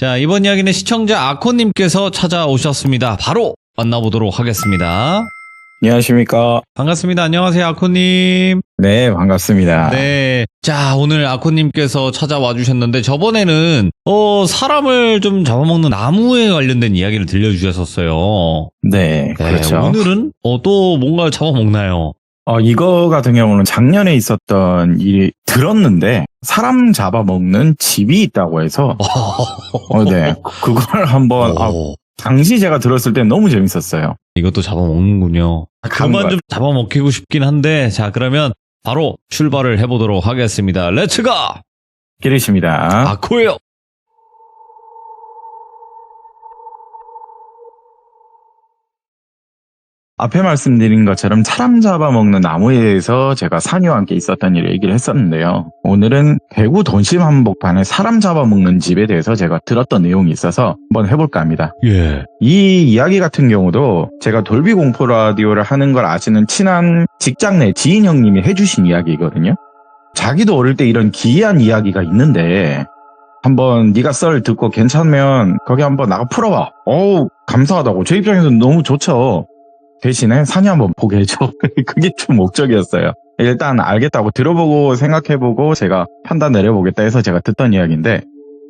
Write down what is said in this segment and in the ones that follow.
자, 이번 이야기는 시청자 아코님께서 찾아오셨습니다. 바로 만나보도록 하겠습니다. 안녕하십니까. 반갑습니다. 안녕하세요, 아코님. 네, 반갑습니다. 네. 자, 오늘 아코님께서 찾아와 주셨는데, 저번에는, 사람을 좀 잡아먹는 나무에 관련된 이야기를 들려주셨었어요. 네, 그렇죠. 오늘은, 또 뭔가를 잡아먹나요? 이거 같은 경우는 작년에 있었던 일이 들었는데, 사람 잡아먹는 집이 있다고 해서, 네, 그걸 한번, 당시 제가 들었을 때 너무 재밌었어요. 이것도 잡아먹는군요. 그만 좀 잡아먹히고 싶긴 한데, 자, 그러면 바로 출발을 해보도록 하겠습니다. 렛츠가! 기르십니다. 아코예요. 앞에 말씀드린 것처럼 사람 잡아먹는 나무에 대해서 제가 산이와 함께 있었던 일을 얘기를 했었는데요. 오늘은 대구 돈심 한복판에 사람 잡아먹는 집에 대해서 제가 들었던 내용이 있어서 한번 해볼까 합니다. 예. 이 이야기 같은 경우도 제가 돌비 공포 라디오를 하는 걸 아시는 친한 직장 내 지인 형님이 해주신 이야기거든요. 자기도 어릴 때 이런 기이한 이야기가 있는데 한번 네가 썰 듣고 괜찮으면 거기 한번 나가 풀어봐. 어우, 감사하다고. 제 입장에서는 너무 좋죠. 대신에 산이 한번 보게 해줘. 그게 좀 목적이었어요. 일단 알겠다고 들어보고 생각해보고 제가 판단 내려보겠다 해서 제가 듣던 이야기인데,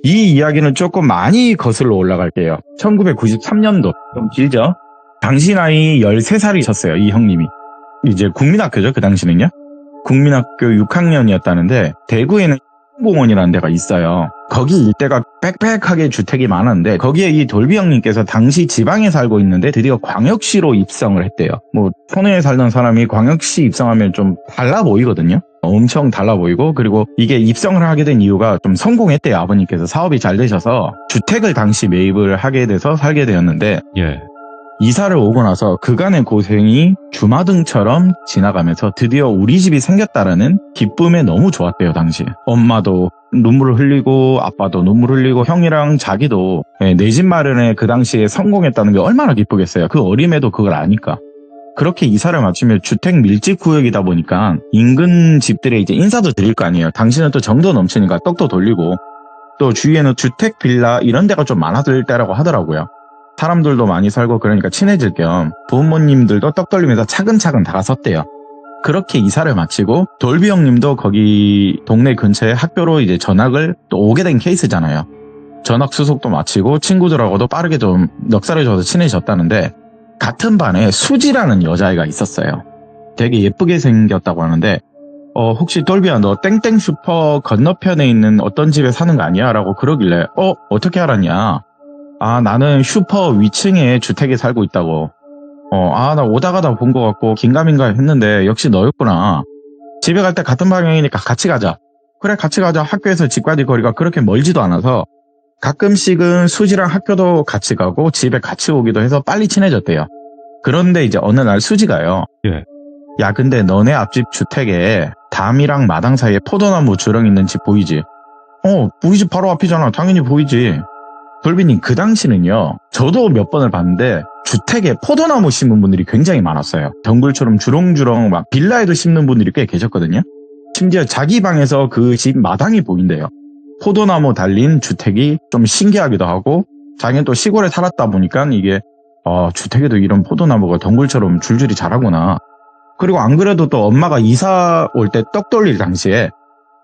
이 이야기는 조금 많이 거슬러 올라갈게요. 1993년도 좀 길죠. 당시 나이 13살이셨어요. 이 형님이. 이제 국민학교죠. 그 당시는요. 국민학교 6학년이었다는데 대구에는 공원이라는 데가 있어요. 거기 일대가 빽빽하게 주택이 많았는데 거기에 이 돌비 형님께서 당시 지방에 살고 있는데 드디어 광역시로 입성을 했대요. 뭐 손해에 살던 사람이 광역시 입성하면 좀 달라 보이거든요. 엄청 달라 보이고, 그리고 이게 입성을 하게 된 이유가 좀 성공했대요. 아버님께서 사업이 잘 되셔서 주택을 당시 매입을 하게 돼서 살게 되었는데, 예. 이사를 오고 나서 그간의 고생이 주마등처럼 지나가면서 드디어 우리 집이 생겼다라는 기쁨에 너무 좋았대요. 당시에 엄마도 눈물을 흘리고 아빠도 눈물 흘리고 형이랑 자기도 내 집 마련에 그 당시에 성공했다는 게 얼마나 기쁘겠어요. 그 어림에도 그걸 아니까. 그렇게 이사를 마치면 주택 밀집 구역이다 보니까 인근 집들에 이제 인사도 드릴 거 아니에요. 당시는 또 정도 넘치니까 떡도 돌리고, 또 주위에는 주택 빌라 이런 데가 좀 많아질 때라고 하더라고요. 사람들도 많이 살고 그러니까 친해질 겸 부모님들도 떡 돌리면서 차근차근 다가섰대요. 그렇게 이사를 마치고 돌비 형님도 거기 동네 근처에 학교로 이제 전학을 또 오게 된 케이스잖아요. 전학 수속도 마치고 친구들하고도 빠르게 좀 넉살을 줘서 친해졌다는데, 같은 반에 수지라는 여자애가 있었어요. 되게 예쁘게 생겼다고 하는데, 혹시 돌비야 너 땡땡 슈퍼 건너편에 있는 어떤 집에 사는 거 아니야? 라고 그러길래 어떻게 알았냐? 아, 나는 슈퍼 위층에 주택에 살고 있다고. 나 오다 가다 본 것 같고 긴가민가 했는데 역시 너였구나. 집에 갈 때 같은 방향이니까 같이 가자. 그래, 같이 가자. 학교에서 집까지 거리가 그렇게 멀지도 않아서 가끔씩은 수지랑 학교도 같이 가고 집에 같이 오기도 해서 빨리 친해졌대요. 그런데 이제 어느 날 수지가요. 예. 야, 근데 너네 앞집 주택에 담이랑 마당 사이에 포도나무 주렁 있는 집 보이지? 우리 집 바로 앞이잖아. 당연히 보이지. 돌비님, 그 당시는요, 저도 몇 번을 봤는데 주택에 포도나무 심은 분들이 굉장히 많았어요. 덩굴처럼 주렁주렁 막 빌라에도 심는 분들이 꽤 계셨거든요. 심지어 자기 방에서 그 집 마당이 보인대요. 포도나무 달린 주택이 좀 신기하기도 하고, 자기는 또 시골에 살았다 보니까 이게 주택에도 이런 포도나무가 덩굴처럼 줄줄이 자라구나. 그리고 안 그래도 또 엄마가 이사 올 때 떡 돌릴 당시에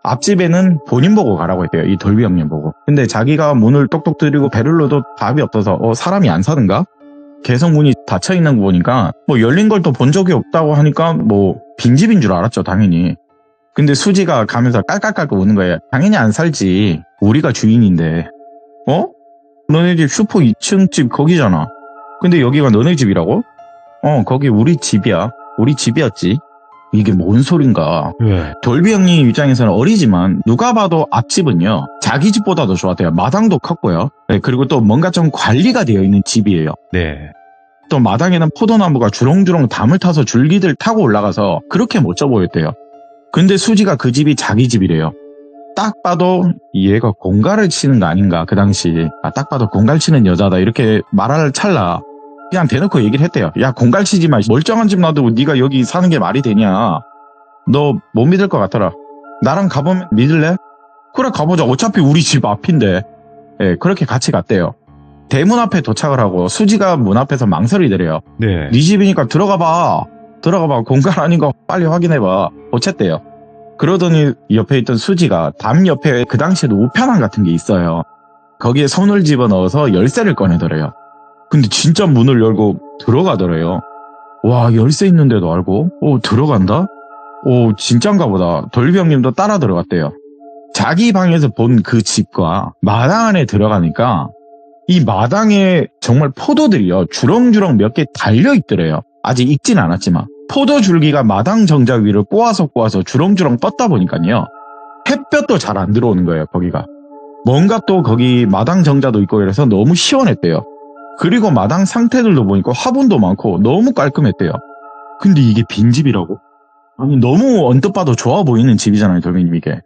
앞집에는 본인 보고 가라고 했대요. 이 돌비 형님 보고. 근데 자기가 문을 똑똑 두드리고 배를 넣어도 답이 없어서 사람이 안 사는가? 계속 문이 닫혀있는 거 보니까 뭐 열린 걸 또 본 적이 없다고 하니까 뭐 빈집인 줄 알았죠, 당연히. 근데 수지가 가면서 깔깔깔깔 우는 거예요. 당연히 안 살지. 우리가 주인인데. 너네 집 슈퍼 2층 집 거기잖아. 근데 여기가 너네 집이라고? 거기 우리 집이야. 우리 집이었지. 이게 뭔 소린가. 예. 돌비 형님 입장에서는 어리지만 누가 봐도 앞집은요, 자기 집보다도 좋았대요. 마당도 컸고요. 네, 그리고 또 뭔가 좀 관리가 되어 있는 집이에요. 네. 또 마당에는 포도나무가 주렁주렁 담을 타서 줄기들 타고 올라가서 그렇게 멋져 보였대요. 근데 수지가 그 집이 자기 집이래요. 딱 봐도 얘가 공갈을 치는 거 아닌가. 그 당시 딱 봐도 공갈 치는 여자다 이렇게 말할 찰나 그냥 대놓고 얘기를 했대요. 야, 공갈 치지 마. 멀쩡한 집 놔두고 네가 여기 사는 게 말이 되냐. 너 못 믿을 것 같더라. 나랑 가보면 믿을래? 그래, 가보자. 어차피 우리 집 앞인데. 예, 그렇게 같이 갔대요. 대문 앞에 도착을 하고 수지가 문 앞에서 망설이더래요. 네. 네 집이니까 들어가봐. 공간 아닌 거 빨리 확인해봐. 어쨌대요. 그러더니 옆에 있던 수지가 담 옆에 그 당시에도 우편함 같은 게 있어요. 거기에 손을 집어넣어서 열쇠를 꺼내더래요. 근데 진짜 문을 열고 들어가더래요. 와, 열쇠 있는데도 알고? 들어간다? 진짠가 보다. 돌비 형님도 따라 들어갔대요. 자기 방에서 본 그 집과 마당 안에 들어가니까 이 마당에 정말 포도들이요. 주렁주렁 몇 개 달려있더래요. 아직 익진 않았지만. 포도 줄기가 마당 정자 위를 꼬아서 주렁주렁 뻗다 보니까요. 햇볕도 잘 안 들어오는 거예요, 거기가. 뭔가 또 거기 마당 정자도 있고 이래서 너무 시원했대요. 그리고 마당 상태들도 보니까 화분도 많고 너무 깔끔했대요. 근데 이게 빈집이라고? 아니, 너무 언뜻 봐도 좋아 보이는 집이잖아요, 돌비님 이게.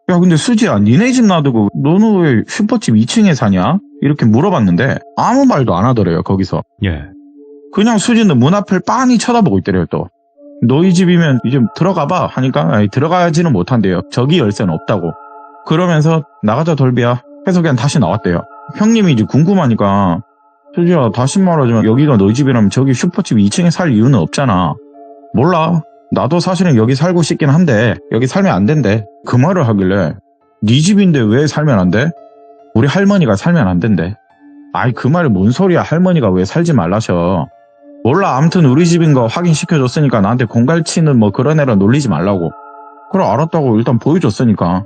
야, 근데 수지야, 니네 집 놔두고 너는 왜 슈퍼집 2층에 사냐? 이렇게 물어봤는데 아무 말도 안 하더래요, 거기서. 예. 그냥 수지는 문 앞을 빤히 쳐다보고 있더래요, 또. 너희 집이면 이제 들어가봐 하니까 들어가지는 못한대요. 저기 열쇠는 없다고. 그러면서 나가자 돌비야 해서 그냥 다시 나왔대요. 형님이 이제 궁금하니까 수지야, 다시 말하지만 여기가 너희 집이라면 저기 슈퍼집 2층에 살 이유는 없잖아. 몰라. 나도 사실은 여기 살고 싶긴 한데 여기 살면 안 된대. 그 말을 하길래 네 집인데 왜 살면 안 돼? 우리 할머니가 살면 안 된대. 아이, 그 말이 뭔 소리야. 할머니가 왜 살지 말라셔. 몰라. 아무튼 우리 집인 거 확인시켜줬으니까 나한테 공갈치는 뭐 그런 애라 놀리지 말라고. 그래, 알았다고 일단 보여줬으니까.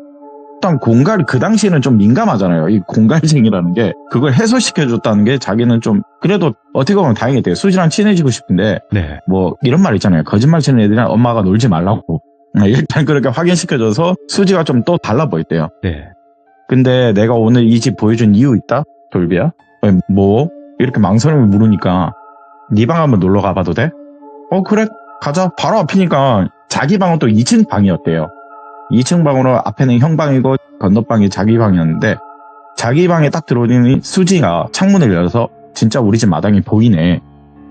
일단 공갈, 그 당시에는 좀 민감하잖아요. 이 공갈쟁이라는 게. 그걸 해소시켜줬다는 게 자기는 좀 그래도 어떻게 보면 다행이대요. 수지랑 친해지고 싶은데 네. 뭐 이런 말 있잖아요. 거짓말 치는 애들이랑 엄마가 놀지 말라고. 일단 그렇게 확인시켜줘서 수지가 좀 또 달라 보였대요. 네. 근데 내가 오늘 이 집 보여준 이유 있다? 돌비야? 뭐? 이렇게 망설임을 물으니까 네 방 한번 놀러 가봐도 돼? 그래, 가자. 바로 앞이니까. 자기 방은 또 2층 방이었대요. 2층 방으로 앞에는 형 방이고 건너방이 자기 방이었는데 자기 방에 딱 들어오니 수지가 창문을 열어서 진짜 우리 집 마당이 보이네.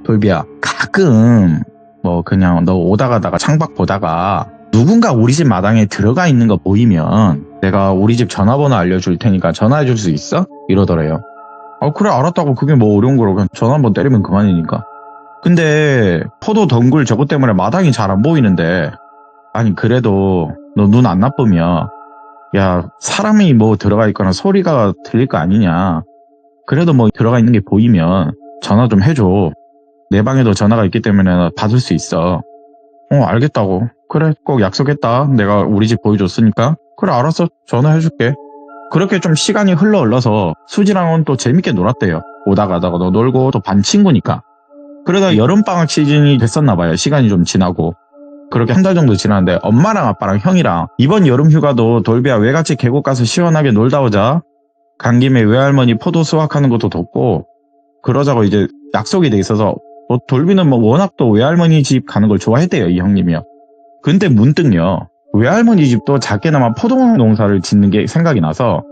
돌비야, 가끔 뭐 그냥 너 오다 가다가 창밖 보다가 누군가 우리 집 마당에 들어가 있는 거 보이면 내가 우리 집 전화번호 알려줄 테니까 전화해 줄 수 있어? 이러더래요. 그래, 알았다고. 그게 뭐 어려운 거라고. 그냥 전화 한번 때리면 그만이니까. 근데 포도 덩굴 저것 때문에 마당이 잘 안 보이는데, 아니 그래도 너 눈 안 나쁘면 야, 사람이 뭐 들어가 있거나 소리가 들릴 거 아니냐. 그래도 뭐 들어가 있는 게 보이면 전화 좀 해줘. 내 방에도 전화가 있기 때문에 받을 수 있어. 알겠다고. 그래, 꼭 약속했다. 내가 우리 집 보여줬으니까. 그래, 알았어. 전화해줄게. 그렇게 좀 시간이 흘러서 수지랑은 또 재밌게 놀았대요. 오다 가다가 너 놀고 또 반 친구니까. 그러다 여름방학 시즌이 됐었나봐요. 시간이 좀 지나고. 그렇게 한 달 정도 지났는데 엄마랑 아빠랑 형이랑 이번 여름 휴가도 돌비야 외갓집 계곡 가서 시원하게 놀다 오자. 간 김에 외할머니 포도 수확하는 것도 돕고 그러자고 이제 약속이 돼 있어서 돌비는 뭐 워낙 또 외할머니 집 가는 걸 좋아했대요. 이 형님이요. 근데 문득요. 외할머니 집도 작게나마 포도 농사를 짓는 게 생각이 나서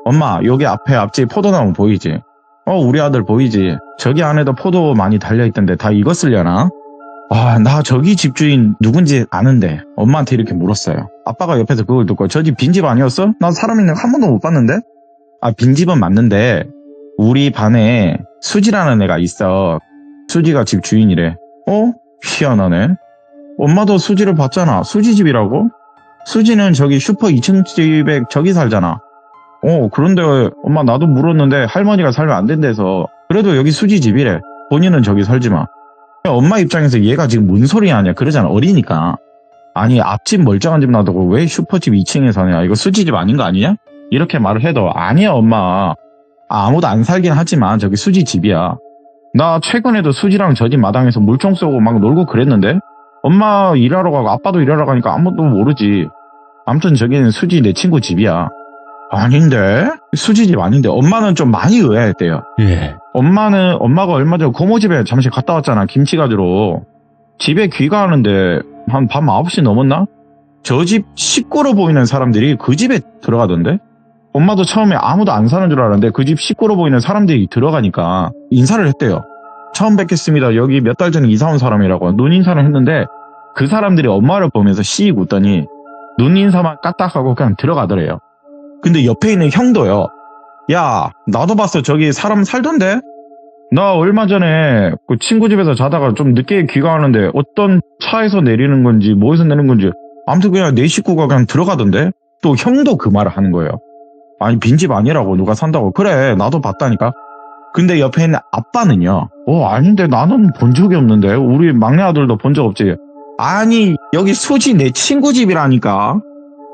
엄마, 여기 앞에 앞집 포도나무 보이지? 우리 아들 보이지? 저기 안에도 포도 많이 달려있던데 다 익었으려나? 나 저기 집주인 누군지 아는데 엄마한테 이렇게 물었어요. 아빠가 옆에서 그걸 듣고 저 집 빈집 아니었어? 난 사람 있는 거 한 번도 못 봤는데? 빈집은 맞는데 우리 반에 수지라는 애가 있어. 수지가 집 주인이래. 희한하네. 엄마도 수지를 봤잖아. 수지 집이라고? 수지는 저기 슈퍼 2층 집에 저기 살잖아. 그런데 엄마 나도 물었는데 할머니가 살면 안 된대서. 그래도 여기 수지 집이래. 본인은 저기 살지마. 엄마 입장에서 얘가 지금 뭔 소리 하냐 그러잖아. 어리니까. 아니, 앞집 멀쩡한 집 놔두고 왜 슈퍼집 2층에 사냐. 이거 수지 집 아닌 거 아니냐? 이렇게 말을 해도 아니야 엄마. 아무도 안 살긴 하지만 저기 수지 집이야. 나 최근에도 수지랑 저 집 마당에서 물총 쏘고 막 놀고 그랬는데 엄마 일하러 가고 아빠도 일하러 가니까 아무도 모르지. 아무튼 저기는 수지 내 친구 집이야. 아닌데? 수지 집 아닌데. 엄마는 좀 많이 의아했대요. 예. 엄마가 얼마 전에 고모 집에 잠시 갔다 왔잖아. 김치 가지러. 집에 귀가하는데 한 밤 9시 넘었나? 저 집 식구로 보이는 사람들이 그 집에 들어가던데? 엄마도 처음에 아무도 안 사는 줄 알았는데 그 집 식구로 보이는 사람들이 들어가니까 인사를 했대요. 처음 뵙겠습니다. 여기 몇 달 전에 이사 온 사람이라고 눈 인사를 했는데 그 사람들이 엄마를 보면서 씩 웃더니 눈 인사만 까딱하고 그냥 들어가더래요. 근데 옆에 있는 형도요. 야, 나도 봤어. 저기 사람 살던데? 나 얼마 전에 그 친구 집에서 자다가 좀 늦게 귀가하는데 어떤 차에서 내리는 건지 뭐에서 내리는 건지 아무튼 그냥 내 식구가 그냥 들어가던데? 또 형도 그 말을 하는 거예요. 아니 빈집 아니라고 누가 산다고. 그래 나도 봤다니까. 근데 옆에 있는 아빠는요. 아닌데 나는 본 적이 없는데. 우리 막내 아들도 본 적 없지. 아니 여기 수지 내 친구 집이라니까.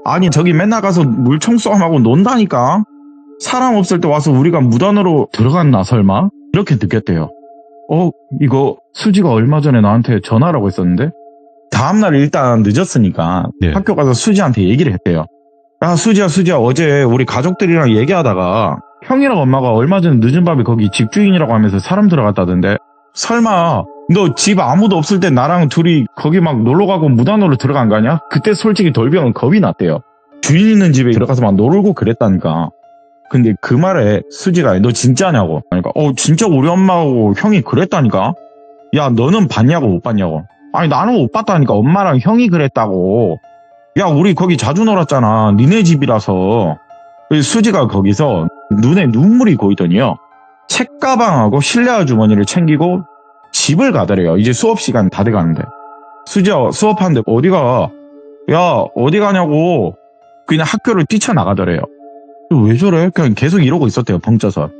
아니 저기 맨날 가서 물총 쏘움하고 논다니까. 사람 없을 때 와서 우리가 무단으로 들어갔나 설마? 이렇게 느꼈대요. 이거 수지가 얼마 전에 나한테 전화라고 했었는데 다음날 일단 늦었으니까 네. 학교 가서 수지한테 얘기를 했대요. 야 수지야 어제 우리 가족들이랑 얘기하다가 형이랑 엄마가 얼마 전에 늦은 밤에 거기 집주인이라고 하면서 사람 들어갔다던데. 설마 너 집 아무도 없을 때 나랑 둘이 거기 막 놀러가고 무단으로 들어간 거 아니야? 그때 솔직히 돌병은 겁이 났대요. 주인 있는 집에 들어가서 막 놀고 그랬다니까. 근데 그 말에 수지가 너 진짜냐고. 그러니까 진짜 우리 엄마하고 형이 그랬다니까. 야 너는 봤냐고 못 봤냐고. 아니 나는 못 봤다니까. 엄마랑 형이 그랬다고. 야 우리 거기 자주 놀았잖아. 니네 집이라서. 수지가 거기서 눈에 눈물이 고이더니요. 책가방하고 실내 주머니를 챙기고 집을 가더래요. 이제 수업 시간 다 돼가는데. 수지야 수업하는데 어디가? 야 어디 가냐고. 그냥 학교를 뛰쳐나가더래요. 왜 저래? 그냥 계속 이러고 있었대요. 벙쪄서.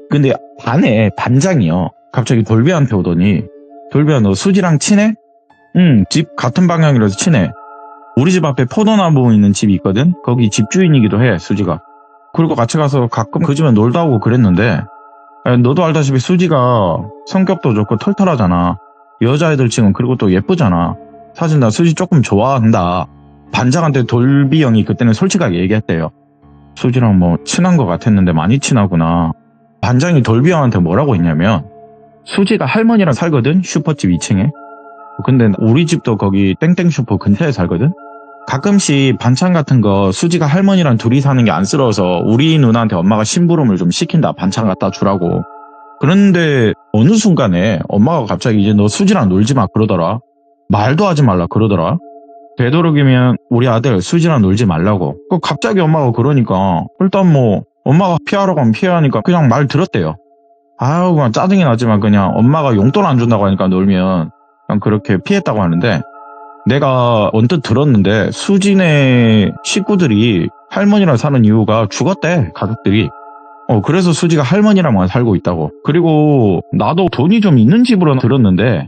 근데 반에 반장이요. 갑자기 돌비한테 오더니 돌비야 너 수지랑 친해? 응 집 같은 방향이라서 친해. 우리 집 앞에 포도나무 있는 집이 있거든. 거기 집주인이기도 해 수지가. 그리고 같이 가서 가끔 그 집에 놀다 오고 그랬는데 너도 알다시피 수지가 성격도 좋고 털털하잖아. 여자애들 치곤 그리고 또 예쁘잖아. 사실 나 수지 조금 좋아한다. 반장한테 돌비 형이 그때는 솔직하게 얘기했대요. 수지랑 뭐 친한 것 같았는데 많이 친하구나. 반장이 돌비 형한테 뭐라고 했냐면 수지가 할머니랑 살거든. 슈퍼집 2층에. 근데 우리 집도 거기 땡땡 슈퍼 근처에 살거든. 가끔씩 반찬 같은 거 수지가 할머니랑 둘이 사는 게 안쓰러워서 우리 누나한테 엄마가 심부름을 좀 시킨다. 반찬 갖다 주라고. 그런데 어느 순간에 엄마가 갑자기 이제 너 수지랑 놀지 마 그러더라. 말도 하지 말라 그러더라. 되도록이면 우리 아들 수지랑 놀지 말라고. 갑자기 엄마가 그러니까 일단 뭐 엄마가 피하라고 하면 피하니까 그냥 말 들었대요. 아유 그냥 짜증이 나지만 그냥 엄마가 용돈 안 준다고 하니까 놀면 그냥 그렇게 피했다고 하는데 내가 언뜻 들었는데 수지네 식구들이 할머니랑 사는 이유가 죽었대. 가족들이. 그래서 수지가 할머니랑만 살고 있다고. 그리고 나도 돈이 좀 있는 집으로 들었는데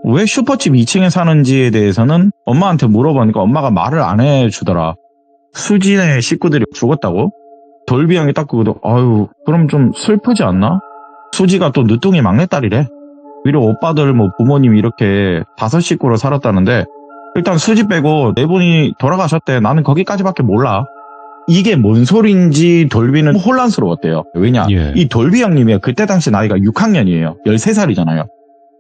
왜 슈퍼집 2층에 사는지에 대해서는 엄마한테 물어보니까 엄마가 말을 안 해주더라. 수지네 식구들이 죽었다고? 돌비 형이 딱 그거도 아유 그럼 좀 슬프지 않나? 수지가 또 늦둥이 막내딸이래. 위로 오빠들 뭐 부모님 이렇게 5식구로 살았다는데 일단 수지 빼고 4분이 돌아가셨대. 나는 거기까지밖에 몰라. 이게 뭔 소린지 돌비는 혼란스러웠대요. 왜냐? 이 돌비 형님이 그때 당시 나이가 6학년이에요. 13살이잖아요.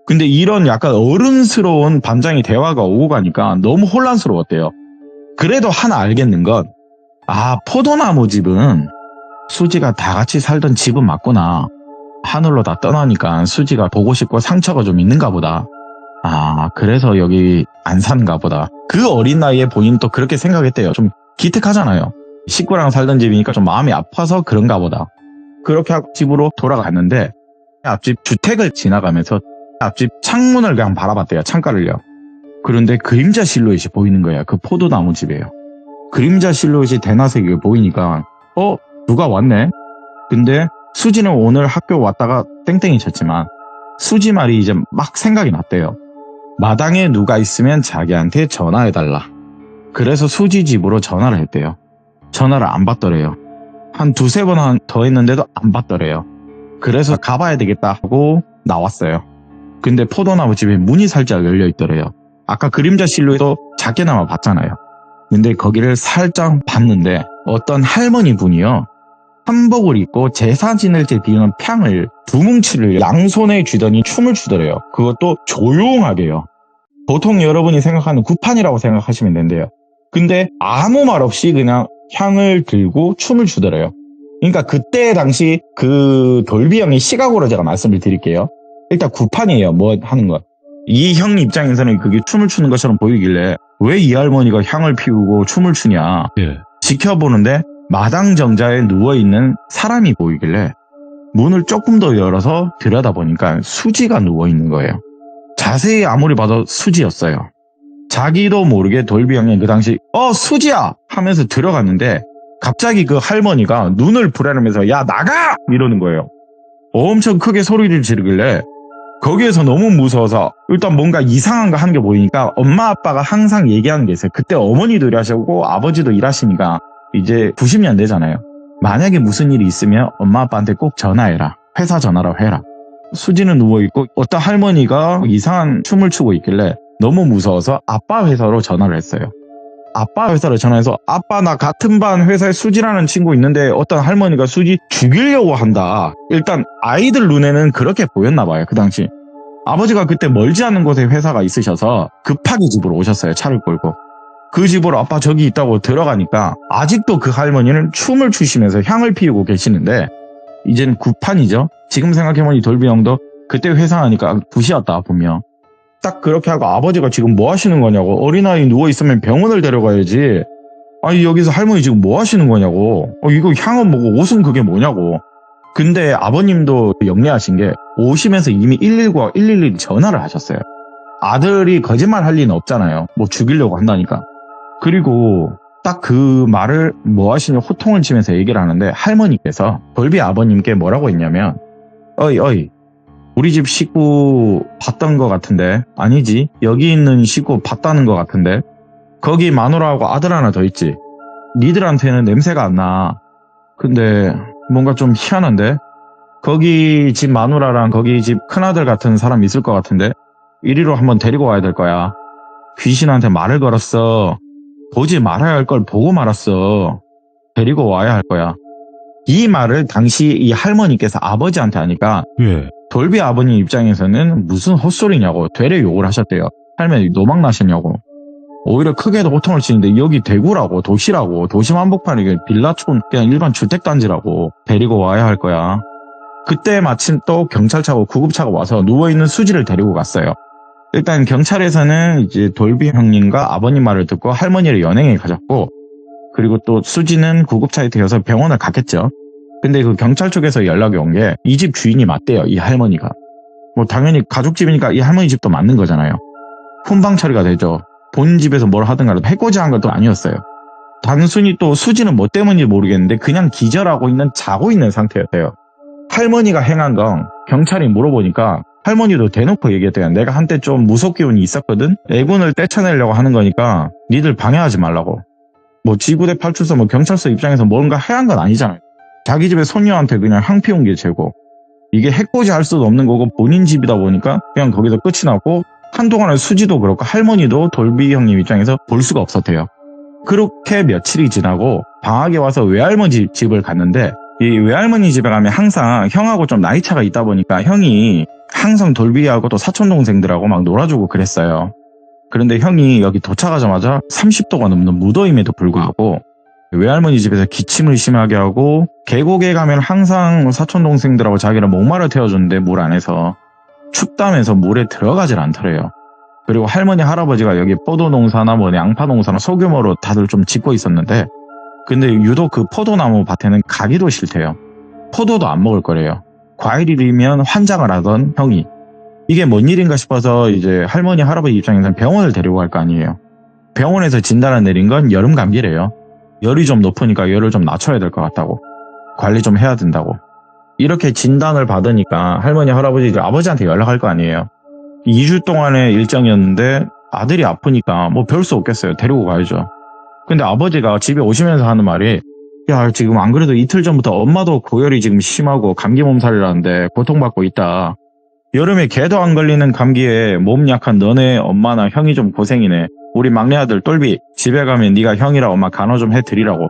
근데 이런 약간 어른스러운 반장이 대화가 오고 가니까 너무 혼란스러웠대요. 그래도 하나 알겠는 건 포도나무 집은 수지가 다 같이 살던 집은 맞구나. 하늘로 다 떠나니까 수지가 보고 싶고 상처가 좀 있는가 보다. 그래서 여기 안 사는가 보다. 그 어린 나이에 본인 또 그렇게 생각했대요. 좀 기특하잖아요. 식구랑 살던 집이니까 좀 마음이 아파서 그런가 보다. 그렇게 하고 집으로 돌아갔는데 앞집 주택을 지나가면서 앞집 창문을 그냥 바라봤대요. 창가를요. 그런데 그림자 실루엣이 보이는 거야. 그 포도나무 집이에요. 그림자 실루엣이 대낮에 보이니까 누가 왔네? 근데 수지는 오늘 학교 왔다가 땡땡이 쳤지만 수지 말이 이제 막 생각이 났대요. 마당에 누가 있으면 자기한테 전화해달라. 그래서 수지 집으로 전화를 했대요. 전화를 안 받더래요. 한 2-3번 더 했는데도 안 받더래요. 그래서 가봐야 되겠다 하고 나왔어요. 근데 포도나무 집에 문이 살짝 열려 있더래요. 아까 그림자 실루엣도 작게나마 봤잖아요. 근데 거기를 살짝 봤는데 어떤 할머니 분이요. 한복을 입고 제사 지낼 때 비우는 팽을 2뭉치를 양손에 쥐더니 춤을 추더래요. 그것도 조용하게요. 보통 여러분이 생각하는 구판이라고 생각하시면 된대요. 근데 아무 말 없이 그냥 향을 들고 춤을 추더래요. 그러니까 그때 당시 그 돌비 형의 시각으로 제가 말씀을 드릴게요. 일단 구판이에요. 뭐 하는 것. 이 형 입장에서는 그게 춤을 추는 것처럼 보이길래 왜 이 할머니가 향을 피우고 춤을 추냐. 지켜보는데 마당 정자에 누워있는 사람이 보이길래 문을 조금 더 열어서 들여다보니까 수지가 누워있는 거예요. 자세히 아무리 봐도 수지였어요. 자기도 모르게 돌비 형이 그 당시 수지야! 하면서 들어갔는데 갑자기 그 할머니가 눈을 부라르면서 야 나가! 이러는 거예요. 엄청 크게 소리를 지르길래 거기에서 너무 무서워서 일단 뭔가 이상한 거 하는 게 보이니까 엄마 아빠가 항상 얘기하는 게 있어요. 그때 어머니도 일하시고 아버지도 일하시니까 이제 90년대잖아요. 만약에 무슨 일이 있으면 엄마 아빠한테 꼭 전화해라. 회사 전화라고 해라. 수지는 누워있고 어떤 할머니가 이상한 춤을 추고 있길래 너무 무서워서 아빠 회사로 전화를 했어요. 아빠 회사로 전화해서 아빠 나 같은 반 회사에 수지라는 친구 있는데 어떤 할머니가 수지 죽이려고 한다. 일단 아이들 눈에는 그렇게 보였나 봐요. 그 당시. 아버지가 그때 멀지 않은 곳에 회사가 있으셔서 급하게 집으로 오셨어요. 차를 끌고. 그 집으로 아빠 저기 있다고 들어가니까 아직도 그 할머니는 춤을 추시면서 향을 피우고 계시는데 이제는 구판이죠. 지금 생각해보니 돌비 형도 그때 회사 하니까 굿이었다 보면. 딱 그렇게 하고 아버지가 지금 뭐 하시는 거냐고. 어린아이 누워있으면 병원을 데려가야지. 아니 여기서 할머니 지금 뭐 하시는 거냐고. 이거 향은 뭐고 옷은 그게 뭐냐고. 근데 아버님도 영리하신 게 오시면서 이미 119와 112 전화를 하셨어요. 아들이 거짓말 할 리는 없잖아요. 뭐 죽이려고 한다니까. 그리고 딱 그 말을 뭐 하시냐 호통을 치면서 얘기를 하는데 할머니께서 돌비 아버님께 뭐라고 했냐면 어이 우리 집 식구 봤던 것 같은데 아니지 여기 있는 식구 봤다는 것 같은데 거기 마누라하고 아들 하나 더 있지 니들한테는 냄새가 안 나. 근데 뭔가 좀 희한한데 거기 집 마누라랑 거기 집 큰아들 같은 사람 있을 것 같은데 이리로 한번 데리고 와야 될 거야. 귀신한테 말을 걸었어. 보지 말아야 할 걸 보고 말았어. 데리고 와야 할 거야. 이 말을 당시 이 할머니께서 아버지한테 하니까 예. 돌비 아버님 입장에서는 무슨 헛소리냐고 되레 욕을 하셨대요. 할머니 노망 나셨냐고. 오히려 크게도 호통을 치는데 여기 대구라고 도시라고 도심 한복판이 빌라촌 그냥 일반 주택단지라고 데리고 와야 할 거야. 그때 마침 또 경찰차고 구급차가 와서 누워있는 수지를 데리고 갔어요. 일단 경찰에서는 이제 돌비 형님과 아버님 말을 듣고 할머니를 연행해 가졌고 그리고 또 수지는 구급차에 태워서 병원을 갔겠죠. 근데 그 경찰 쪽에서 연락이 온 게 이 집 주인이 맞대요. 이 할머니가. 뭐 당연히 가족집이니까 이 할머니 집도 맞는 거잖아요. 훈방 처리가 되죠. 본 집에서 뭘 하든 간에 해코지한 것도 아니었어요. 단순히 또 수지는 뭐 때문인지 모르겠는데 그냥 기절하고 있는 자고 있는 상태였대요. 할머니가 행한 건 경찰이 물어보니까 할머니도 대놓고 얘기했대요. 내가 한때 좀 무속 기운이 있었거든. 애군을 떼쳐내려고 하는 거니까 니들 방해하지 말라고. 뭐 지구대 팔출소 뭐 경찰서 입장에서 뭔가 해한 건 아니잖아요. 자기 집에 손녀한테 그냥 향 피운 게 죄고 이게 해코지 할 수도 없는 거고 본인 집이다 보니까 그냥 거기서 끝이 나고 한동안은 수지도 그렇고 할머니도 돌비 형님 입장에서 볼 수가 없었대요. 그렇게 며칠이 지나고 방학에 와서 외할머니 집을 갔는데 이 외할머니 집에 가면 항상 형하고 좀 나이 차가 있다 보니까 형이 항상 돌비하고 또 사촌 동생들하고 막 놀아주고 그랬어요. 그런데 형이 여기 도착하자마자 30도가 넘는 무더임에도 불구하고 외할머니 집에서 기침을 심하게 하고 계곡에 가면 항상 사촌 동생들하고 자기를 목마를 태워줬는데 물 안에서 춥다면서 물에 들어가질 않더래요. 그리고 할머니 할아버지가 여기 포도 농사나 뭐 양파 농사나 소규모로 다들 좀 짓고 있었는데 근데 유독 그 포도나무 밭에는 가기도 싫대요. 포도도 안 먹을 거래요. 과일이면 환장을 하던 형이 이게 뭔 일인가 싶어서 이제 할머니 할아버지 입장에서는 병원을 데리고 갈 거 아니에요. 병원에서 진단을 내린 건 여름 감기래요. 열이 좀 높으니까 열을 좀 낮춰야 될 것 같다고. 관리 좀 해야 된다고. 이렇게 진단을 받으니까 할머니 할아버지 아버지한테 연락할 거 아니에요. 2주 동안의 일정이었는데 아들이 아프니까 뭐 별 수 없겠어요. 데리고 가야죠. 근데 아버지가 집에 오시면서 하는 말이 야 지금 안 그래도 이틀 전부터 엄마도 고열이 지금 심하고 감기 몸살이라는데 고통받고 있다. 여름에 개도 안 걸리는 감기에 몸 약한 너네 엄마나 형이 좀 고생이네. 우리 막내 아들 똘비 집에 가면 네가 형이랑 엄마 간호 좀 해드리라고.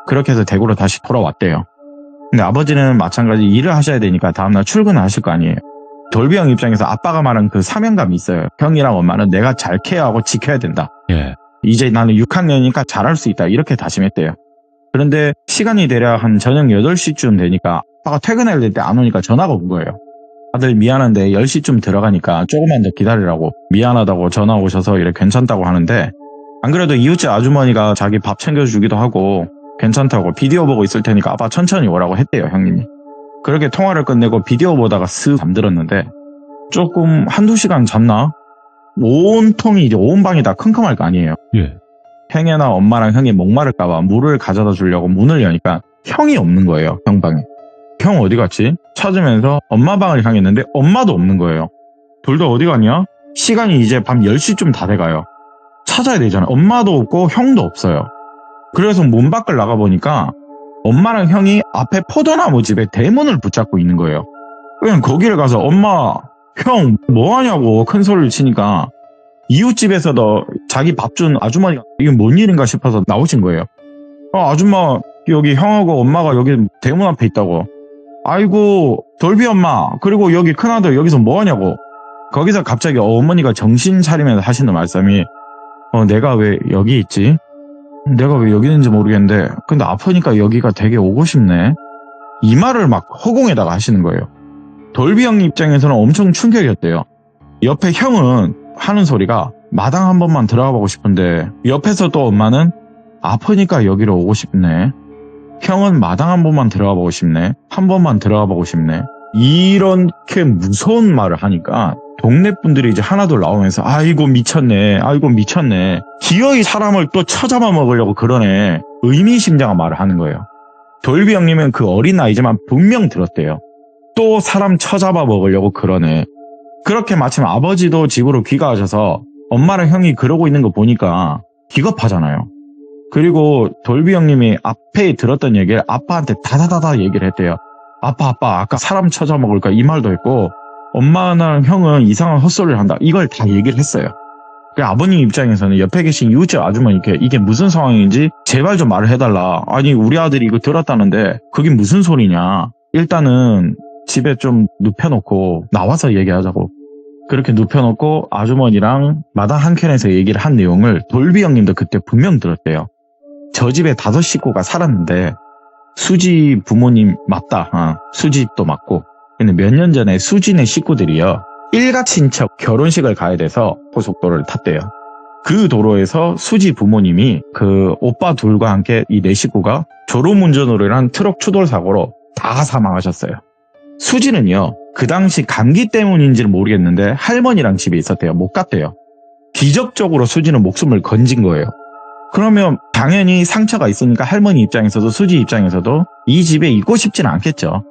그렇게 해서 대구로 다시 돌아왔대요. 근데 아버지는 마찬가지 일을 하셔야 되니까 다음날 출근을 하실 거 아니에요. 돌비 형 입장에서 아빠가 말한 그 사명감이 있어요. 형이랑 엄마는 내가 잘 케어하고 지켜야 된다. 예. 이제 나는 6학년이니까 잘할 수 있다. 이렇게 다짐했대요. 그런데 시간이 대략 한 저녁 8시쯤 되니까 아빠가 퇴근해야 될 때 안 오니까 전화가 온 거예요. 아들 미안한데 10시쯤 들어가니까 조금만 더 기다리라고 미안하다고 전화 오셔서 이래 괜찮다고 하는데 안 그래도 이웃집 아주머니가 자기 밥 챙겨주기도 하고 괜찮다고 비디오 보고 있을 테니까 아빠 천천히 오라고 했대요, 형님이. 그렇게 통화를 끝내고 비디오 보다가 쓱 잠들었는데 조금 한두 시간 잤나? 온통이 이제 온 방이 다 컴컴할 거 아니에요. 예. 행여나 엄마랑 형이 목마를까봐 물을 가져다 주려고 문을 여니까 형이 없는 거예요, 형 방에. 형 어디 갔지? 찾으면서 엄마 방을 향했는데 엄마도 없는 거예요. 둘 다 어디 갔냐? 시간이 이제 밤 10시쯤 다 돼가요. 찾아야 되잖아요. 엄마도 없고 형도 없어요. 그래서 문 밖을 나가보니까 엄마랑 형이 앞에 포도나무 집에 대문을 붙잡고 있는 거예요. 그냥 거기를 가서 엄마, 형 뭐하냐고 큰 소리를 치니까 이웃집에서도 자기 밥 준 아주머니가 이게 뭔 일인가 싶어서 나오신 거예요. 아줌마 여기 형하고 엄마가 여기 대문 앞에 있다고. 아이고 돌비 엄마 그리고 여기 큰아들 여기서 뭐하냐고. 거기서 갑자기 어머니가 정신 차리면서 하시는 말씀이 내가 왜 여기 있지? 내가 왜 여기 있는지 모르겠는데 근데 아프니까 여기가 되게 오고 싶네. 이 말을 막 허공에다가 하시는 거예요. 돌비 형 입장에서는 엄청 충격이었대요. 옆에 형은 하는 소리가 마당 한 번만 들어가 보고 싶은데 옆에서 또 엄마는 아프니까 여기로 오고 싶네. 형은 마당 한 번만 들어가 보고 싶네. 한 번만 들어가 보고 싶네. 이렇게 무서운 말을 하니까 동네 분들이 이제 하나둘 나오면서 아이고 미쳤네. 아이고 미쳤네. 기어이 사람을 또 쳐잡아 먹으려고 그러네. 의미심장한 말을 하는 거예요. 돌비 형님은 그 어린 나이지만 분명 들었대요. 또 사람 쳐잡아 먹으려고 그러네. 그렇게 마침 아버지도 집으로 귀가하셔서 엄마랑 형이 그러고 있는 거 보니까 기겁하잖아요. 그리고 돌비 형님이 앞에 들었던 얘기를 아빠한테 다다다다 얘기를 했대요. 아빠 아까 사람 쳐잡아먹을까 이 말도 했고 엄마랑 형은 이상한 헛소리를 한다. 이걸 다 얘기를 했어요. 아버님 입장에서는 옆에 계신 이웃집 아주머니께 이게 무슨 상황인지 제발 좀 말을 해달라. 아니 우리 아들이 이거 들었다는데 그게 무슨 소리냐. 일단은 집에 좀 눕혀놓고 나와서 얘기하자고. 그렇게 눕혀놓고 아주머니랑 마당 한켠에서 얘기를 한 내용을 돌비 형님도 그때 분명 들었대요. 저 집에 5 식구가 살았는데 수지 부모님 맞다. 수지도 맞고. 근데 몇 년 전에 수지네 식구들이요. 일가 친척 결혼식을 가야 돼서 고속도로를 탔대요. 그 도로에서 수지 부모님이 그 오빠 둘과 함께 이 4식구가 졸음운전으로 인한 트럭 추돌 사고로 다 사망하셨어요. 수지는요. 그 당시 감기 때문인지는 모르겠는데 할머니랑 집에 있었대요. 못 갔대요. 기적적으로 수지는 목숨을 건진 거예요. 그러면 당연히 상처가 있으니까 할머니 입장에서도 수지 입장에서도 이 집에 있고 싶지는 않겠죠.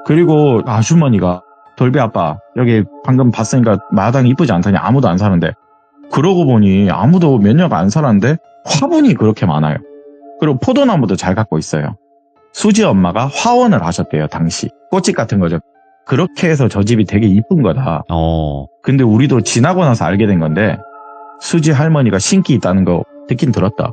그리고 아주머니가 돌비 아빠 여기 방금 봤으니까 마당 이쁘지 않다니 아무도 안 사는데 그러고 보니 아무도 몇 년 안 살았는데 화분이 그렇게 많아요. 그리고 포도나무도 잘 갖고 있어요. 수지 엄마가 화원을 하셨대요. 당시 꽃집 같은 거죠. 그렇게 해서 저 집이 되게 이쁜 거다. 근데 우리도 지나고 나서 알게 된 건데 수지 할머니가 신기 있다는 거 듣긴 들었다.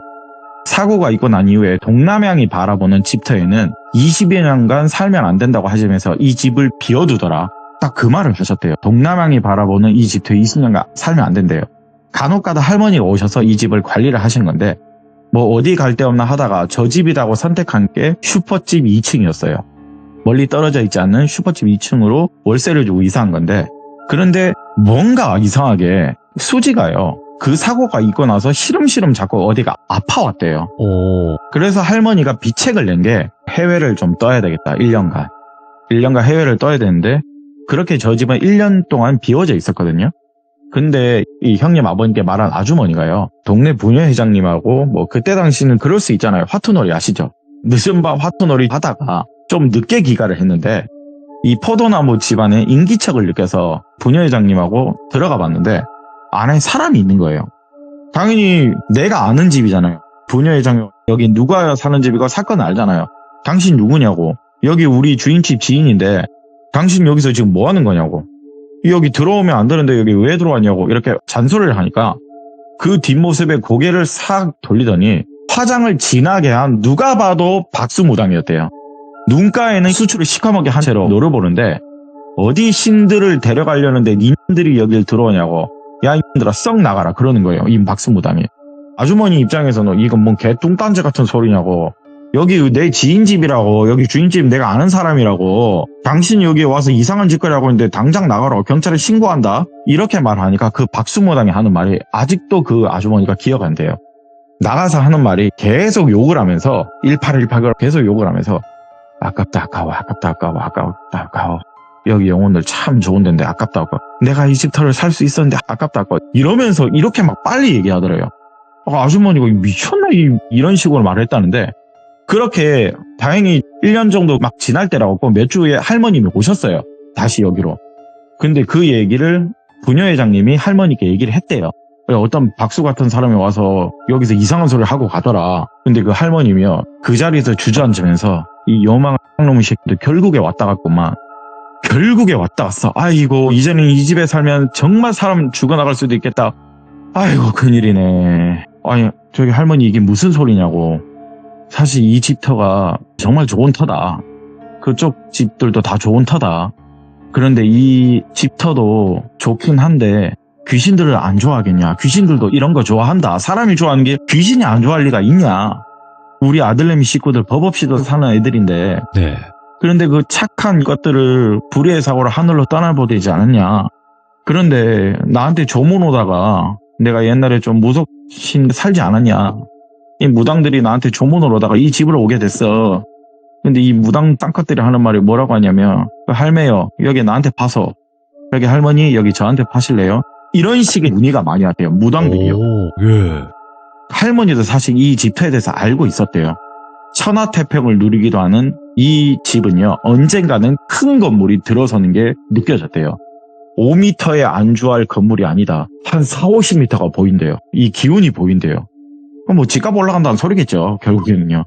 사고가 있고 난 이후에 동남향이 바라보는 집터에는 20여 년간 살면 안 된다고 하시면서 이 집을 비워두더라. 딱 그 말을 하셨대요. 동남향이 바라보는 이 집터에 20년간 살면 안 된대요. 간혹가다 할머니가 오셔서 이 집을 관리를 하신 건데 뭐 어디 갈 데 없나 하다가 저 집이라고 선택한 게 슈퍼집 2층이었어요. 멀리 떨어져 있지 않는 슈퍼집 2층으로 월세를 주고 이사한 건데 그런데 뭔가 이상하게 수지가요. 그 사고가 있고 나서 시름시름 자꾸 어디가 아파왔대요. 그래서 할머니가 비책을 낸 게 해외를 좀 떠야 되겠다. 1년간. 1년간 해외를 떠야 되는데 그렇게 저 집은 1년 동안 비워져 있었거든요. 근데 이 형님 아버님께 말한 아주머니가요. 동네 부녀회장님하고 뭐 그때 당시는 그럴 수 있잖아요. 화투놀이 아시죠? 늦은 밤 화투놀이 하다가 좀 늦게 귀가를 했는데 이 포도나무 집안에 인기척을 느껴서 부녀회장님하고 들어가 봤는데 안에 사람이 있는 거예요. 당연히 내가 아는 집이잖아요. 부녀회장 여기 누가 사는 집이고 사건을 알잖아요. 당신 누구냐고. 여기 우리 주인집 지인인데 당신 여기서 지금 뭐 하는 거냐고. 여기 들어오면 안 되는데 여기 왜 들어왔냐고 이렇게 잔소리를 하니까 그 뒷모습에 고개를 싹 돌리더니 화장을 진하게 한 누가 봐도 박수무당이었대요. 눈가에는 수출을 시커멓게 한 채로 노려보는데 어디 신들을 데려가려는데 님들이 여길 들어오냐고. 야 이놈들아 썩 나가라 그러는 거예요. 이 박수무당이. 아주머니 입장에서는 이건 뭔 개뚱딴지 같은 소리냐고. 여기 내 지인 집이라고. 여기 주인집 내가 아는 사람이라고. 당신 여기 와서 이상한 짓거리 하고 있는데 당장 나가라. 경찰에 신고한다. 이렇게 말하니까 그 박수무당이 하는 말이 아직도 그 아주머니가 기억 안 돼요. 나가서 하는 말이 계속 욕을 하면서 1818 계속 욕을 하면서 아깝다 아까워 아깝다 아까워 아깝다 아까워 여기 영혼들 참 좋은 데인데 아깝다 아까워 내가 이 집터를 살 수 있었는데 아깝다 아까워 이러면서 이렇게 막 빨리 얘기하더래요. 아주머니가 미쳤나 이런 식으로 말했다는데 그렇게 다행히 1년 정도 막 지날 때라고 몇 주에 할머님이 오셨어요. 다시 여기로. 근데 그 얘기를 부녀회장님이 할머니께 얘기를 했대요. 어떤 박수 같은 사람이 와서 여기서 이상한 소리를 하고 가더라. 근데 그 할머님이요. 그 자리에서 주저앉으면서 이 요망한 놈의 새끼들 결국에 왔다 갔구만. 결국에 왔다 갔어. 아이고 이제는 이 집에 살면 정말 사람 죽어나갈 수도 있겠다. 아이고 큰일이네. 아니 저기 할머니 이게 무슨 소리냐고. 사실 이 집터가 정말 좋은 터다. 그쪽 집들도 다 좋은 터다. 그런데 이 집터도 좋긴 한데 귀신들을 안 좋아하겠냐. 귀신들도 이런 거 좋아한다. 사람이 좋아하는 게 귀신이 안 좋아할 리가 있냐. 우리 아들내미 식구들 법 없이도 사는 애들인데 네. 그런데 그 착한 것들을 불의의 사고로 하늘로 떠나보되지 않았냐. 그런데 나한테 조문 오다가 내가 옛날에 좀 무속신 살지 않았냐. 이 무당들이 나한테 조문을 오다가 이 집으로 오게 됐어. 근데 이 무당 땅것들이 하는 말이 뭐라고 하냐면 할매요 여기 나한테 파서 여기 할머니 여기 저한테 파실래요? 이런 식의 문의가 많이 왔대요. 무당들이요. 오, 예. 할머니도 사실 이 집터에 대해서 알고 있었대요. 천하태평을 누리기도 하는 이 집은요 언젠가는 큰 건물이 들어서는 게 느껴졌대요. 5m에 안주할 건물이 아니다. 한 4, 50m가 보인대요. 이 기운이 보인대요. 뭐 집값 올라간다는 소리겠죠. 결국에는요.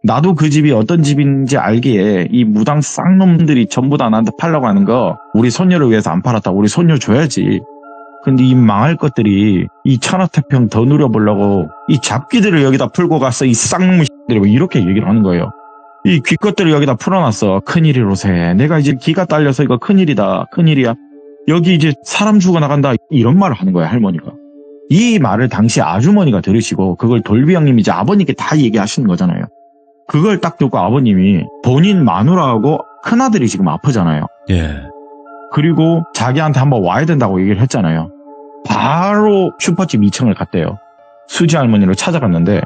나도 그 집이 어떤 집인지 알기에 이 무당 쌍놈들이 전부 다 나한테 팔라고 하는 거 우리 손녀를 위해서 안 팔았다. 우리 손녀 줘야지. 근데 이 망할 것들이 이 천하태평 더 누려보려고 이 잡기들을 여기다 풀고 갔어. 이 쌍놈들이 뭐 이렇게 얘기를 하는 거예요. 이 귀것들을 여기다 풀어놨어. 큰일이로세. 내가 이제 기가 딸려서 이거 큰일이다. 큰일이야. 여기 이제 사람 죽어나간다. 이런 말을 하는 거야 할머니가. 이 말을 당시 아주머니가 들으시고 그걸 돌비 형님이 이제 아버님께 다 얘기하시는 거잖아요. 그걸 딱 듣고 아버님이 본인 마누라하고 큰아들이 지금 아프잖아요. 예. 그리고 자기한테 한번 와야 된다고 얘기를 했잖아요. 바로 슈퍼집 2층을 갔대요. 수지 할머니를 찾아갔는데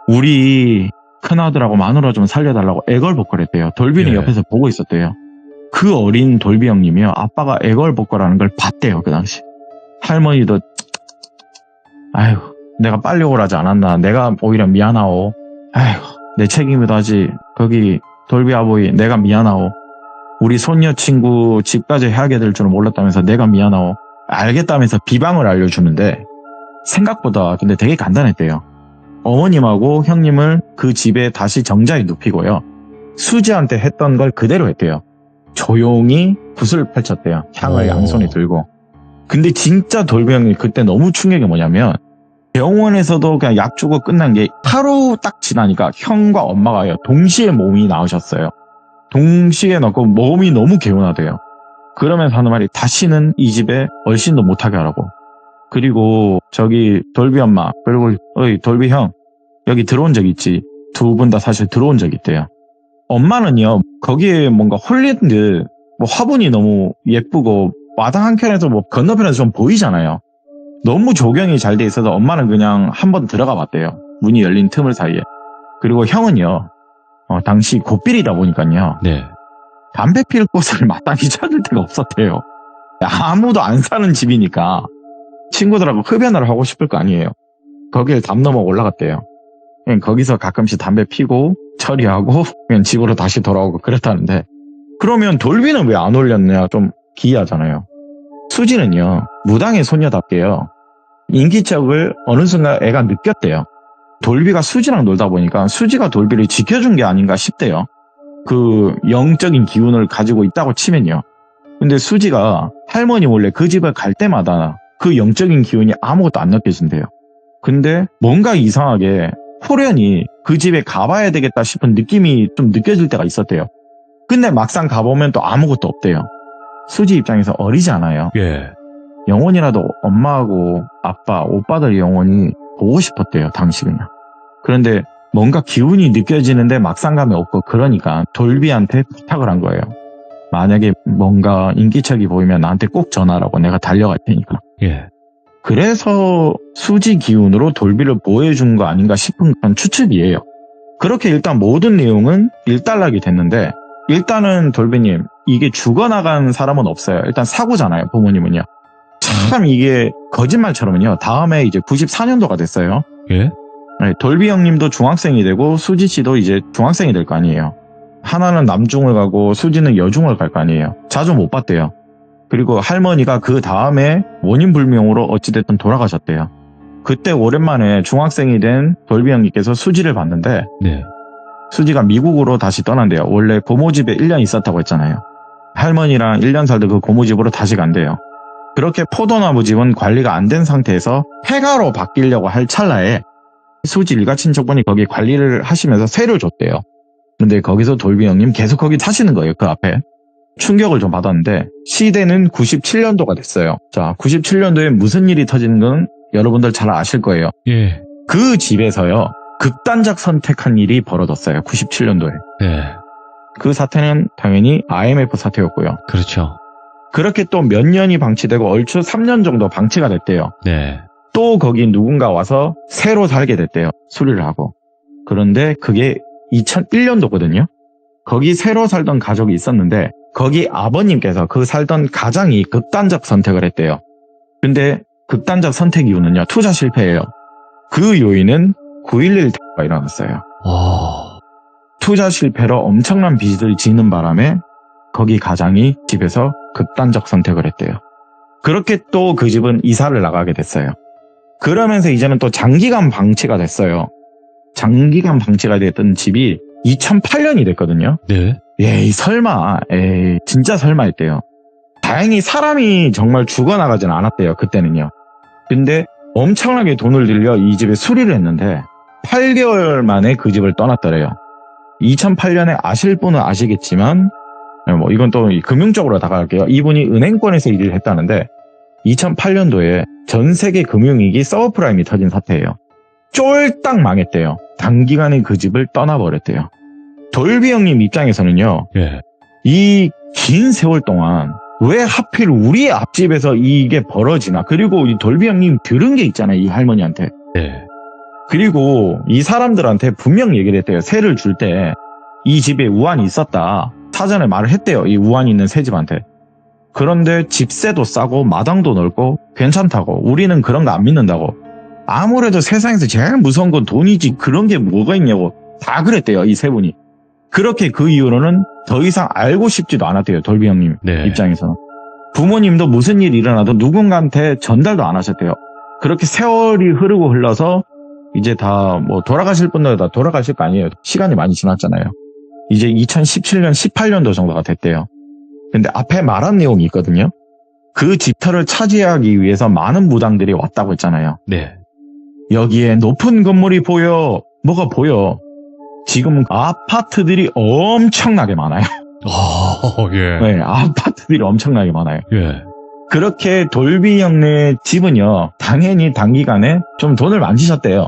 우리 큰아들하고 마누라 좀 살려달라고 애걸복걸했대요. 돌비는 예. 옆에서 보고 있었대요. 그 어린 돌비 형님이요. 아빠가 애걸복걸하는 걸 봤대요. 그 당시. 할머니도 아이고 내가 빨리 오라지 않았나. 내가 오히려 미안하오. 아이고 내 책임이다 하지. 거기 돌비 아버지 내가 미안하오. 우리 손녀 친구 집까지 해하게 될 줄은 몰랐다면서 내가 미안하오. 알겠다면서 비방을 알려주는데 생각보다 근데 되게 간단했대요. 어머님하고 형님을 그 집에 다시 정자에 눕히고요. 수지한테 했던 걸 그대로 했대요. 조용히 붓을 펼쳤대요. 향을 양손에 들고. 근데 진짜 돌비 형님 그때 너무 충격이 뭐냐면 병원에서도 그냥 약 주고 끝난 게 하루 딱 지나니까 형과 엄마가요 동시에 몸이 나으셨어요. 동시에 넣고 몸이 너무 개운하대요. 그러면서 하는 말이 다시는 이 집에 얼씬도 못하게 하라고. 그리고 저기 돌비 엄마 그리고 어이 돌비 형 여기 들어온 적 있지. 두 분 다 사실 들어온 적 있대요. 엄마는요 거기에 뭔가 홀린 듯 뭐 화분이 너무 예쁘고 마당 한켠에서 뭐 건너편에서 좀 보이잖아요. 너무 조경이 잘 돼 있어서 엄마는 그냥 한번 들어가 봤대요. 문이 열린 틈을 사이에. 그리고 형은요 당시 고삐리다 보니까요. 네. 담배 피울 곳을 마땅히 찾을 데가 없었대요. 아무도 안 사는 집이니까 친구들하고 흡연을 하고 싶을 거 아니에요. 거길 담 넘어 올라갔대요. 그냥 거기서 가끔씩 담배 피고 처리하고 그냥 집으로 다시 돌아오고 그랬다는데 그러면 돌비는 왜 안 올렸냐 좀 기이하잖아요. 수지는요 무당의 소녀답게요. 인기척을 어느 순간 애가 느꼈대요. 돌비가 수지랑 놀다 보니까 수지가 돌비를 지켜준 게 아닌가 싶대요. 그 영적인 기운을 가지고 있다고 치면요. 근데 수지가 할머니 몰래 그 집을 갈 때마다 그 영적인 기운이 아무것도 안 느껴진대요. 근데 뭔가 이상하게 호련히 그 집에 가봐야 되겠다 싶은 느낌이 좀 느껴질 때가 있었대요. 근데 막상 가보면 또 아무것도 없대요. 수지 입장에서 어리지 않아요. 예. 영혼이라도 엄마하고 아빠, 오빠들 영혼이 보고 싶었대요. 당시 그냥. 그런데 뭔가 기운이 느껴지는데 막상 가면 없고 그러니까 돌비한테 부탁을 한 거예요. 만약에 뭔가 인기척이 보이면 나한테 꼭 전화라고 내가 달려갈 테니까. 예. 그래서 수지 기운으로 돌비를 보호해준 거 아닌가 싶은 그런 추측이에요. 그렇게 일단 모든 내용은 일단락이 됐는데 일단은 돌비님 이게 죽어나간 사람은 없어요. 일단 사고잖아요. 부모님은요. 참 이게 거짓말처럼은요. 다음에 이제 94년도가 됐어요. 예? 네, 돌비 형님도 중학생이 되고 수지 씨도 이제 중학생이 될 거 아니에요. 하나는 남중을 가고 수지는 여중을 갈 거 아니에요. 자주 못 봤대요. 그리고 할머니가 그 다음에 원인 불명으로 어찌됐든 돌아가셨대요. 그때 오랜만에 중학생이 된 돌비 형님께서 수지를 봤는데 네. 수지가 미국으로 다시 떠난대요. 원래 고모 집에 1년 있었다고 했잖아요. 할머니랑 1년 살던 그 고모 집으로 다시 간대요. 그렇게 포도나무 집은 관리가 안 된 상태에서 폐가로 바뀌려고 할 찰나에 수지 일가 친척분이 거기 관리를 하시면서 세를 줬대요. 근데 거기서 돌비 형님 계속 거기 사시는 거예요. 그 앞에. 충격을 좀 받았는데 시대는 97년도가 됐어요. 자, 97년도에 무슨 일이 터지는 건 여러분들 잘 아실 거예요. 예. 그 집에서요. 극단적 선택한 일이 벌어졌어요. 97년도에. 네. 그 사태는 당연히 IMF 사태였고요. 그렇죠. 그렇게 또 몇 년이 방치되고 얼추 3년 정도 방치가 됐대요. 네. 또 거기 누군가 와서 새로 살게 됐대요. 수리를 하고. 그런데 그게 2001년도거든요. 거기 새로 살던 가족이 있었는데 거기 아버님께서 그 살던 가장이 극단적 선택을 했대요. 근데 극단적 선택 이유는요. 투자 실패예요. 그 요인은 9.11 테러가 일어났어요. 투자 실패로 엄청난 빚을 지는 바람에 거기 가장이 집에서 극단적 선택을 했대요. 그렇게 또 그 집은 이사를 나가게 됐어요. 그러면서 이제는 또 장기간 방치가 됐어요. 장기간 방치가 됐던 집이 2008년이 됐거든요. 네. 에이 설마 진짜 설마 했대요. 다행히 사람이 정말 죽어나가진 않았대요. 그때는요. 근데 엄청나게 돈을 들여 이 집에 수리를 했는데 8개월 만에 그 집을 떠났더래요. 2008년에 아실 분은 아시겠지만 뭐 이건 또 금융적으로 다가갈게요. 이분이 은행권에서 일을 했다는데 2008년도에 전 세계 금융위기 서브프라임이 터진 사태예요. 쫄딱 망했대요. 단기간에 그 집을 떠나버렸대요. 돌비 형님 입장에서는요. 예. 이 긴 세월 동안 왜 하필 우리 앞집에서 이게 벌어지나. 그리고 이 돌비 형님 들은 게 있잖아요. 이 할머니한테. 네. 그리고 이 사람들한테 분명 얘기를 했대요. 세를 줄 때 이 집에 우환이 있었다. 사전에 말을 했대요. 이 우환이 있는 새 집한테. 그런데 집세도 싸고 마당도 넓고 괜찮다고. 우리는 그런 거 안 믿는다고. 아무래도 세상에서 제일 무서운 건 돈이지 그런 게 뭐가 있냐고 다 그랬대요. 이 세 분이. 그렇게 그 이후로는 더 이상 알고 싶지도 않았대요. 돌비 형님 네. 입장에서는. 부모님도 무슨 일이 일어나도 누군가한테 전달도 안 하셨대요. 그렇게 세월이 흐르고 흘러서 이제 다 뭐 돌아가실 분들 다 돌아가실 거 아니에요. 시간이 많이 지났잖아요. 이제 2017년, 18년도 정도가 됐대요. 근데 앞에 말한 내용이 있거든요. 그 집터를 차지하기 위해서 많은 무당들이 왔다고 했잖아요. 네. 여기에 높은 건물이 보여. 뭐가 보여? 지금은 아파트들이 엄청나게 많아요. 예. 네, 아파트들이 엄청나게 많아요. 예. 그렇게 돌비 형네 집은요, 당연히 단기간에 좀 돈을 만지셨대요.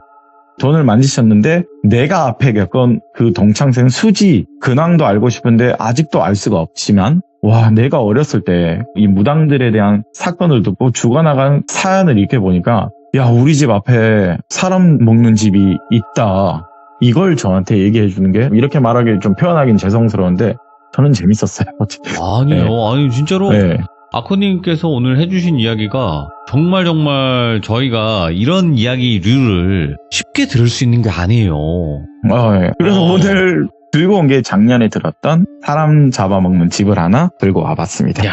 돈을 만지셨는데 내가 앞에 겪은 그 동창생 수지 근황도 알고 싶은데 아직도 알 수가 없지만 와, 내가 어렸을 때 이 무당들에 대한 사건을 듣고 죽어나간 사연을 읽게 보니까 야, 우리 집 앞에 사람 먹는 집이 있다. 이걸 저한테 얘기해 주는 게 이렇게 말하기 좀 표현하기는 죄송스러운데 저는 재밌었어요. 아니요. 네. 아니 진짜로 네. 아코님께서 오늘 해주신 이야기가 정말 저희가 이런 이야기류를 쉽게 들을 수 있는 게 아니에요. 네. 그래서 오늘 들고 온 게 작년에 들었던 사람 잡아먹는 집을 하나 들고 와봤습니다. 야,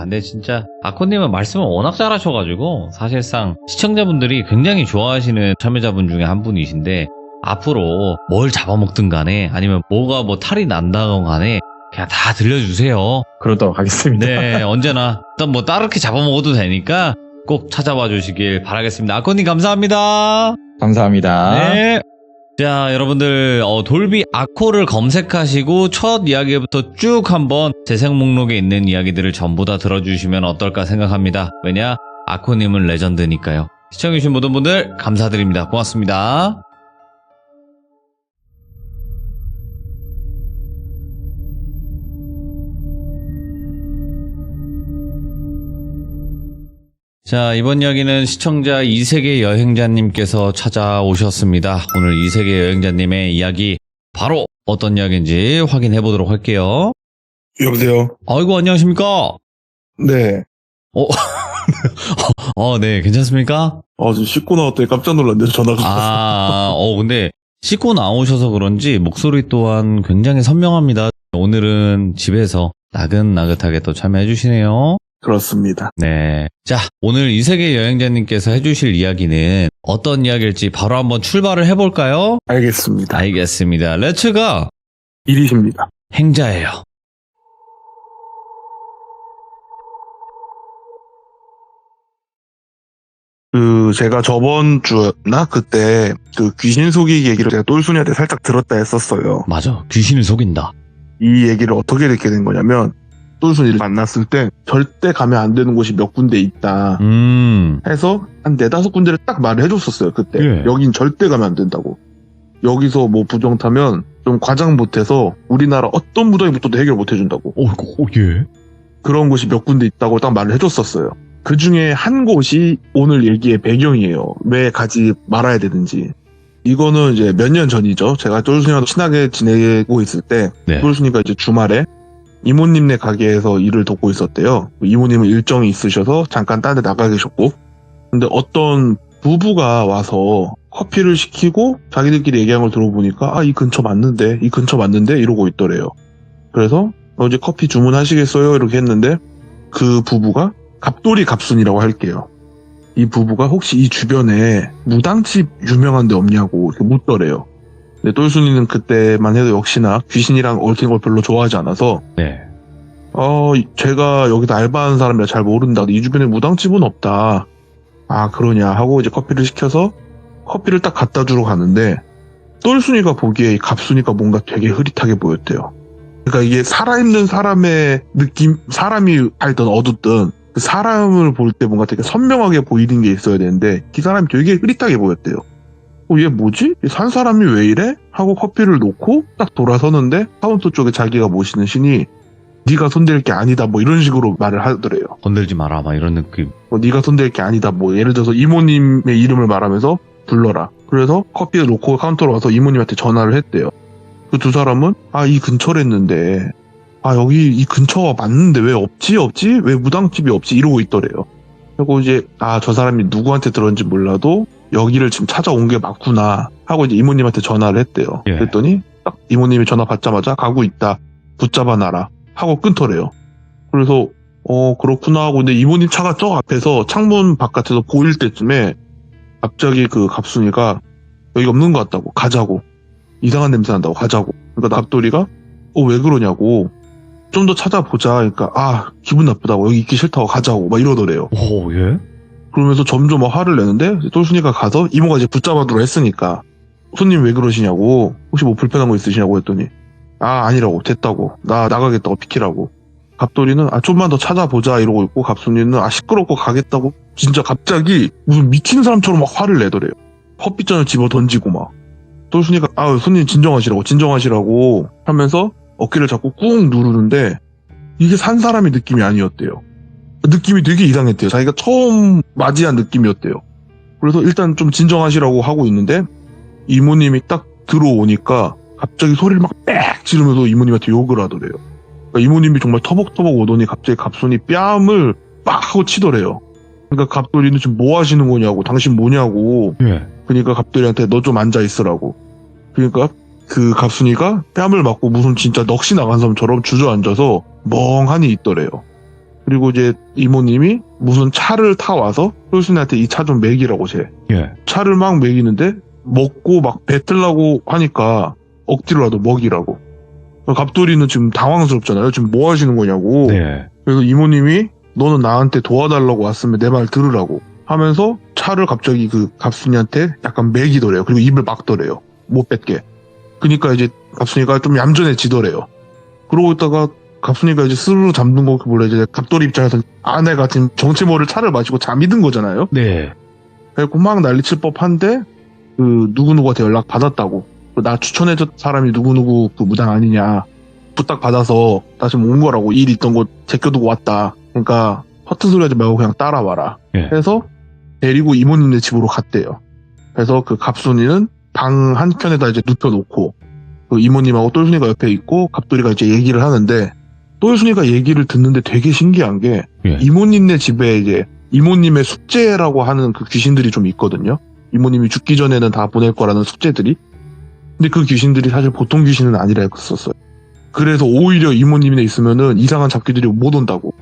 근데 진짜 아코님은 말씀을 워낙 잘하셔가지고 사실상 시청자분들이 굉장히 좋아하시는 참여자분 중에 한 분이신데 앞으로 뭘 잡아먹든 간에 아니면 뭐가 뭐 탈이 난다건 간에 그냥 다 들려주세요. 그러도록 하겠습니다. 네, 언제나 일단 뭐 따르게 잡아먹어도 되니까 꼭 찾아봐 주시길 바라겠습니다. 아코님 감사합니다. 감사합니다. 네. 자, 여러분들 돌비 아코를 검색하시고 첫 이야기부터 쭉 한번 재생 목록에 있는 이야기들을 전부 다 들어주시면 어떨까 생각합니다. 왜냐? 아코님은 레전드니까요. 시청해주신 모든 분들 감사드립니다. 고맙습니다. 자, 이번 이야기는 시청자 이세계 여행자님께서 찾아오셨습니다. 오늘 이세계 여행자님의 이야기 바로 어떤 이야기인지 확인해 보도록 할게요. 여보세요? 아이고, 안녕하십니까? 네. 네, 괜찮습니까? 저 씻고 나왔더니 깜짝 놀랐는데 전화가 근데 씻고 나오셔서 그런지 목소리 또한 굉장히 선명합니다. 오늘은 집에서 나긋나긋하게 또 참여해 주시네요. 그렇습니다. 네. 자, 오늘 이세계 여행자님께서 해주실 이야기는 어떤 이야기일지 바로 한번 출발을 해볼까요? 알겠습니다. 알겠습니다. 렛츠가 일이십니다. 행자예요. 제가 저번 주나 그때 귀신 속이기 얘기를 제가 똘순이한테 살짝 들었다 했었어요. 맞아. 귀신을 속인다. 이 얘기를 어떻게 듣게 된 거냐면 똘순이를 만났을 때 절대 가면 안 되는 곳이 몇 군데 있다 해서 한 4-5 군데를 딱 말을 해줬었어요. 그때. 예. 여긴 절대 가면 안 된다고. 여기서 뭐 부정 타면 좀 과장 못해서 우리나라 어떤 무덤부터도 해결 못 해준다고. 예. 그런 곳이 몇 군데 있다고 딱 말을 해줬었어요. 그 중에 한 곳이 오늘 얘기의 배경이에요. 왜 가지 말아야 되는지. 이거는 이제 몇 년 전이죠. 제가 똘순이랑 친하게 지내고 있을 때 네. 똘순이가 이제 주말에 이모님네 가게에서 일을 돕고 있었대요. 이모님은 일정이 있으셔서 잠깐 딴 데 나가 계셨고, 근데 어떤 부부가 와서 커피를 시키고 자기들끼리 얘기한 걸 들어보니까 이 근처 맞는데 이러고 있더래요. 그래서 어제 커피 주문하시겠어요? 이렇게 했는데 그 부부가 갑돌이 갑순이라고 할게요. 이 부부가 혹시 이 주변에 무당집 유명한 데 없냐고 이렇게 묻더래요. 근데 똘순이는 그때만 해도 역시나 귀신이랑 얽힌 걸 별로 좋아하지 않아서 네. 제가 여기다 알바하는 사람이라 잘 모른다. 이 주변에 무당집은 없다. 그러냐 하고 이제 커피를 시켜서 커피를 딱 갖다 주러 가는데 똘순이가 보기에 이 갑순이가 뭔가 되게 흐릿하게 보였대요. 그러니까 이게 살아있는 사람의 느낌, 사람이 알든 어둡든 그 사람을 볼 때 뭔가 되게 선명하게 보이는 게 있어야 되는데 이 사람이 되게 흐릿하게 보였대요. 얘 뭐지? 산 사람이 왜 이래? 하고 커피를 놓고 딱 돌아서는데 카운터 쪽에 자기가 모시는 신이 네가 손댈 게 아니다 뭐 이런 식으로 말을 하더래요. 건들지 마라 막 이런 느낌. 네가 손댈 게 아니다 뭐 예를 들어서 이모님의 이름을 말하면서 불러라. 그래서 커피를 놓고 카운터로 와서 이모님한테 전화를 했대요. 그 두 사람은 이 근처랬는데 여기 이 근처가 맞는데 왜 없지? 왜 무당집이 없지? 이러고 있더래요. 그리고 이제 저 사람이 누구한테 들었는지 몰라도 여기를 지금 찾아온 게 맞구나 하고 이제 이모님한테 전화를 했대요. 예. 그랬더니 딱 이모님이 전화 받자마자 가고 있다. 붙잡아 놔라 하고 끊더래요. 그래서 그렇구나 하고 근데 이모님 차가 저 앞에서 창문 바깥에서 보일 때쯤에 갑자기 그 갑순이가 여기 없는 것 같다고 가자고 이상한 냄새 난다고 가자고. 그러니까 갑돌이가 왜 그러냐고 좀 더 찾아보자. 그러니까 기분 나쁘다고 여기 있기 싫다고 가자고 막 이러더래요. 예? 그러면서 점점 화를 내는데 똘순이가 가서 이모가 이제 붙잡아두라 했으니까 손님 왜 그러시냐고 혹시 뭐 불편한 거 있으시냐고 했더니 아니라고 됐다고 나 나가겠다고 비키라고. 갑돌이는 좀만 더 찾아보자 이러고 있고 갑순이는 시끄럽고 가겠다고 진짜 갑자기 무슨 미친 사람처럼 막 화를 내더래요. 커피잔을 집어 던지고 막. 똘순이가 손님 진정하시라고 하면서 어깨를 잡고 꾹 누르는데 이게 산 사람의 느낌이 아니었대요. 느낌이 되게 이상했대요. 자기가 처음 맞이한 느낌이었대요. 그래서 일단 좀 진정하시라고 하고 있는데 이모님이 딱 들어오니까 갑자기 소리를 막 빽 지르면서 이모님한테 욕을 하더래요. 그러니까 이모님이 정말 터벅터벅 오더니 갑자기 갑순이 뺨을 빡 하고 치더래요. 그러니까 갑돌이는 지금 뭐 하시는 거냐고 당신 뭐냐고. 예. 그러니까 갑돌이한테 너 좀 앉아 있으라고. 그러니까 그 갑순이가 뺨을 맞고 무슨 진짜 넋이 나간 사람처럼 주저앉아서 멍하니 있더래요. 그리고 이제 이모님이 무슨 차를 타와서 똘순이한테 이 차 좀 먹이라고 예. 차를 막 먹이는데 먹고 막 뱉으려고 하니까 억지로라도 먹이라고. 갑돌이는 지금 당황스럽잖아요. 지금 뭐 하시는 거냐고. 네. 그래서 이모님이 너는 나한테 도와달라고 왔으면 내 말 들으라고 하면서 차를 갑자기 그 갑순이한테 약간 먹이더래요. 그리고 입을 막더래요. 못 뱉게. 그러니까 이제 갑순이가 좀 얌전해지더래요. 그러고 있다가 갑순이가 이제 스르르 잠든 거 몰래 이제 갑돌이 입장에서 아내가 지금 정체모를 차를 마시고 잠이 든 거잖아요. 네. 그래서 막 난리칠 법한데 그 누구누구한테 연락 받았다고. 나 추천해준 사람이 누구누구 그 무당 아니냐 부탁 받아서 다시 온 거라고 일 있던 곳 제껴두고 왔다. 그러니까 허튼 소리 하지 말고 그냥 따라와라. 예. 해서 데리고 이모님네 집으로 갔대요. 그래서 그 갑순이는 방 한켠에다 이제 눕혀놓고 그 이모님하고 똘순이가 옆에 있고 갑돌이가 이제 얘기를 하는데 똘순이가 얘기를 듣는데 되게 신기한 게 예. 이모님네 집에 이제 이모님의 숙제라고 하는 그 귀신들이 좀 있거든요. 이모님이 죽기 전에는 다 보낼 거라는 숙제들이. 근데 그 귀신들이 사실 보통 귀신은 아니라고 썼어요. 그래서 오히려 이모님네 있으면은 이상한 잡귀들이 못 온다고.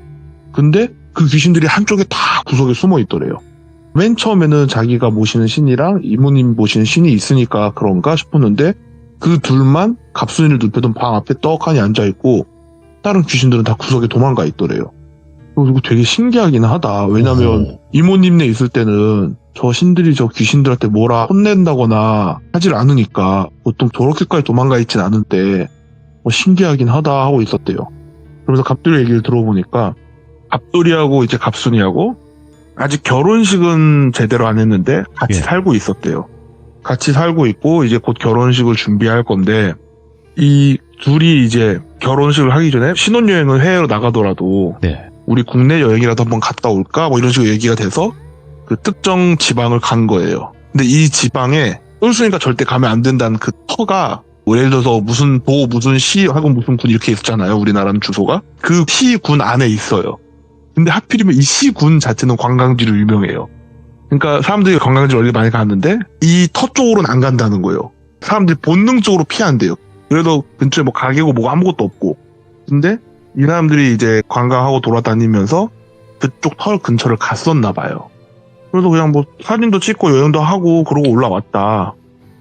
근데 그 귀신들이 한쪽에 다 구석에 숨어 있더래요. 맨 처음에는 자기가 모시는 신이랑 이모님 모시는 신이 있으니까 그런가 싶었는데 그 둘만 갑순이를 눕혀둔 방 앞에 떡하니 앉아있고 다른 귀신들은 다 구석에 도망가 있더래요. 그리고 되게 신기하긴 하다. 왜냐면 이모님네 있을 때는 저 신들이 저 귀신들한테 뭐라 혼낸다거나 하질 않으니까 보통 저렇게까지 도망가 있진 않은데 신기하긴 하다 하고 있었대요. 그러면서 갑돌이 얘기를 들어보니까 갑돌이하고 이제 갑순이하고 아직 결혼식은 제대로 안 했는데 같이 예. 살고 있었대요. 같이 살고 있고 이제 곧 결혼식을 준비할 건데 이 둘이 이제 결혼식을 하기 전에 신혼여행을 해외로 나가더라도 네. 우리 국내 여행이라도 한번 갔다 올까? 뭐 이런 식으로 얘기가 돼서 그 특정 지방을 간 거예요. 근데 이 지방에 똘순이가 절대 가면 안 된다는 그 터가 뭐 예를 들어서 무슨 도, 무슨 시 하고 무슨 군 이렇게 있잖아요. 우리나라는 주소가. 그 시군 안에 있어요. 근데 하필이면 이 시군 자체는 관광지로 유명해요. 그러니까 사람들이 관광지를 원래 많이 갔는데 이 터 쪽으로는 안 간다는 거예요. 사람들이 본능적으로 피한대요. 그래도 근처에 뭐 가게고 뭐가 아무것도 없고. 근데 이 사람들이 이제 관광하고 돌아다니면서 그쪽 터 근처를 갔었나 봐요. 그래서 그냥 뭐 사진도 찍고 여행도 하고 그러고 올라왔다.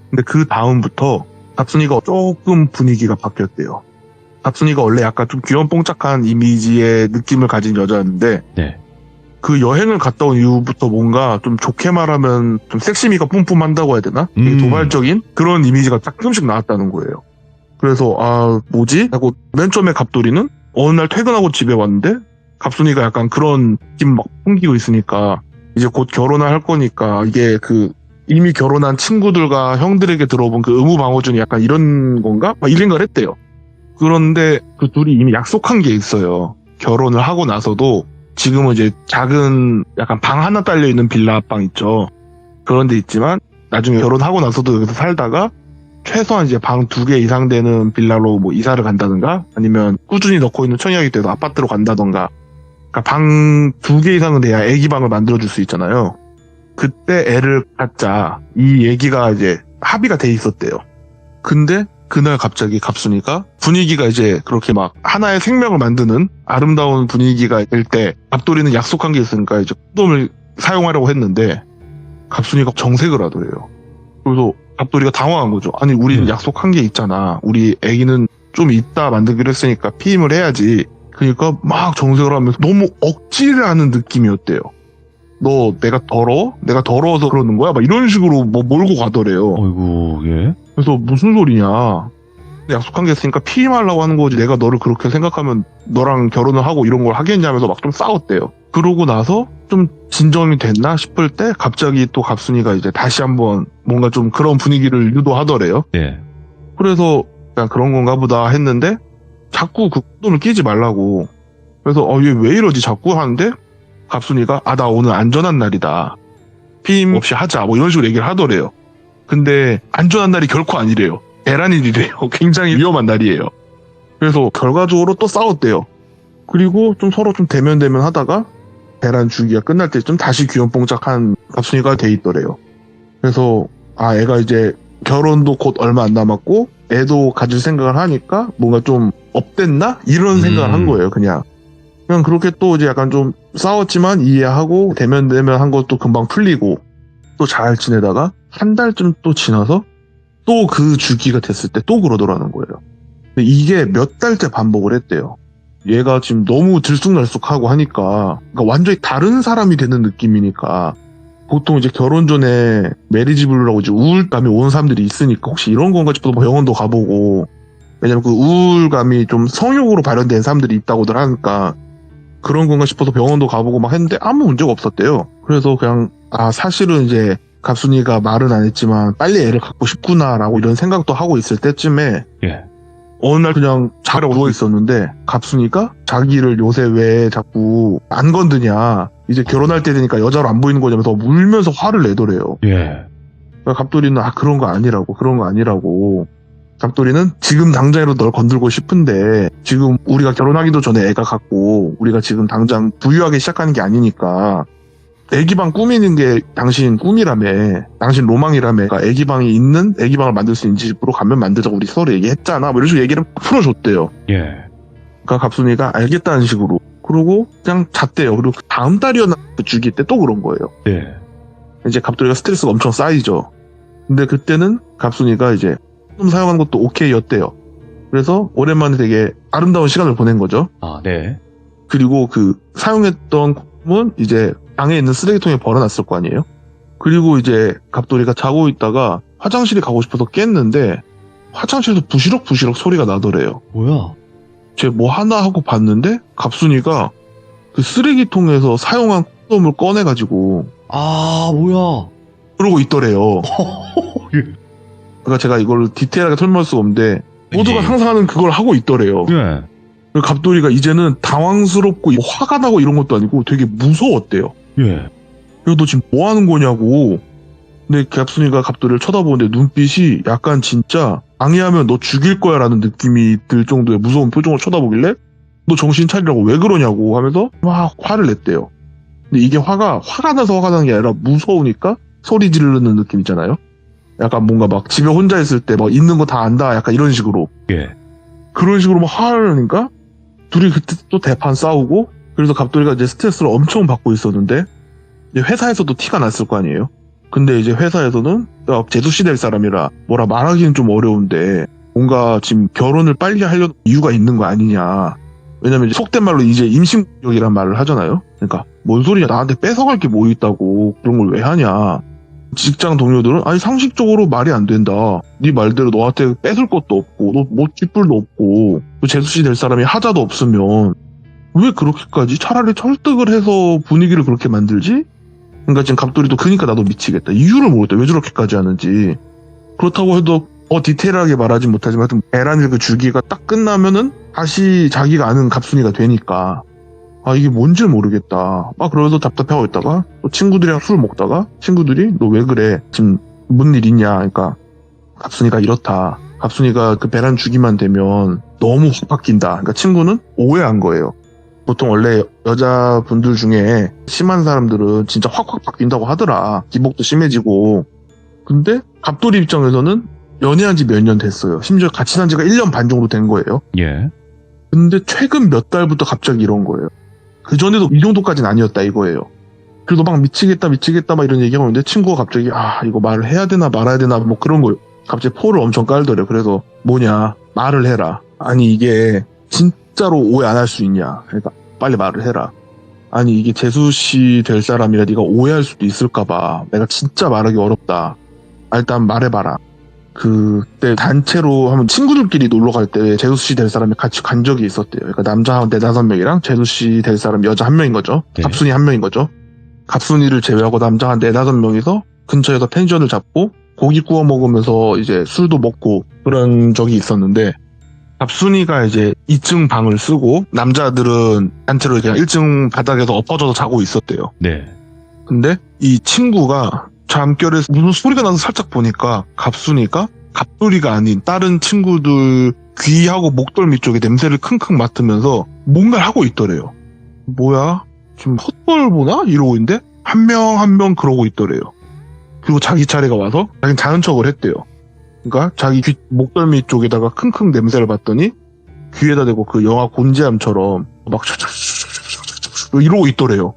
근데 그 다음부터 갑순이가 조금 분위기가 바뀌었대요. 갑순이가 원래 약간 좀 귀염뽕짝한 이미지의 느낌을 가진 여자였는데 네. 그 여행을 갔다 온 이후부터 뭔가 좀 좋게 말하면 좀 섹시미가 뿜뿜한다고 해야 되나? 되게 도발적인 그런 이미지가 조금씩 나왔다는 거예요. 그래서 아 뭐지? 하고 맨 처음에 갑돌이는 어느 날 퇴근하고 집에 왔는데 갑순이가 약간 그런 느낌 막 풍기고 있으니까 이제 곧 결혼을 할 거니까 이게 그 이미 결혼한 친구들과 형들에게 들어본 그 의무방어준이 약간 이런 건가? 막 이런 걸 했대요. 그런데 그 둘이 이미 약속한 게 있어요. 결혼을 하고 나서도 지금은 이제 작은 약간 방 하나 딸려있는 빌라방 있죠. 그런 데 있지만 나중에 결혼하고 나서도 여기서 살다가 최소한 이제 방 2개 이상 되는 빌라로 뭐 이사를 간다든가 아니면 꾸준히 넣고 있는 청약이 돼도 아파트로 간다든가 그러니까 방 2개 이상은 돼야 애기 방을 만들어줄 수 있잖아요. 그때 애를 갖자 이 얘기가 이제 합의가 돼 있었대요. 근데 그날 갑자기 갑순이가 분위기가 이제 그렇게 막 하나의 생명을 만드는 아름다운 분위기가 될 때 갑돌이는 약속한 게 있으니까 이제 콘돔을 사용하려고 했는데 갑순이가 정색을 하더래요. 그래서 갑돌이가 당황한 거죠. 아니 우리는 약속한 게 있잖아. 우리 애기는 좀 이따 만들기로 했으니까 피임을 해야지. 그러니까 막 정색을 하면서 너무 억지를 하는 느낌이었대요. 너 내가 더러워? 내가 더러워서 그러는 거야? 막 이런 식으로 뭐 몰고 가더래요. 어이구, 예. 그래서 무슨 소리냐. 약속한 게 있으니까 피임하려고 하는 거지. 내가 너를 그렇게 생각하면 너랑 결혼을 하고 이런 걸 하겠냐면서 막 좀 싸웠대요. 그러고 나서 좀 진정이 됐나 싶을 때 갑자기 또 갑순이가 이제 다시 한번 뭔가 좀 그런 분위기를 유도하더래요. 예. 그래서 그냥 그런 건가 보다 했는데 자꾸 그 콘돔을 끼지 말라고. 그래서 얘 왜 이러지 자꾸 하는데 갑순이가 나 오늘 안전한 날이다. 피임 없이 하자. 뭐 이런 식으로 얘기를 하더래요. 근데 안전한 날이 결코 아니래요. 대란일이래요. 굉장히 위험한 날이에요. 그래서 결과적으로 또 싸웠대요. 그리고 좀 서로 좀 대면 하다가 대란 주기가 끝날 때쯤 다시 귀염뽕짝한 갑순이가 돼 있더래요. 그래서 애가 이제 결혼도 곧 얼마 안 남았고 애도 가질 생각을 하니까 뭔가 좀 업됐나? 이런 생각을 한 거예요. 그냥 그렇게 또 이제 약간 좀 싸웠지만 이해하고 대면 한 것도 금방 풀리고 또 잘 지내다가 한 달쯤 또 지나서 또 그 주기가 됐을 때 또 그러더라는 거예요. 근데 이게 몇 달째 반복을 했대요. 얘가 지금 너무 들쑥날쑥하고 하니까 그러니까 완전히 다른 사람이 되는 느낌이니까 보통 이제 결혼 전에 메리지 블루라고 이제 우울감이 오는 사람들이 있으니까 혹시 이런 건가 싶어서 병원도 가보고 왜냐면 그 우울감이 좀 성욕으로 발현된 사람들이 있다고들 하니까 그런 건가 싶어서 병원도 가보고 막 했는데 아무 문제가 없었대요. 그래서 그냥 사실은 이제 갑순이가 말은 안 했지만 빨리 애를 갖고 싶구나라고 이런 생각도 하고 있을 때쯤에 예. 어느 날 그냥 자려고 누워있었는데 갑순이가 자기를 요새 왜 자꾸 안 건드냐, 이제 결혼할 때 되니까 여자로 안 보이는 거냐면서 울면서 화를 내더래요. 예. 그러니까 갑돌이는 그런 거 아니라고. 갑돌이는 지금 당장이라도 널 건들고 싶은데 지금 우리가 결혼하기도 전에 애가 갔고 우리가 지금 당장 부유하게 시작하는 게 아니니까 애기방 꾸미는 게 당신 꿈이라며, 당신 로망이라며, 그러니까 애기방이 있는 애기방을 만들 수 있는 집으로 가면 만들자고 우리 서로 얘기했잖아, 뭐 이런 식으로 얘기를 풀어줬대요. 예. 그러니까 갑순이가 알겠다는 식으로 그러고 그냥 잤대요. 그리고 그 다음 달이었나 그 주기 때 또 그런 거예요. 예. 이제 갑돌이가 스트레스가 엄청 쌓이죠. 근데 그때는 갑순이가 이제 좀 사용하는 것도 오케이였대요. 그래서 오랜만에 되게 아름다운 시간을 보낸 거죠. 아, 네. 그리고 그 사용했던 콤은 이제 방에 있는 쓰레기통에 버려놨을 거 아니에요. 그리고 이제 갑돌이가 자고 있다가 화장실에 가고 싶어서 깼는데 화장실에서 부시럭부시럭 소리가 나더래요. 뭐야? 쟤 뭐 하나 하고 봤는데 갑순이가 그 쓰레기통에서 사용한 콘돔을 꺼내가지고 아, 뭐야? 그러고 있더래요. 예. 그러니까 제가 이걸 디테일하게 설명할 수가 없는데 모두가 예. 상상하는 그걸 하고 있더래요. 예. 그리고 갑돌이가 이제는 당황스럽고 화가 나고 이런 것도 아니고 되게 무서웠대요. 예. 그리고 너 지금 뭐 하는 거냐고. 근데 갑순이가 갑돌이를 쳐다보는데 눈빛이 약간 진짜 방해하면 너 죽일 거야 라는 느낌이 들 정도의 무서운 표정을 쳐다보길래 너 정신 차리라고 왜 그러냐고 하면서 막 화를 냈대요. 근데 이게 화가 나서 화가 나는 게 아니라 무서우니까 소리 지르는 느낌 있잖아요. 약간 뭔가 막 집에 혼자 있을 때 막 있는 거 다 안다 약간 이런 식으로. 예. 그런 식으로 막 화를 내니까 둘이 그때 또 대판 싸우고, 그래서 갑돌이가 이제 스트레스를 엄청 받고 있었는데 이제 회사에서도 티가 났을 거 아니에요. 근데 이제 회사에서는 재수씨 될 사람이라 뭐라 말하기는 좀 어려운데 뭔가 지금 결혼을 빨리 하려는 이유가 있는 거 아니냐. 왜냐면 이제 속된 말로 이제 임신력이란 말을 하잖아요. 그러니까 뭔 소리냐, 나한테 뺏어갈 게 뭐 있다고 그런 걸 왜 하냐. 직장 동료들은 아니 상식적으로 말이 안 된다. 네 말대로 너한테 뺏을 것도 없고 너 뭐 뒷불도 없고 재수씨 될 사람이 하자도 없으면 왜 그렇게까지 차라리 설득을 해서 분위기를 그렇게 만들지? 그러니까 지금 갑돌이도 그러니까 나도 미치겠다. 이유를 모르겠다. 왜 저렇게까지 하는지. 그렇다고 해도 디테일하게 말하지 못하지만 하여튼 에란일 그 주기가 딱 끝나면은 다시 자기가 아는 갑순이가 되니까 이게 뭔지 모르겠다. 막 그러면서 답답해하고 있다가 또 친구들이랑 술 먹다가 친구들이 너 왜 그래? 지금 뭔 일 있냐? 그러니까 갑순이가 이렇다. 갑순이가 그 배란 주기만 되면 너무 확 바뀐다. 그러니까 친구는 오해한 거예요. 보통 원래 여자분들 중에 심한 사람들은 진짜 확확 바뀐다고 하더라. 기복도 심해지고. 근데 갑돌이 입장에서는 연애한 지 몇 년 됐어요. 심지어 같이 산 지가 1년 반 정도 된 거예요. 예. 근데 최근 몇 달부터 갑자기 이런 거예요. 그전에도 이 정도까지는 아니었다 이거예요. 그래도 막 미치겠다 막 이런 얘기가 오는데 친구가 갑자기 이거 말을 해야 되나 말아야 되나 뭐 그런 거예요. 갑자기 포를 엄청 깔더래요. 그래서 뭐냐, 말을 해라. 아니 이게 진짜로 오해 안 할 수 있냐. 그러니까 빨리 말을 해라. 아니 이게 재수씨 될 사람이라 네가 오해할 수도 있을까봐 내가 진짜 말하기 어렵다. 일단 말해봐라. 그때 단체로 한번 친구들끼리 놀러 갈 때 재수씨 될 사람이 같이 간 적이 있었대요. 그러니까 남자 한 4-5명이랑 재수씨 될 사람 여자 1명인 거죠. 네. 갑순이 1명인 거죠. 갑순이를 제외하고 남자 한 4-5명이서 근처에서 펜션을 잡고 고기 구워 먹으면서 이제 술도 먹고 그런 적이 있었는데, 갑순이가 이제 2층 방을 쓰고 남자들은 단체로 그냥 1층 바닥에서 엎어져서 자고 있었대요. 네. 근데 이 친구가 잠결에 무슨 소리가 나서 살짝 보니까 갑순이가 갑돌이가 아닌 다른 친구들 귀하고 목덜미 쪽에 냄새를 킁킁 맡으면서 뭔가를 하고 있더래요. 뭐야? 지금 헛볼 보나? 이러고 있는데 한 명 한 명 그러고 있더래요. 그리고 자기 차례가 와서 자기는 자는 척을 했대요. 그러니까 자기 귀 목덜미 쪽에다가 킁킁 냄새를 맡더니 귀에다 대고 그 영화 곤지암처럼 막 이러고 있더래요.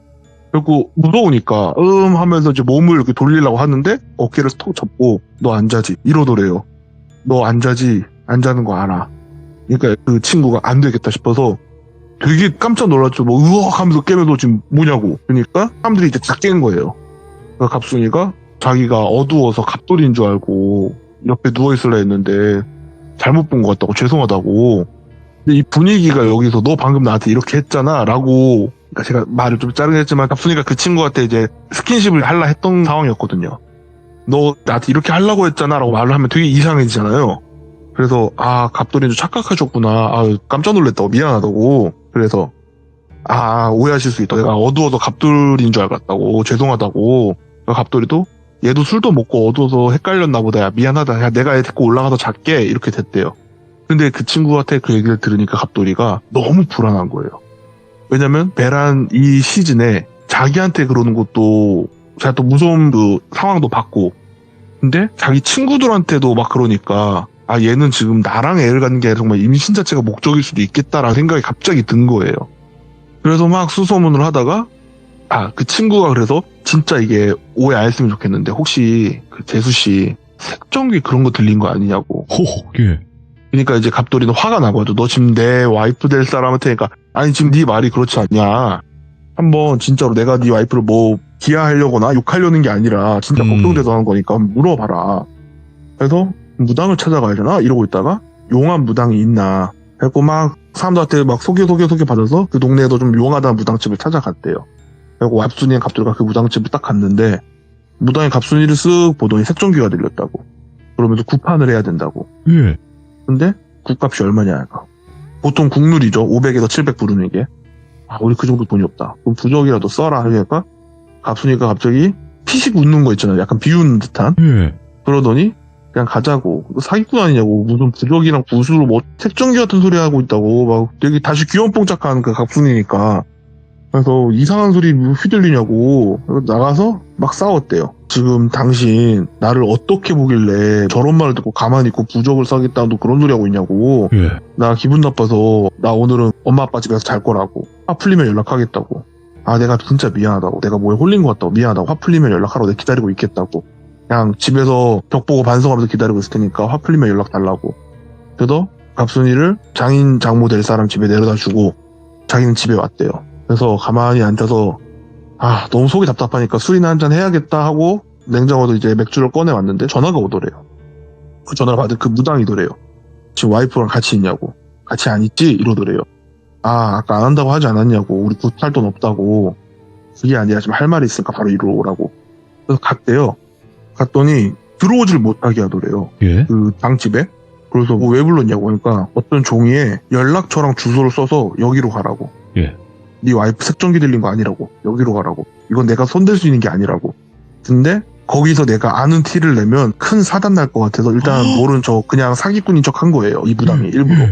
그리고 무서우니까 하면서 이제 몸을 이렇게 돌리려고 하는데 어깨를 톡 잡고 너 안 자지 이러더래요. 너 안 자지? 안 자는 거 알아. 그러니까 그 친구가 안 되겠다 싶어서 되게 깜짝 놀랐죠. 뭐 으악 하면서 깨면서 지금 뭐냐고. 그러니까 사람들이 이제 다 깬 거예요. 그러니까 갑순이가 자기가 어두워서 갑돌인 줄 알고 옆에 누워있으려 했는데 잘못 본 것 같다고, 죄송하다고. 근데 이 분위기가 여기서 너 방금 나한테 이렇게 했잖아 라고, 그러니까 제가 말을 좀 자르긴 했지만 갑순이가 그 친구한테 이제 스킨십을 하려 했던 상황이었거든요. 너 나한테 이렇게 하려고 했잖아 라고 말을 하면 되게 이상해지잖아요. 그래서 갑돌이도 착각하셨구나. 깜짝 놀랐다고 미안하다고. 그래서 오해하실 수 있다. 내가 어두워서 갑돌인 줄 알았다고. 죄송하다고. 갑돌이도 얘도 술도 먹고 어두워서 헷갈렸나 보다. 야, 미안하다. 야, 내가 얘 데리고 올라가서 잘게. 이렇게 됐대요. 근데 그 친구한테 그 얘기를 들으니까 갑돌이가 너무 불안한 거예요. 왜냐면 베란 이 시즌에 자기한테 그러는 것도 제가 또 무서운 그 상황도 봤고, 근데 자기 친구들한테도 막 그러니까 얘는 지금 나랑 애를 갖는 게 정말 임신 자체가 목적일 수도 있겠다라는 생각이 갑자기 든 거예요. 그래서 막 수소문을 하다가 그 친구가 그래서 진짜 이게 오해 안 했으면 좋겠는데 혹시 그 재수씨 색정기 그런 거 들린 거 아니냐고. 예. 그러니까 이제 갑돌이는 화가 나거든. 너 지금 내 와이프 될 사람한테 그러니까 아니 지금 네 말이 그렇지 않냐. 한번 진짜로 내가 네 와이프를 뭐 비하하려거나 욕하려는 게 아니라 진짜 걱정돼서 하는 거니까 한번 물어봐라. 그래서 무당을 찾아가야 되나 이러고 있다가 용한 무당이 있나. 그래갖고 막 사람들한테 막 소개 받아서 그 동네에도 좀 용하다는 무당집을 찾아갔대요. 그리고 갑순이랑 갑돌이가 그 무당집을 딱 갔는데 무당이 갑순이를 쓱 보더니 색종기가 들렸다고. 그러면서 구판을 해야 된다고. 예. 근데 국값이 얼마냐 이거. 보통 국룰이죠. 500에서 700 부르는 게. 우리 그 정도 돈이 없다. 그럼 부적이라도 써라 하니까 갑순이가 갑자기 피식 웃는 거 있잖아요. 약간 비웃는 듯한. 예. 그러더니 그냥 가자고. 이거 사기꾼 아니냐고. 무슨 부적이랑 구슬로 뭐 색종기 같은 소리 하고 있다고. 막 되게 다시 귀염뽕짝한 그 갑순이니까. 그래서 이상한 소리 휘둘리냐고. 나가서 막 싸웠대요. 지금 당신 나를 어떻게 보길래 저런 말을 듣고 가만히 있고 부적을 써겠다고 그런 소리 하고 있냐고. 예. 나 기분 나빠서 나 오늘은 엄마 아빠 집에서 잘 거라고. 화 풀리면 연락하겠다고. 내가 진짜 미안하다고. 내가 뭐에 홀린 것 같다고. 미안하다고. 화 풀리면 연락하라고. 내가 기다리고 있겠다고. 그냥 집에서 벽 보고 반성하면서 기다리고 있을 테니까 화 풀리면 연락 달라고. 그래서 갑순이를 장인 장모 될 사람 집에 내려다 주고 자기는 집에 왔대요. 그래서 가만히 앉아서 너무 속이 답답하니까 술이나 한잔 해야겠다 하고 냉장고도 이제 맥주를 꺼내왔는데 전화가 오더래요. 그 전화를 받은 그 무당이더래요. 지금 와이프랑 같이 있냐고. 같이 안 있지? 이러더래요. 아까 안 한다고 하지 않았냐고. 우리 굿할 돈 없다고. 그게 아니라 지금 할 말이 있으니까 바로 이리로 오라고. 그래서 갔대요. 갔더니 들어오질 못하게 하더래요. 예. 그 방집에. 그래서 왜 불렀냐고. 그러니까 어떤 종이에 연락처랑 주소를 써서 여기로 가라고. 예. 네 와이프 색종기 들린 거 아니라고. 여기로 가라고. 이건 내가 손댈 수 있는 게 아니라고. 근데 거기서 내가 아는 티를 내면 큰 사단 날 것 같아서 일단 모른 척 그냥 사기꾼인 척 한 거예요. 이 무당이 일부러.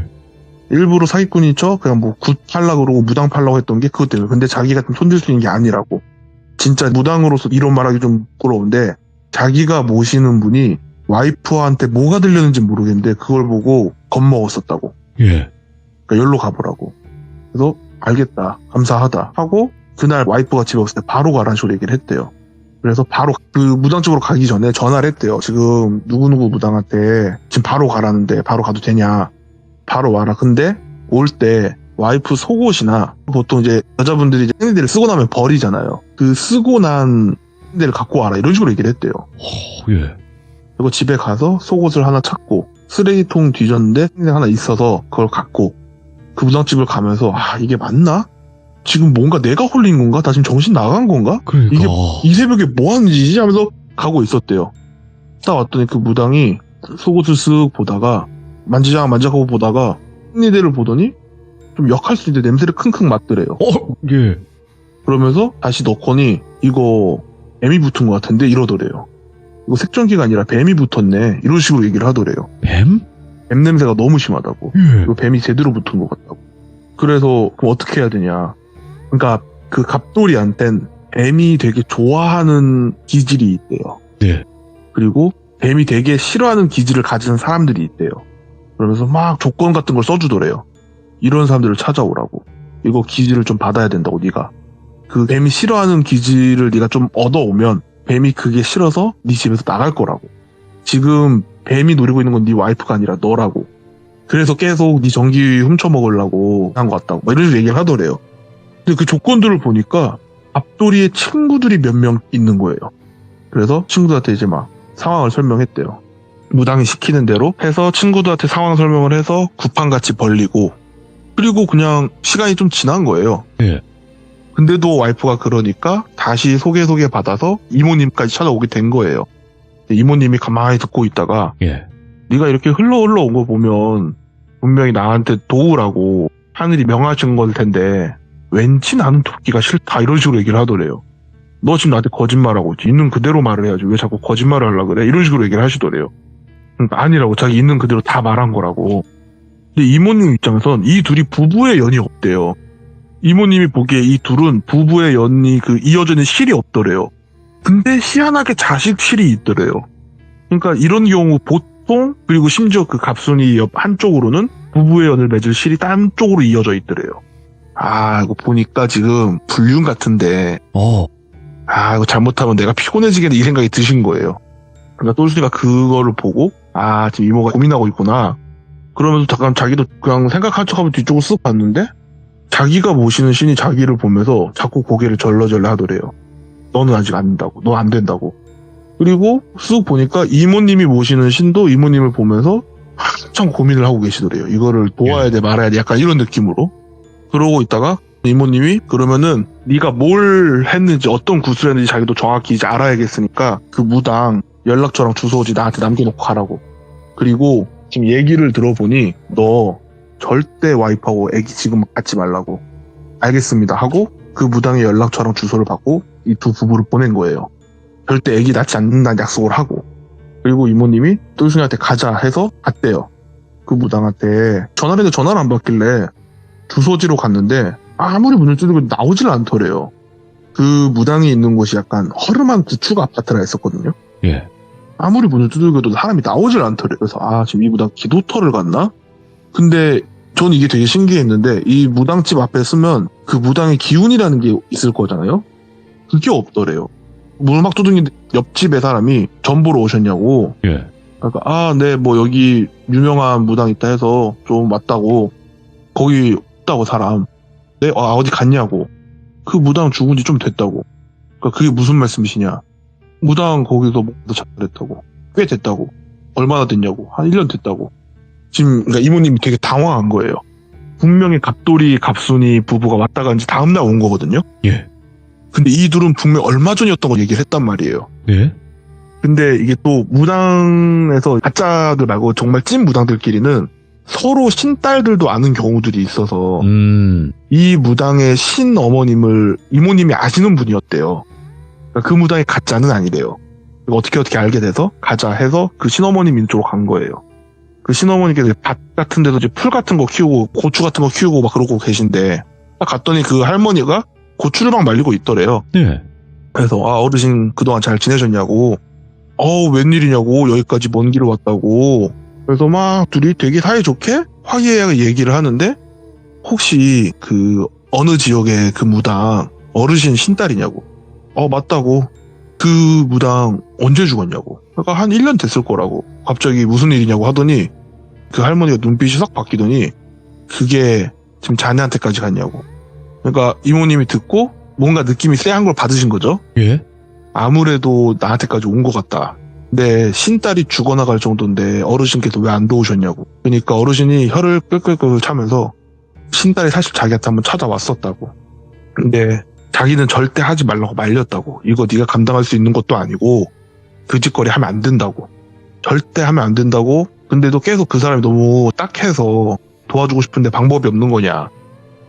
일부러 사기꾼인 척 그냥 뭐 굿 팔라고 그러고 무당 팔라고 했던 게 그것 때문에. 근데 자기가 손댈 수 있는 게 아니라고. 진짜 무당으로서 이런 말하기 좀 부끄러운데 자기가 모시는 분이 와이프한테 뭐가 들렸는지 모르겠는데 그걸 보고 겁먹었었다고. 예. 그러니까 열로 가보라고. 그래서 알겠다. 감사하다. 하고 그날 와이프가 집에 왔을 때 바로 가라는 식으로 얘기를 했대요. 그래서 바로 그 무당 쪽으로 가기 전에 전화를 했대요. 지금 누구누구 무당한테 지금 바로 가라는데 바로 가도 되냐. 바로 와라. 근데 올 때 와이프 속옷이나 보통 이제 여자분들이 이제 생리대를 쓰고 나면 버리잖아요. 그 쓰고 난 생리대를 갖고 와라. 이런 식으로 얘기를 했대요. 예. 그리고 집에 가서 속옷을 하나 찾고 쓰레기통 뒤졌는데 생리대 하나 있어서 그걸 갖고 그 무당집을 가면서 이게 맞나? 지금 뭔가 내가 홀린 건가? 나 지금 정신 나간 건가? 그러니까. 이게 이 새벽에 뭐 하는 짓이지? 하면서 가고 있었대요. 딱 왔더니 그 무당이 속옷을 쓱 보다가 만지작하고 보다가 생리대를 보더니 좀 역할 수 있는데 냄새를 킁킁 맡더래요. 예. 그러면서 다시 넣고니 이거 뱀이 붙은 것 같은데 이러더래요. 이거 색종기가 아니라 뱀이 붙었네. 이런 식으로 얘기를 하더래요. 뱀? 뱀 냄새가 너무 심하다고. 예. 이거 뱀이 제대로 붙은 것 같다고. 그래서 그럼 어떻게 해야 되냐. 그러니까 그 갑돌이한텐 뱀이 되게 좋아하는 기질이 있대요. 네. 그리고 뱀이 되게 싫어하는 기질을 가진 사람들이 있대요. 그러면서 막 조건 같은 걸 써주더래요. 이런 사람들을 찾아오라고. 이거 기질을 좀 받아야 된다고 네가. 그 뱀이 싫어하는 기질을 네가 좀 얻어오면 뱀이 그게 싫어서 네 집에서 나갈 거라고. 지금 뱀이 노리고 있는 건 네 와이프가 아니라 너라고. 그래서 계속 네 전기 훔쳐먹으려고 한 것 같다고. 막 이런 식으로 얘기를 하더래요. 근데 그 조건들을 보니까 갑돌이의 친구들이 몇 명 있는 거예요. 그래서 친구들한테 이제 막 상황을 설명했대요. 무당이 시키는 대로 해서 친구들한테 상황 설명을 해서 구판같이 벌리고 그리고 그냥 시간이 좀 지난 거예요. 예. 근데도 와이프가 그러니까 다시 소개 받아서 이모님까지 찾아오게 된 거예요. 이모님이 가만히 듣고 있다가 예. 네가 이렇게 흘러온 거 보면 분명히 나한테 도우라고 하늘이 명하신 걸 텐데 왠지 나는 돕기가 싫다 이런 식으로 얘기를 하더래요. 너 지금 나한테 거짓말하고 있지. 있는 그대로 말을 해야지 왜 자꾸 거짓말을 하려고 그래 이런 식으로 얘기를 하시더래요. 그러니까 아니라고 자기 있는 그대로 다 말한 거라고. 근데 이모님 입장에선 이 둘이 부부의 연이 없대요. 이모님이 보기에 이 둘은 부부의 연이 그 이어지는 실이 없더래요. 근데 희한하게 자식 실이 있더래요. 그러니까 이런 경우 보통 그리고 심지어 그 갑순이 옆 한쪽으로는 부부의 연을 맺을 실이 딴 쪽으로 이어져 있더래요. 아 이거 보니까 지금 불륜 같은데 아 이거 잘못하면 내가 피곤해지겠네 이 생각이 드신 거예요. 그러니까 똘순이가 그거를 보고 아 지금 이모가 고민하고 있구나. 그러면서 잠깐 자기도 그냥 생각한 척하면 뒤쪽으로 쓱 봤는데 자기가 모시는 신이 자기를 보면서 자꾸 고개를 절러절러 하더래요. 너는 아직 안 된다고. 너 안 된다고. 그리고 쓱 보니까 이모님이 모시는 신도 이모님을 보면서 한참 고민을 하고 계시더래요. 이거를 도와야 돼 말아야 돼 약간 이런 느낌으로. 그러고 있다가 이모님이 그러면은 네가 뭘 했는지 어떤 구슬 했는지 자기도 정확히 이제 알아야겠으니까 그 무당 연락처랑 주소지 나한테 남겨놓고 가라고. 그리고 지금 얘기를 들어보니 너 절대 와이프하고 애기 지금 갖지 말라고. 알겠습니다 하고 그 무당의 연락처랑 주소를 받고 이 두 부부를 보낸 거예요. 절대 애기 낳지 않는다는 약속을 하고. 그리고 이모님이 똘순이한테 가자 해서 갔대요. 그 무당한테 전화를 했는데 전화를 안 받길래 주소지로 갔는데 아무리 문을 두드려도 나오질 않더래요. 그 무당이 있는 곳이 약간 허름한 구축 아파트라 했었거든요. 예. 아무리 문을 두들겨도 사람이 나오질 않더래요. 그래서 아 지금 이 무당 기도터를 갔나? 근데 저는 이게 되게 신기했는데 이 무당집 앞에 쓰면 그 무당의 기운이라는 게 있을 거잖아요. 그게 없더래요. 문을 막 두드리는데 옆집에 사람이 전보러 오셨냐고. 예. 그러니까 아 네 뭐 여기 유명한 무당 있다 해서 좀 왔다고. 거기 없다고 사람. 네 어디 갔냐고. 그 무당 죽은 지 좀 됐다고. 그러니까 그게 무슨 말씀이시냐. 무당 거기서 뭐도 잘했다고. 꽤 됐다고. 얼마나 됐냐고. 한 1년 됐다고. 지금 그러니까 이모님이 되게 당황한 거예요. 분명히 갑돌이 갑순이 부부가 왔다 간 지 다음날 온 거거든요. 예. 근데 이 둘은 분명 얼마 전이었던 걸 얘기를 했단 말이에요. 예. 근데 이게 또 무당에서 가짜들 말고 정말 찐 무당들끼리는 서로 신딸들도 아는 경우들이 있어서 이 무당의 신어머님을 이모님이 아시는 분이었대요. 그러니까 그 무당의 가짜는 아니래요. 어떻게 알게 돼서 가자 해서 그 신어머님 인쪽으로 간 거예요. 그 신어머니께서 밭 같은 데도 이제 풀 같은 거 키우고 고추 같은 거 키우고 막 그러고 계신데 딱 갔더니 그 할머니가 고추를 막 말리고 있더래요. 네. 그래서 아 어르신 그동안 잘 지내셨냐고. 웬일이냐고 여기까지 먼 길을 왔다고. 그래서 막 둘이 되게 사이좋게 화기애애하게 얘기를 하는데 혹시 그 어느 지역의 그 무당 어르신 신딸이냐고. 맞다고. 그 무당 언제 죽었냐고. 그러니까 한 1년 됐을 거라고. 갑자기 무슨 일이냐고 하더니 그 할머니가 눈빛이 싹 바뀌더니 그게 지금 자네한테까지 갔냐고. 그러니까 이모님이 듣고 뭔가 느낌이 쎄한 걸 받으신 거죠. 예. 아무래도 나한테까지 온 것 같다. 근데 신딸이 죽어나갈 정도인데 어르신께서 왜 안 도우셨냐고. 그러니까 어르신이 혀를 끌끌끌 차면서 신딸이 사실 자기한테 한번 찾아왔었다고. 근데 자기는 절대 하지 말라고 말렸다고. 이거 네가 감당할 수 있는 것도 아니고 그 짓거리 하면 안 된다고. 절대 하면 안 된다고. 근데도 계속 그 사람이 너무 딱해서 도와주고 싶은데 방법이 없는 거냐.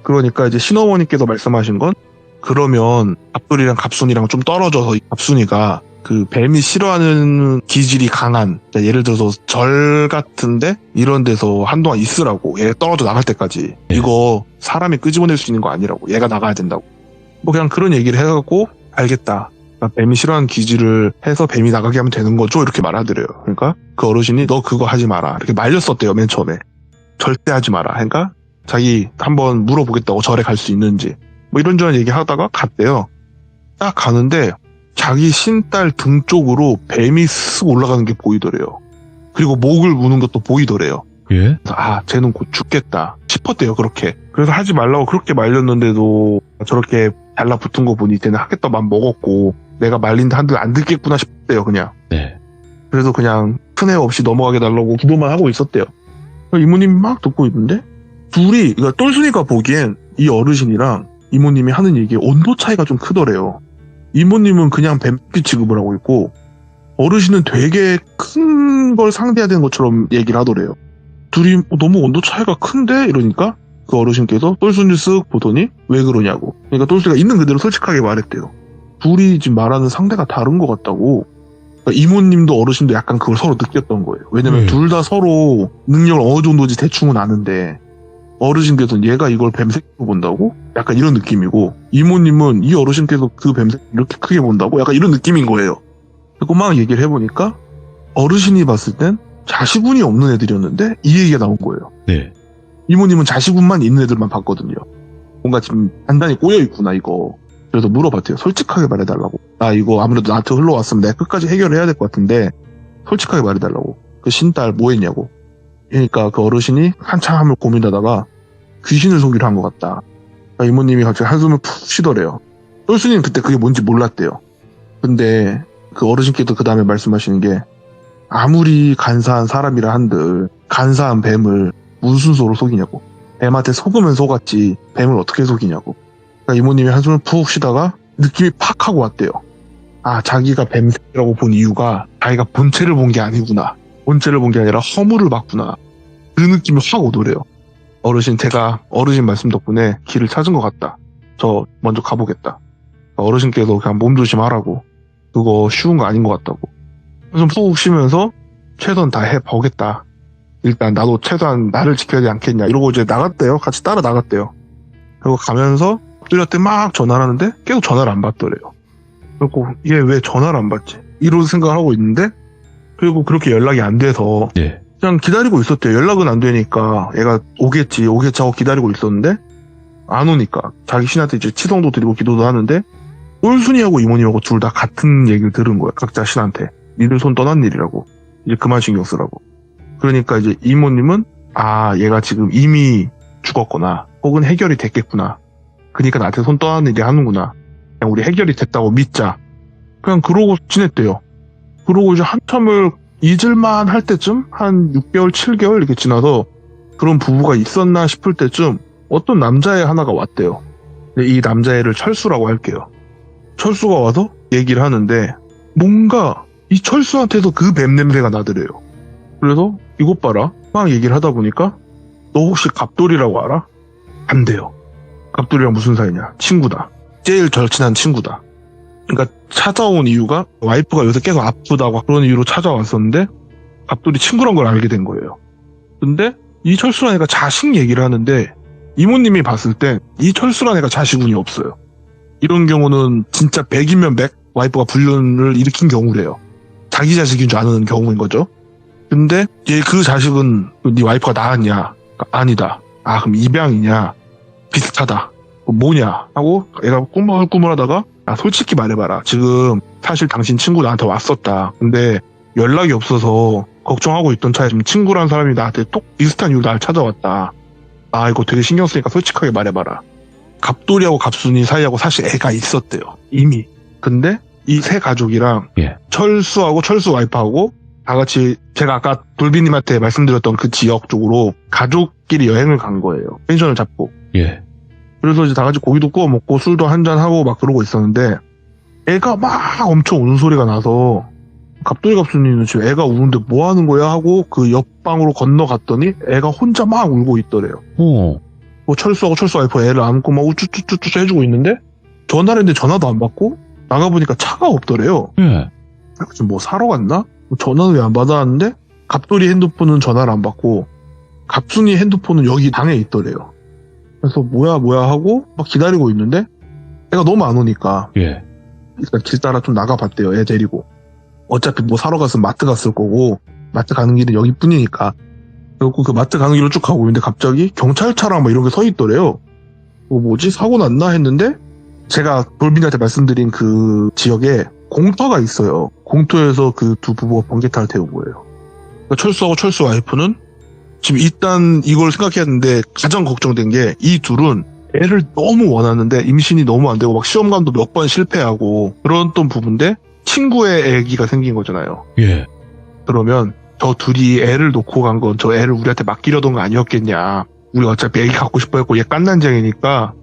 그러니까 이제 신어머니께서 말씀하신 건 그러면 갑돌이랑 갑순이랑 좀 떨어져서 갑순이가 그 뱀이 싫어하는 기질이 강한, 예를 들어서 절 같은데 이런 데서 한동안 있으라고. 얘 떨어져 나갈 때까지. 이거 사람이 끄집어낼 수 있는 거 아니라고. 얘가 나가야 된다고. 뭐 그냥 그런 얘기를 해갖고 알겠다. 그러니까 뱀이 싫어하는 기질을 해서 뱀이 나가게 하면 되는 거죠. 이렇게 말하더래요. 그러니까 그 어르신이 너 그거 하지 마라. 이렇게 말렸었대요. 맨 처음에. 절대 하지 마라. 그러니까 자기 한번 물어보겠다고 절에 갈 수 있는지. 뭐 이런저런 얘기하다가 갔대요. 딱 가는데 자기 신딸 등 쪽으로 뱀이 쓱 올라가는 게 보이더래요. 그리고 목을 무는 것도 보이더래요. 예? 그래서 쟤는 곧 죽겠다 싶었대요. 그렇게. 그래서 하지 말라고 그렇게 말렸는데도 저렇게 달라붙은 거 보니 쟤는 하겠다 맘 먹었고 내가 말린다 한들 안 듣겠구나 싶대요. 그냥. 네. 그래서 그냥 큰 애 없이 넘어가게 달라고 기도만 하고 있었대요. 이모님이 막 듣고 있는데 둘이, 그러니까 똘순이가 보기엔 이 어르신이랑 이모님이 하는 얘기의 온도 차이가 좀 크더래요. 이모님은 그냥 뱀피 취급을 하고 있고 어르신은 되게 큰 걸 상대해야 되는 것처럼 얘기를 하더래요. 둘이 너무 온도 차이가 큰데? 이러니까 그 어르신께서 똘순이를 쓱 보더니 왜 그러냐고. 그러니까 똘순이가 있는 그대로 솔직하게 말했대요. 둘이 지금 말하는 상대가 다른 것 같다고. 그러니까 이모님도 어르신도 약간 그걸 서로 느꼈던 거예요. 왜냐면 둘 다 서로 능력을 어느 정도인지 대충은 아는데 어르신께서는 얘가 이걸 뱀새끼로 본다고? 약간 이런 느낌이고 이모님은 이 어르신께서 그 뱀새끼 이렇게 크게 본다고? 약간 이런 느낌인 거예요. 그리고 막 얘기를 해보니까 어르신이 봤을 땐 자식운이 없는 애들이었는데 이 얘기가 나온 거예요. 네. 이모님은 자식운만 있는 애들만 봤거든요. 뭔가 지금 단단히 꼬여있구나 이거. 그래서 물어봤대요. 솔직하게 말해달라고. 나 이거 아무래도 나한테 흘러왔으면 내가 끝까지 해결해야 될 것 같은데 솔직하게 말해달라고. 그 신딸 뭐 했냐고. 그러니까 그 어르신이 한참을 고민하다가 귀신을 속이려 한 것 같다. 그러니까 이모님이 갑자기 한숨을 푹 쉬더래요. 똘순이는 그때 그게 뭔지 몰랐대요. 근데 그 어르신께서 그 다음에 말씀하시는 게 아무리 간사한 사람이라 한들 간사한 뱀을 무슨 수로 속이냐고. 뱀한테 속으면 속았지 뱀을 어떻게 속이냐고. 그러니까 이모님이 한숨을 푹 쉬다가 느낌이 팍 하고 왔대요. 아, 자기가 뱀새라고 본 이유가 자기가 본체를 본 게 아니구나. 본체를 본 게 아니라 허물을 봤구나. 그 느낌이 확 오더래요. 어르신, 제가 어르신 말씀 덕분에 길을 찾은 것 같다. 저 먼저 가보겠다. 어르신께서 그냥 몸 조심하라고. 그거 쉬운 거 아닌 것 같다고. 좀 푹 쉬면서 최선 다 해보겠다. 일단 나도 최소한 나를 지켜야 되지 않겠냐. 이러고 이제 나갔대요. 같이 따라 나갔대요. 그리고 가면서 뚜렷해 막 전화를 하는데 계속 전화를 안 받더래요. 그리고 얘 왜 전화를 안 받지? 이런 생각을 하고 있는데 그리고 그렇게 연락이 안 돼서 예. 그냥 기다리고 있었대요. 연락은 안 되니까 얘가 오겠지 하고 기다리고 있었는데 안 오니까 자기 신한테 이제 치성도 드리고 기도도 하는데 똘순이하고 이모님하고 둘 다 같은 얘기를 들은 거예요. 각자 신한테. 니들 손 떠난 일이라고. 이제 그만 신경 쓰라고. 그러니까 이제 이모님은 아, 얘가 지금 이미 죽었거나 혹은 해결이 됐겠구나. 그러니까 나한테 손 떠난 일이 하는구나. 그냥 우리 해결이 됐다고 믿자. 그냥 그러고 지냈대요. 그러고 이제 한참을 잊을만 할 때쯤 한 6개월, 7개월 이렇게 지나서 그런 부부가 있었나 싶을 때쯤 어떤 남자애 하나가 왔대요. 근데 이 남자애를 철수라고 할게요. 철수가 와서 얘기를 하는데 뭔가 이 철수한테도 그 뱀 냄새가 나더래요. 그래서 이것 봐라. 막 얘기를 하다 보니까 너 혹시 갑돌이라고 알아? 안 돼요. 갑돌이랑 무슨 사이냐? 친구다. 제일 절친한 친구다. 그러니까 찾아온 이유가 와이프가 요새 계속 아프다고 그런 이유로 찾아왔었는데 갑돌이 친구란 걸 알게 된 거예요. 근데 이 철수란 애가 자식 얘기를 하는데 이모님이 봤을 때 이 철수란 애가 자식운이 없어요. 이런 경우는 진짜 100이면 100 와이프가 불륜을 일으킨 경우래요. 자기 자식인 줄 아는 경우인 거죠. 근데 얘 그 자식은 네 와이프가 낳았냐? 아니다. 아, 그럼 입양이냐? 비슷하다. 뭐냐? 하고 애가 꾸물꾸물하다가 아, 솔직히 말해봐라. 지금 사실 당신 친구 나한테 왔었다. 근데 연락이 없어서 걱정하고 있던 차에 지금 친구란 사람이 나한테 똑 비슷한 이유로 날 찾아왔다. 아, 이거 되게 신경 쓰니까 솔직하게 말해봐라. 갑돌이하고 갑순이 사이하고 사실 애가 있었대요. 이미. 근데 이 세 가족이랑 예. 철수하고 철수 와이프하고 다 같이 제가 아까 돌비님한테 말씀드렸던 그 지역 쪽으로 가족끼리 여행을 간 거예요. 펜션을 잡고. 예. 그래서 이제 다 같이 고기도 구워 먹고 술도 한잔하고 막 그러고 있었는데 애가 막 엄청 우는 소리가 나서 갑돌이 갑순이는 지금 애가 우는데 뭐 하는 거야 하고 그 옆방으로 건너갔더니 애가 혼자 막 울고 있더래요. 뭐 철수하고 철수 와이프 애를 안고 막 우쭈쭈쭈쭈 해주고 있는데 전화를 했는데 전화도 안 받고 나가보니까 차가 없더래요. 예. 지금 뭐 사러 갔나? 전화는 왜 안 받았는데 갑돌이 핸드폰은 전화를 안 받고 갑순이 핸드폰은 여기 방에 있더래요. 그래서 뭐야 하고 막 기다리고 있는데 애가 너무 안 오니까 예. 일단 길 따라 좀 나가봤대요. 애 데리고. 어차피 뭐 사러 갔으면 마트 갔을 거고 마트 가는 길은 여기뿐이니까. 그리고 그 마트 가는 길로 쭉 가고 있는데 갑자기 경찰차랑 막 이런 게 서 있더래요. 뭐지? 사고 났나 했는데 제가 돌빈한테 말씀드린 그 지역에 공터가 있어요. 공터에서 그 두 부부가 번개탄을 태운 거예요. 그러니까 철수하고 철수 와이프는 지금 일단 이걸 생각해야 하는데 가장 걱정된 게 이 둘은 애를 너무 원하는데 임신이 너무 안 되고 막 시험관도 몇 번 실패하고 그런 부분인데 친구의 애기가 생긴 거잖아요. 예. 그러면 저 둘이 애를 놓고 간 건 저 애를 우리한테 맡기려던 거 아니었겠냐. 우리 어차피 애기 갖고 싶어 했고 얘 깐난쟁이니까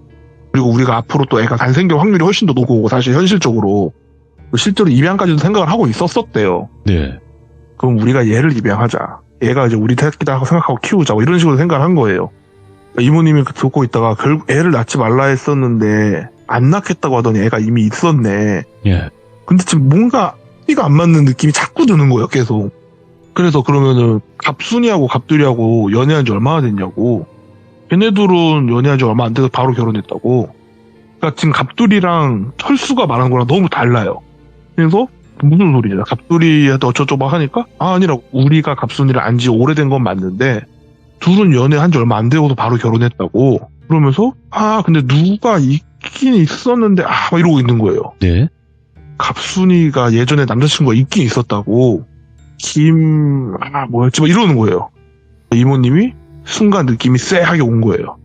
그리고 우리가 앞으로 또 애가 안 생길 확률이 훨씬 더 높고 사실 현실적으로 실제로 입양까지도 생각을 하고 있었었대요. 네. 그럼 우리가 얘를 입양하자. 얘가 이제 우리 새끼다 생각하고 키우자고 이런 식으로 생각을 한 거예요. 이모님이 겪고 있다가 결국 애를 낳지 말라 했었는데 안 낳겠다고 하더니 애가 이미 있었네. 예. 근데 지금 뭔가 띠가 안 맞는 느낌이 자꾸 드는 거예요, 계속. 그래서 그러면은 갑순이하고 갑돌이하고 연애한 지 얼마나 됐냐고. 걔네들은 연애한 지 얼마 안 돼서 바로 결혼했다고. 그러니까 지금 갑돌이랑 철수가 말한 거랑 너무 달라요. 그래서 무슨 소리냐. 갑돌이한테 어쩌저쩌고 하니까 아니라고. 우리가 갑순이를 안 지 오래된 건 맞는데 둘은 연애한 지 얼마 안 되고도 바로 결혼했다고. 그러면서 근데 누가 있긴 있었는데 막 이러고 있는 거예요. 네. 갑순이가 예전에 남자친구가 있긴 있었다고. 뭐였지? 막 이러는 거예요. 이모님이 순간 느낌이 쎄하게 온 거예요.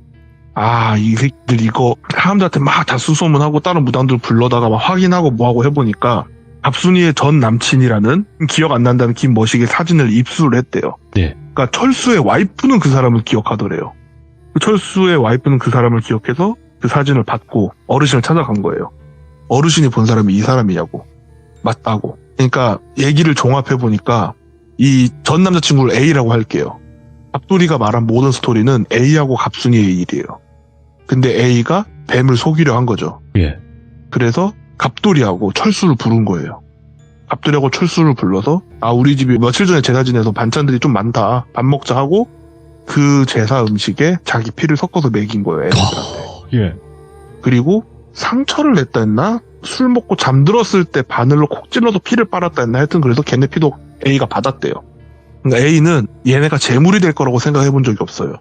이 새끼들 이거 사람들한테 막 다 수소문하고 다른 무당들 불러다가 막 확인하고 뭐하고 해보니까 갑순이의 전 남친이라는 기억 안 난다는 김머식의 사진을 입수를 했대요. 네. 그러니까 철수의 와이프는 그 사람을 기억하더래요. 철수의 와이프는 그 사람을 기억해서 그 사진을 받고 어르신을 찾아간 거예요. 어르신이 본 사람이 이 사람이냐고. 맞다고. 그러니까 얘기를 종합해보니까 이 전 남자친구를 A라고 할게요. 갑돌이가 말한 모든 스토리는 A하고 갑순이의 일이에요. 근데 A가 뱀을 속이려 한 거죠. 예. 그래서 갑돌이하고 철수를 부른 거예요. 갑돌이하고 철수를 불러서 우리 집이 며칠 전에 제사 지내서 반찬들이 좀 많다. 밥 먹자 하고 그 제사 음식에 자기 피를 섞어서 먹인 거예요. 애들한테. 예. 그리고 상처를 냈다 했나? 술 먹고 잠들었을 때 바늘로 콕 찔러서 피를 빨았다 했나? 하여튼 그래서 걔네 피도 A가 받았대요. 그러니까 A는 얘네가 재물이 될 거라고 생각해 본 적이 없어요.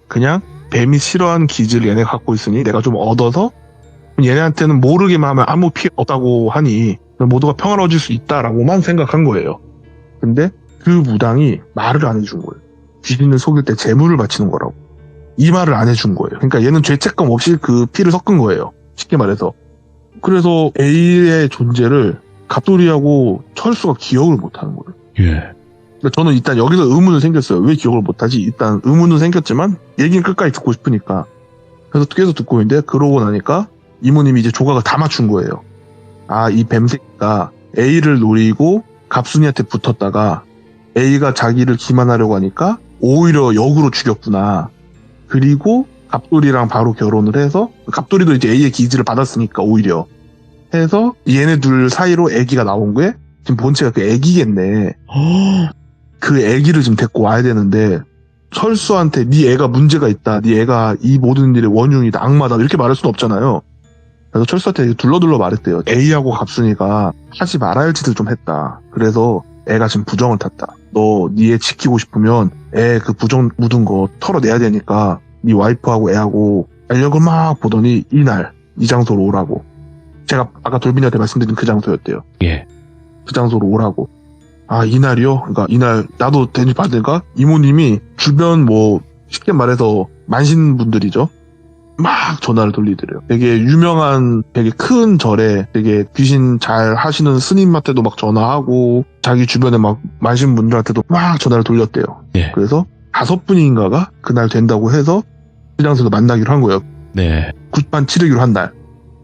그냥 뱀이 싫어하는 기질을 얘네가 갖고 있으니 내가 좀 얻어서 얘네한테는 모르게만 하면 아무 피해 없다고 하니 모두가 평화로워질 수 있다라고만 생각한 거예요. 근데 그 무당이 말을 안 해준 거예요. 귀신을 속일 때 재물을 바치는 거라고. 이 말을 안 해준 거예요. 그러니까 얘는 죄책감 없이 그 피를 섞은 거예요. 쉽게 말해서. 그래서 A의 존재를 갑돌이하고 철수가 기억을 못하는 거예요. 예. 그러니까 저는 일단 여기서 의문은 생겼어요. 왜 기억을 못하지? 일단 의문은 생겼지만 얘기는 끝까지 듣고 싶으니까. 그래서 계속 듣고 있는데 그러고 나니까 이모님이 이제 조각을 다 맞춘 거예요. 이 뱀새끼가 A를 노리고 갑순이한테 붙었다가 A가 자기를 기만하려고 하니까 오히려 역으로 죽였구나. 그리고 갑돌이랑 바로 결혼을 해서 갑돌이도 이제 A의 기지를 받았으니까 오히려 해서 얘네 둘 사이로 아기가 나온 게 지금 본체가 그 아기겠네. 그 아기를 지금 데리고 와야 되는데 철수한테 네 애가 문제가 있다. 네 애가 이 모든 일의 원흉이다. 악마다. 이렇게 말할 수는 없잖아요. 그래서 철수한테 둘러둘러 말했대요. A하고 갑순이가 하지 말아야 할 짓을 좀 했다. 그래서 애가 지금 부정을 탔다. 너 네 애 지키고 싶으면 애 그 부정 묻은 거 털어내야 되니까 네 와이프하고 애하고 알력을 막 보더니 이날 이 장소로 오라고. 제가 아까 돌빈이한테 말씀드린 그 장소였대요. 예. 그 장소로 오라고. 이날이요? 그러니까 이날 나도 대접 받으니까 이모님이 주변 쉽게 말해서 만신분들이죠. 막 전화를 돌리더래요. 되게 유명한 되게 큰 절에 되게 귀신 잘 하시는 스님한테도 막 전화하고 자기 주변에 막 만신분들한테도 막 전화를 돌렸대요. 예. 그래서 5분인가가 그날 된다고 해서 그 장소에서 만나기로 한 거예요. 네. 굿반 치르기로 한 날.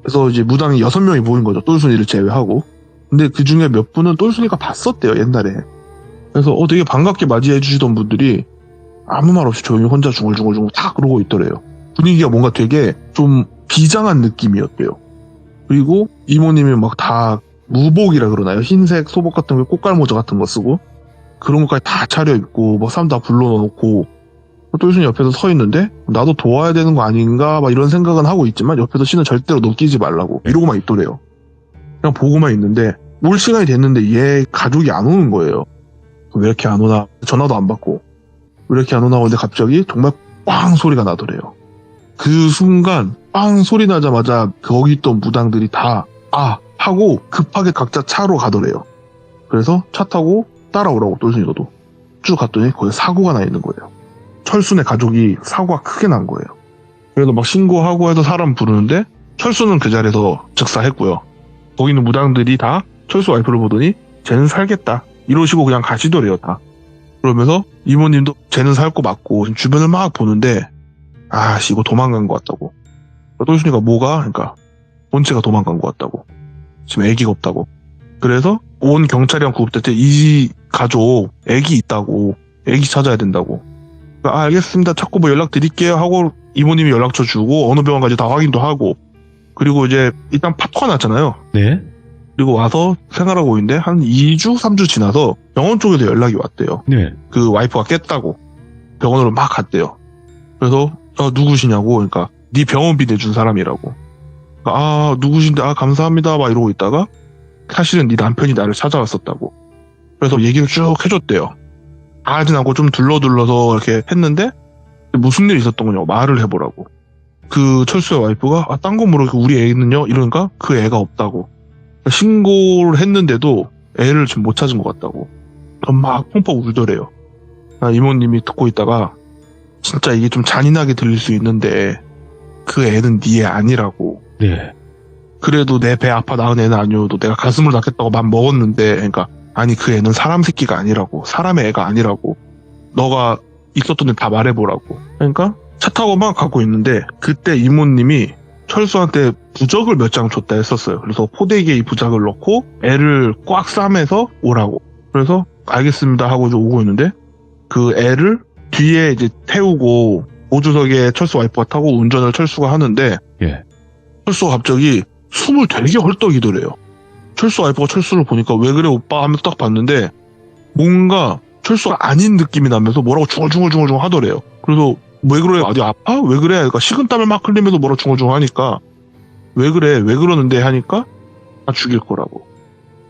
그래서 이제 무당이 6명이 모인 거죠. 똘순이를 제외하고. 근데 그 중에 몇 분은 똘순이가 봤었대요, 옛날에. 그래서 되게 반갑게 맞이해 주시던 분들이 아무 말 없이 조용히 혼자 중얼중얼 다 그러고 있더래요. 분위기가 뭔가 되게 좀 비장한 느낌이었대요. 그리고 이모님이 막 다 무복이라 그러나요? 흰색 소복 같은 거, 꽃갈모자 같은 거 쓰고 그런 것까지 다 차려입고 막 사람 다 불러놓고 똘순이 옆에서 서 있는데 나도 도와야 되는 거 아닌가 막 이런 생각은 하고 있지만 옆에서 신은 절대로 넘기지 말라고 이러고만 있더래요. 그냥 보고만 있는데 올 시간이 됐는데 얘 가족이 안 오는 거예요. 왜 이렇게 안 오나 전화도 안 받고 왜 이렇게 안 오나 근데 갑자기 정말 빵 소리가 나더래요. 그 순간 빵 소리 나자마자 거기 있던 무당들이 다 하고 급하게 각자 차로 가더래요. 그래서 차 타고 따라오라고 똘순이도 쭉 갔더니 거기 사고가 나 있는 거예요. 철순의 가족이 사고가 크게 난 거예요. 그래서 막 신고하고 해서 사람 부르는데 철수는 그 자리에서 즉사했고요. 거기 있는 무당들이 다 철수 와이프를 보더니 쟤는 살겠다 이러시고 그냥 가시더래요 다. 그러면서 이모님도 쟤는 살 거 맞고 주변을 막 보는데 이거 도망간 것 같다고. 똘순이가 뭐가? 그러니까 본체가 도망간 것 같다고. 지금 애기가 없다고. 그래서 온 경찰이랑 구급대 이 가족 애기 있다고, 애기 찾아야 된다고. 알겠습니다. 찾고 뭐 연락 드릴게요 하고 이모님이 연락처 주고 어느 병원까지 다 확인도 하고, 그리고 이제 일단 파토가 났잖아요. 네. 그리고 와서 생활하고 있는데 한 2주 3주 지나서 병원 쪽에서 연락이 왔대요. 네. 그 와이프가 깼다고 병원으로 막 갔대요. 그래서 누구시냐고. 그러니까 네 병원비 내준 사람이라고. 아 누구신데, 아 감사합니다 막 이러고 있다가 사실은 네 남편이 나를 찾아왔었다고. 그래서 얘기를 쭉 해줬대요. 다 하진 않고 좀 둘러둘러서 이렇게 했는데 무슨 일이 있었던 거냐고 말을 해보라고. 그 철수의 와이프가 딴 거 모르고 우리 애는요 이러니까 그 애가 없다고. 신고를 했는데도 애를 지금 못 찾은 것 같다고. 막 펑펑 울더래요. 이모님이 듣고 있다가 진짜 이게 좀 잔인하게 들릴 수 있는데 그 애는 네 애 아니라고. 네. 그래도 내 배 아파 낳은 애는 아니어도 내가 가슴을 낳겠다고 맘 먹었는데, 그러니까 아니 그 애는 사람 새끼가 아니라고, 사람의 애가 아니라고, 너가 있었던 애 다 말해보라고. 그러니까 차 타고 막 가고 있는데 그때 이모님이 철수한테 부적을 몇 장 줬다 했었어요. 그래서 포대기에 이 부적을 넣고 애를 꽉 싸매서 오라고. 그래서 알겠습니다 하고 이제 오고 있는데 그 애를 뒤에 이제 태우고 보조석에 철수 와이프가 타고 운전을 철수가 하는데, 예. 철수가 갑자기 숨을 되게 헐떡이더래요. 철수 와이프가 철수를 보니까 왜 그래 오빠 하면서 딱 봤는데 뭔가 철수가 아닌 느낌이 나면서 뭐라고 중얼중얼 하더래요. 그래서 왜 그래? 어디 아파? 왜 그래? 그러니까 식은땀을 막 흘리면서 뭐라고 중얼중얼 하니까 왜 그래? 왜 그러는데? 하니까 다 죽일 거라고.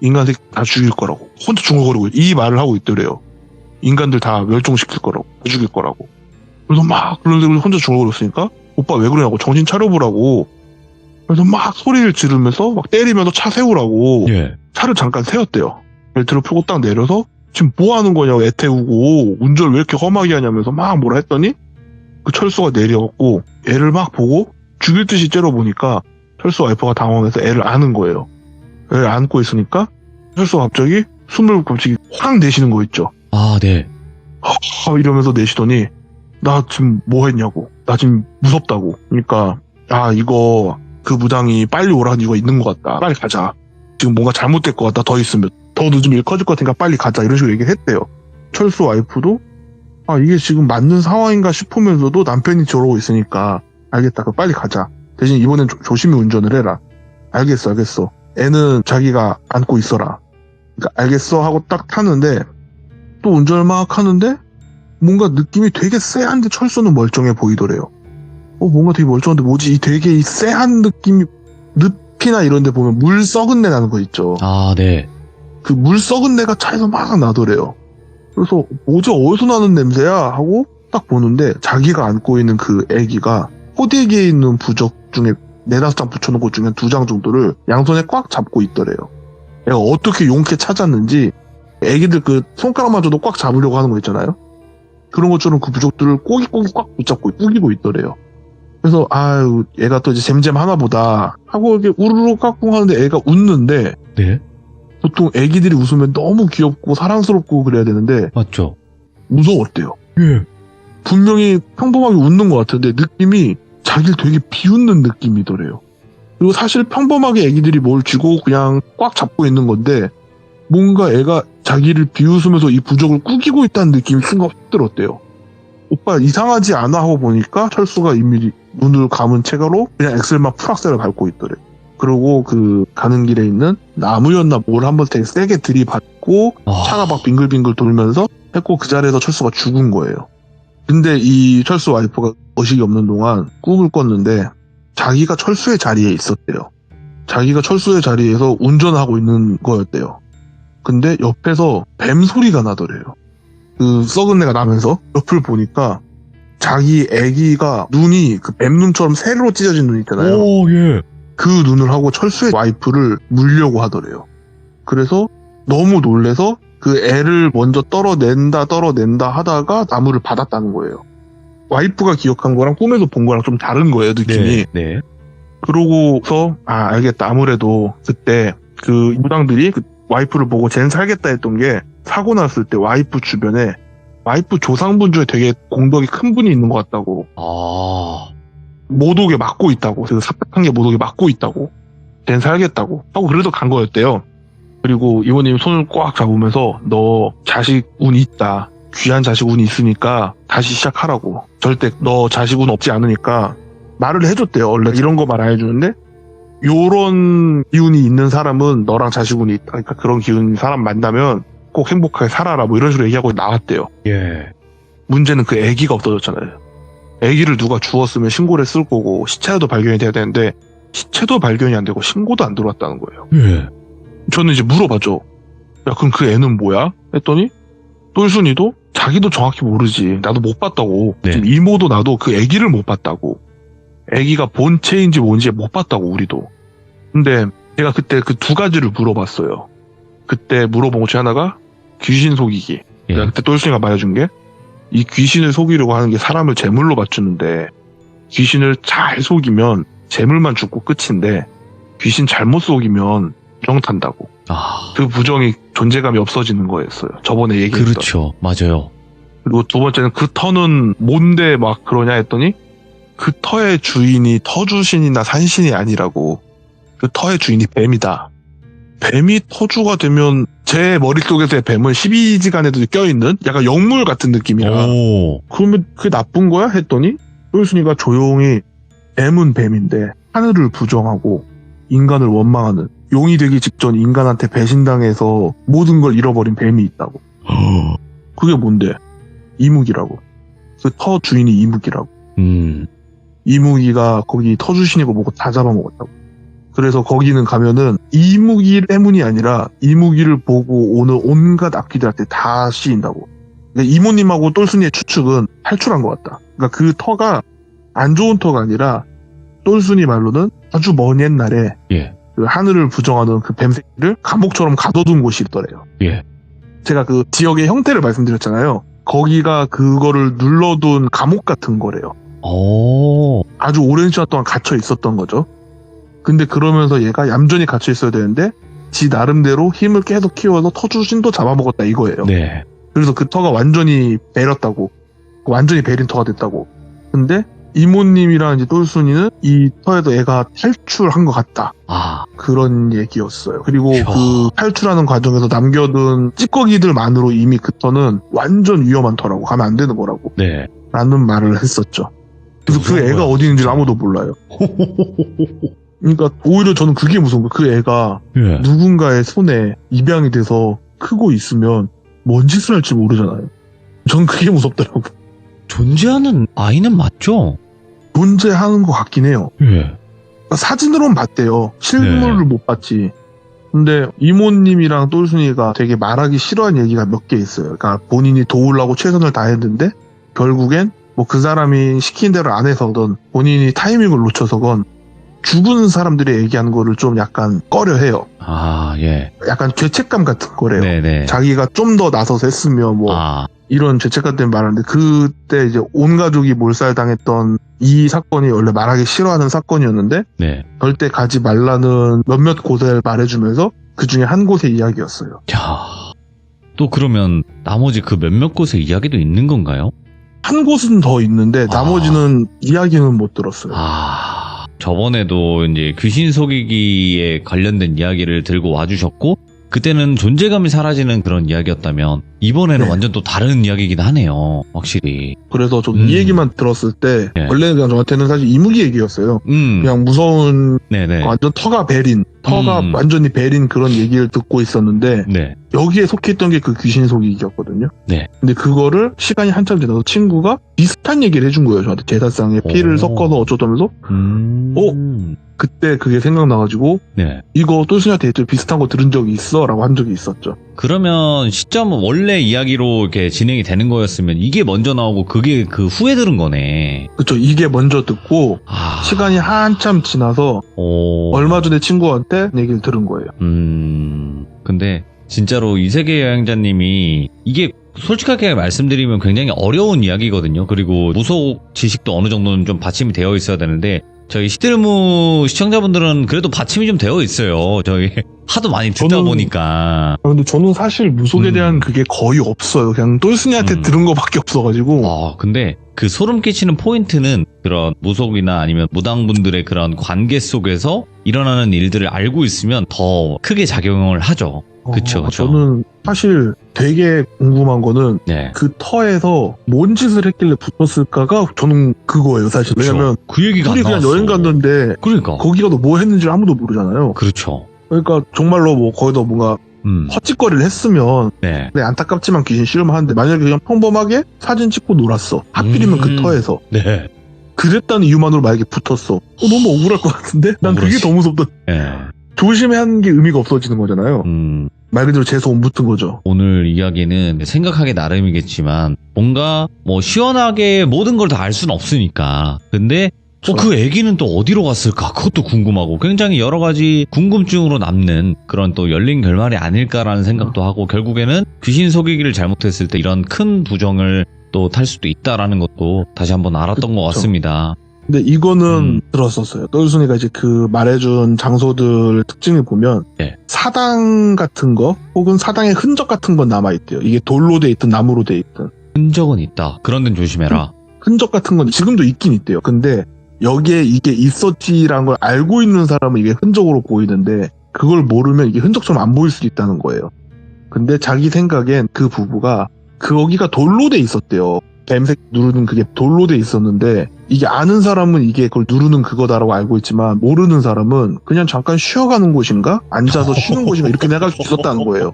인간 새끼 다 죽일 거라고. 혼자 중얼거리고 이 말을 하고 있더래요. 인간들 다 멸종시킬 거라고. 다 죽일 거라고. 그래서 막 그런데 혼자 중얼거렸으니까 오빠 왜 그러냐고, 정신 차려보라고. 그래서 막 소리를 지르면서 막 때리면서 차 세우라고. 예. 차를 잠깐 세웠대요. 벨트를 풀고 딱 내려서 지금 뭐 하는 거냐고, 애 태우고 운전을 왜 이렇게 험하게 하냐면서 막 뭐라 했더니 그 철수가 내려갖고 애를 막 보고 죽일 듯이 째려보니까 철수 와이퍼가 당황해서 애를 안은 거예요. 애를 안고 있으니까 철수가 갑자기 숨을 갑자기 확 내쉬는 거 있죠. 아, 네. 이러면서 내쉬더니 나 지금 뭐 했냐고, 나 지금 무섭다고. 그러니까 이거 그 무당이 빨리 오라는 이유가 있는 것 같다, 빨리 가자, 지금 뭔가 잘못될 것 같다, 더 있으면 더 늦으면 일 커질 것 같으니까 빨리 가자, 이런 식으로 얘기를 했대요. 철수 와이프도 이게 지금 맞는 상황인가 싶으면서도 남편이 저러고 있으니까 알겠다, 그럼 빨리 가자, 대신 이번엔 조심히 운전을 해라. 알겠어 애는 자기가 안고 있어라. 그러니까 알겠어 하고 딱 타는데 또 운전을 막 하는데 뭔가 느낌이 되게 쎄한데 철수는 멀쩡해 보이더래요. 뭔가 되게 멀쩡한데 뭐지? 되게 이 쎄한 느낌이, 늪이나 이런 데 보면 물 썩은 내 나는 거 있죠. 아, 네. 그 물 썩은 내가 차에서 막 나더래요. 그래서 뭐지, 어디서 나는 냄새야 하고 딱 보는데 자기가 안고 있는 그 애기가 포대기에 있는 부적 중에 4-5장 붙여놓은 것 중에 2장 정도를 양손에 꽉 잡고 있더래요. 애가 어떻게 용케 찾았는지 애기들 그 손가락마저도 꽉 잡으려고 하는 거 있잖아요. 그런 것처럼 그 부적들을 꼬깃꼬깃 꽉 붙잡고 꾸기고 있더래요. 그래서 얘가 또 이제 잼잼 하나 보다 하고 이렇게 우르르 깍꿍 하는데 애가 웃는데, 네. 보통 애기들이 웃으면 너무 귀엽고 사랑스럽고 그래야 되는데 맞죠. 무서웠대요. 예. 분명히 평범하게 웃는 것 같은데 느낌이 자기를 되게 비웃는 느낌이더래요. 그리고 사실 평범하게 애기들이 뭘 쥐고 그냥 꽉 잡고 있는 건데 뭔가 애가 자기를 비웃으면서 이 부적을 꾸기고 있다는 느낌이 순간 확 들었대요. 오빠 이상하지 않아 하고 보니까 철수가 이미 눈을 감은 채로 그냥 엑셀만 풀악셀을 밟고 있더래. 그리고 그 가는 길에 있는 나무였나 뭘 한번 되게 세게 들이받고 차가 막 빙글빙글 돌면서 했고 그 자리에서 철수가 죽은 거예요. 근데 이 철수 와이프가 의식이 없는 동안 꿈을 꿨는데 자기가 철수의 자리에 있었대요. 자기가 철수의 자리에서 운전하고 있는 거였대요. 근데 옆에서 뱀 소리가 나더래요. 그 썩은 내가 나면서 옆을 보니까 자기 애기가 눈이 그 뱀 눈처럼 세로로 찢어진 눈 있잖아요. 오, 예. 그 눈을 하고 철수의 와이프를 물려고 하더래요. 그래서 너무 놀래서 그 애를 먼저 떨어낸다 하다가 나무를 받았다는 거예요. 와이프가 기억한 거랑 꿈에서 본 거랑 좀 다른 거예요, 느낌이. 네. 그러고서 알겠다, 아무래도 그때 그 무당들이 그 와이프를 보고 쟨 살겠다 했던 게 사고 났을 때 와이프 주변에 와이프 조상분 중에 되게 공덕이 큰 분이 있는 것 같다고. 못 오게 막고 있다고. 그래서 삽박한 게 못 오게 막고 있다고. 쟨 살겠다고 하고 그래도 간 거였대요. 그리고 이모님 손을 꽉 잡으면서 너 자식 운 있다. 귀한 자식 운이 있으니까 다시 시작하라고. 절대 너 자식 운 없지 않으니까 말을 해줬대요. 원래 이런 거 말 안 해주는데 요런 기운이 있는 사람은 너랑 자식 운이 있다. 그러니까 그런 기운 사람 만나면 꼭 행복하게 살아라. 뭐 이런 식으로 얘기하고 나왔대요. 예. 문제는 그 아기가 없어졌잖아요. 아기를 누가 주웠으면 신고를 했을 거고 시체도 발견이 돼야 되는데 시체도 발견이 안 되고 신고도 안 들어왔다는 거예요. 예. 저는 이제 물어봤죠. 야, 그럼 그 애는 뭐야? 했더니 똘순이도 자기도 정확히 모르지. 나도 못 봤다고. 네. 지금 이모도 나도 그 아기를 못 봤다고. 아기가 본체인지 뭔지 못 봤다고 우리도. 근데 제가 그때 그 두 가지를 물어봤어요. 그때 물어본 것 중에 하나가 귀신 속이기. 예. 내가 그때 똘순이가 말해준 게 이 귀신을 속이려고 하는 게 사람을 제물로 맞추는데 귀신을 잘 속이면 제물만 죽고 끝인데 귀신 잘못 속이면 부정 탄다고. 아, 그 부정이 존재감이 없어지는 거였어요. 저번에 얘기했던. 그렇죠. 맞아요. 그리고 두 번째는 그 터는 뭔데 막 그러냐 했더니 그 터의 주인이 터주신이나 산신이 아니라고. 그 터의 주인이 뱀이다. 뱀이 터주가 되면 제 머릿속에서의 뱀은 12지간에도 껴있는 약간 영물 같은 느낌이라 오. 그러면 그게 나쁜 거야? 했더니 똘순이가 조용히 뱀은 뱀인데 하늘을 부정하고 인간을 원망하는 용이 되기 직전 인간한테 배신당해서 모든 걸 잃어버린 뱀이 있다고. 그게 뭔데? 이무기라고. 그 터 주인이 이무기라고. 이무기가 거기 터주신이고 뭐고 다 잡아먹었다고. 그래서 거기는 가면은 이무기 때문이 아니라 이무기를 보고 오는 온갖 악귀들한테 다 씌인다고. 그러니까 이모님하고 똘순이의 추측은 탈출한 것 같다. 그러니까 그 터가 안 좋은 터가 아니라 똘순이 말로는 아주 먼 옛날에 예. 그 하늘을 부정하는 그 뱀새끼를 감옥처럼 가둬둔 곳이 있더래요. 예. 제가 그 지역의 형태를 말씀드렸잖아요. 거기가 그거를 눌러둔 감옥 같은 거래요. 오. 아주 오랜 시간 동안 갇혀 있었던 거죠. 근데 그러면서 얘가 얌전히 갇혀 있어야 되는데 지 나름대로 힘을 계속 키워서 터주신도 잡아먹었다 이거예요. 네. 그래서 그 터가 완전히 베렸다고. 완전히 베린 터가 됐다고. 근데 이모님이랑 이제 똘순이는 이 터에도 애가 탈출한 것 같다. 아. 그런 얘기였어요. 그리고 이야. 그 탈출하는 과정에서 남겨둔 찌꺼기들만으로 이미 그 터는 완전 위험한 터라고. 가면 안 되는 거라고. 네. 라는 말을 했었죠. 그래서 그 무서운 애가 거야, 어디 있는지 진짜. 아무도 몰라요. 그러니까 오히려 저는 그게 무서운 거예요. 그 애가 예. 누군가의 손에 입양이 돼서 크고 있으면 뭔 짓을 할지 모르잖아요. 전 그게 무섭더라고요. 존재하는 아이는 맞죠? 존재하는 것 같긴 해요. 예. 그러니까 사진으로는 봤대요. 실물을 네. 못 봤지. 근데 이모님이랑 똘순이가 되게 말하기 싫어한 얘기가 몇 개 있어요. 그러니까 본인이 도우려고 최선을 다했는데 결국엔 뭐 그 사람이 시킨 대로 안 해서건 본인이 타이밍을 놓쳐서건 죽은 사람들이 얘기하는 거를 좀 약간 꺼려해요. 아, 예. 약간 죄책감 같은 거래요. 네네. 자기가 좀 더 나서서 했으면 뭐 아, 이런 죄책감 때문에 말하는데 그때 이제 온 가족이 몰살당했던 이 사건이 원래 말하기 싫어하는 사건이었는데 네. 절대 가지 말라는 몇몇 곳을 말해주면서 그 중에 한 곳의 이야기였어요. 자. 또 그러면 나머지 그 몇몇 곳의 이야기도 있는 건가요? 한 곳은 더 있는데 나머지는 이야기는 못 들었어요. 아, 저번에도 이제 귀신 속이기에 관련된 이야기를 들고 와주셨고, 그때는 존재감이 사라지는 그런 이야기였다면, 이번에는 네. 완전 또 다른 이야기이긴 하네요. 확실히. 그래서 좀 이 얘기만 들었을 때 네. 원래는 그냥 저한테는 사실 이무기 얘기였어요. 그냥 무서운 네네. 완전 터가 베린 터가 완전히 베린 그런 얘기를 듣고 있었는데 네. 여기에 속했던 게 그 귀신 속이기였거든요. 네. 근데 그거를 시간이 한참 지나서 친구가 비슷한 얘기를 해준 거예요. 저한테 제사상에 피를 오. 섞어서 어쩌다면서 그때 그게 생각나가지고 네. 이거 똘순이한테 비슷한 거 들은 적이 있어 라고 한 적이 있었죠. 그러면 시점은 원래 이야기로 이렇게 진행이 되는 거였으면 이게 먼저 나오고 그게 그 후에 들은 거네. 그쵸. 이게 먼저 듣고 아. 시간이 한참 지나서 오. 얼마 전에 친구한테 얘기를 들은 거예요. 근데 진짜로 이세계 여행자님이 이게 솔직하게 말씀드리면 굉장히 어려운 이야기거든요. 그리고 무속 지식도 어느 정도는 좀 받침이 되어 있어야 되는데 저희 시들무 시청자분들은 그래도 받침이 좀 되어 있어요. 저희 하도 많이 듣다 보니까. 근데 저는 사실 무속에 대한 그게 거의 없어요. 그냥 똘순이한테 들은 거밖에 없어가지고. 근데 그 소름 끼치는 포인트는 그런 무속이나 아니면 무당분들의 그런 관계 속에서 일어나는 일들을 알고 있으면 더 크게 작용을 하죠. 그쵸. 저는 사실 되게 궁금한 거는 네. 그 터에서 뭔 짓을 했길래 붙었을까가 저는 그거예요, 사실. 그쵸. 왜냐면 그 얘기가 둘이 안 그냥 나왔어. 여행 갔는데 그러니까. 거기 가서 뭐 했는지 아무도 모르잖아요. 그렇죠. 그러니까 정말로 뭐 거기다 뭔가 헛짓거리를 했으면 네. 네, 안타깝지만 귀신 실험을 하는데 만약에 그냥 평범하게 사진 찍고 놀았어. 하필이면 그 터에서. 네. 그랬다는 이유만으로 만약에 붙었어. 너무 억울할 것 같은데? 난 그게 억울하지. 더 무섭다. 네. 조심해야 하는 게 의미가 없어지는 거잖아요. 말 그대로 재수 못 붙은 거죠. 오늘 이야기는 생각하기 나름이겠지만 뭔가 뭐 시원하게 모든 걸 다 알 수는 없으니까. 근데 그 애기는 또 어디로 갔을까? 그것도 궁금하고 굉장히 여러 가지 궁금증으로 남는 그런 또 열린 결말이 아닐까라는 생각도 하고 결국에는 귀신 속이기를 잘못했을 때 이런 큰 부정을 또 탈 수도 있다라는 것도 다시 한번 알았던 것 같습니다. 근데 이거는 들었었어요. 똘순이가 이제 그 말해준 장소들 특징을 보면 네. 사당 같은 거 혹은 사당의 흔적 같은 건 남아있대요. 이게 돌로 돼 있든 나무로 돼 있든. 흔적은 있다. 그런 데는 조심해라. 흔적 같은 건 지금도 있긴 있대요. 근데 여기에 이게 있었지라는 걸 알고 있는 사람은 이게 흔적으로 보이는데 그걸 모르면 이게 흔적처럼 안 보일 수도 있다는 거예요. 근데 자기 생각엔 그 부부가 거기가 돌로 돼 있었대요. 뱀색 누르는 그게 돌로 돼 있었는데 이게 아는 사람은 이게 그걸 누르는 그거다라고 알고 있지만 모르는 사람은 그냥 잠깐 쉬어가는 곳인가? 앉아서 쉬는 곳인가? 이렇게 생각할 수 있었다는 거예요.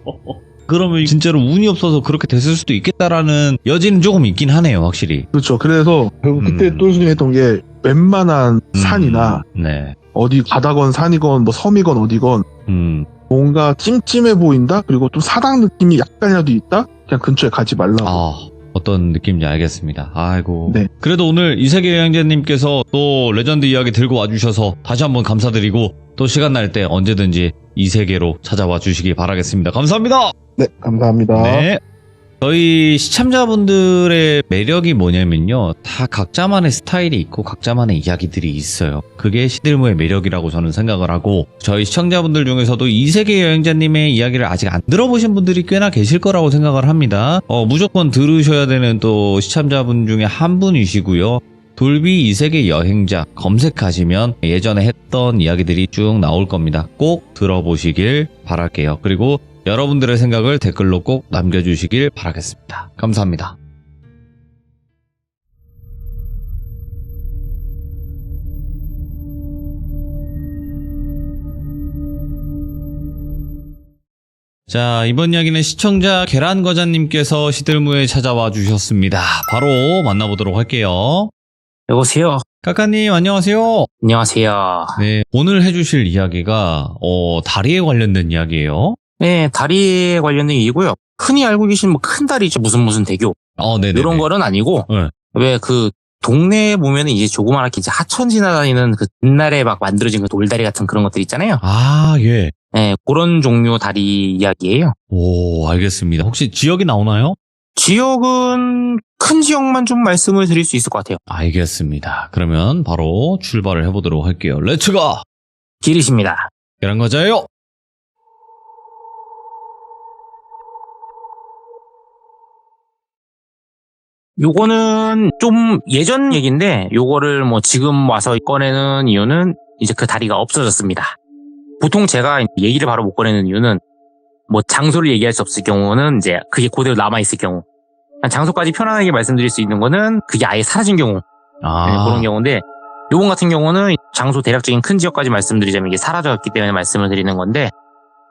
그러면 진짜로 운이 없어서 그렇게 됐을 수도 있겠다라는 여지는 조금 있긴 하네요, 확실히. 그렇죠. 그래서 결국 그때 똘순이 했던 게 웬만한 산이나 네. 어디 바다건 산이건 뭐 섬이건 어디건 뭔가 찜찜해 보인다? 그리고 좀 사당 느낌이 약간이라도 있다? 그냥 근처에 가지 말라고. 어떤 느낌인지 알겠습니다. 아이고. 네. 그래도 오늘 이세계 여행자님께서 또 레전드 이야기 들고 와주셔서 다시 한번 감사드리고 또 시간 날 때 언제든지 이세계로 찾아와 주시기 바라겠습니다. 감사합니다. 네, 감사합니다. 네. 저희 시청자분들의 매력이 뭐냐면요. 다 각자만의 스타일이 있고 각자만의 이야기들이 있어요. 그게 시들무의 매력이라고 저는 생각을 하고 저희 시청자분들 중에서도 이세계 여행자님의 이야기를 아직 안 들어보신 분들이 꽤나 계실 거라고 생각을 합니다. 무조건 들으셔야 되는 또 시청자분 중에 한 분이시고요. 돌비 이세계 여행자 검색하시면 예전에 했던 이야기들이 쭉 나올 겁니다. 꼭 들어보시길 바랄게요. 그리고 여러분들의 생각을 댓글로 꼭 남겨주시길 바라겠습니다. 감사합니다. 자, 이번 이야기는 시청자 계란거자님께서 시들무에 찾아와 주셨습니다. 바로 만나보도록 할게요. 여보세요. 까까님 안녕하세요. 안녕하세요. 네, 오늘 해주실 이야기가 다리에 관련된 이야기예요. 네, 다리에 관련된 얘기고요. 흔히 알고 계신 뭐 큰 다리죠. 무슨 대교. 네네. 이런 거는 아니고 네. 왜 그 동네에 보면은 이제 조그맣게 이제 하천 지나다니는 그 옛날에 막 만들어진 그 돌다리 같은 그런 것들 있잖아요. 예. 네, 그런 종류 다리 이야기예요. 오, 알겠습니다. 혹시 지역이 나오나요? 지역은 큰 지역만 좀 말씀을 드릴 수 있을 것 같아요. 알겠습니다. 그러면 바로 출발을 해보도록 할게요. 렛츠고! 길이십니다. 계란과자예요. 요거는 좀 예전 얘기인데 요거를 뭐 지금 와서 꺼내는 이유는 이제 그 다리가 없어졌습니다. 보통 제가 얘기를 바로 못 꺼내는 이유는 뭐 장소를 얘기할 수 없을 경우는 이제 그게 그대로 남아있을 경우, 장소까지 편안하게 말씀드릴 수 있는 거는 그게 아예 사라진 경우, 네, 그런 경우인데 요번 같은 경우는 장소 대략적인 큰 지역까지 말씀드리자면 이게 사라졌기 때문에 말씀을 드리는 건데,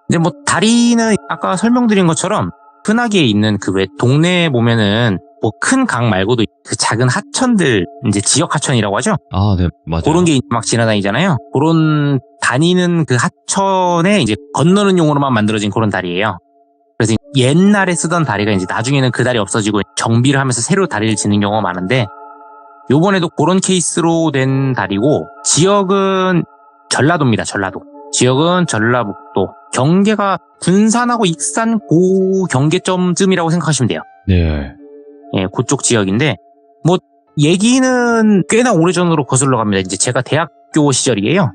이제 뭐 다리는 아까 설명드린 것처럼 흔하게 있는 그 왜 동네에 보면은 뭐 큰 강 말고도 그 작은 하천들, 이제 지역 하천이라고 하죠. 네, 맞아요. 그런 게 막 지나다니잖아요. 그런 다니는 그 하천에 이제 건너는 용으로만 만들어진 그런 다리예요. 그래서 옛날에 쓰던 다리가 이제 나중에는 그 다리 없어지고 정비를 하면서 새로 다리를 짓는 경우가 많은데, 요번에도 그런 케이스로 된 다리고, 지역은 전라도입니다. 전라도. 지역은 전라북도. 경계가 군산하고 익산 고 경계점쯤이라고 생각하시면 돼요. 네. 예, 그쪽 지역인데, 뭐, 얘기는 꽤나 오래전으로 거슬러 갑니다. 이제 제가 대학교 시절이에요.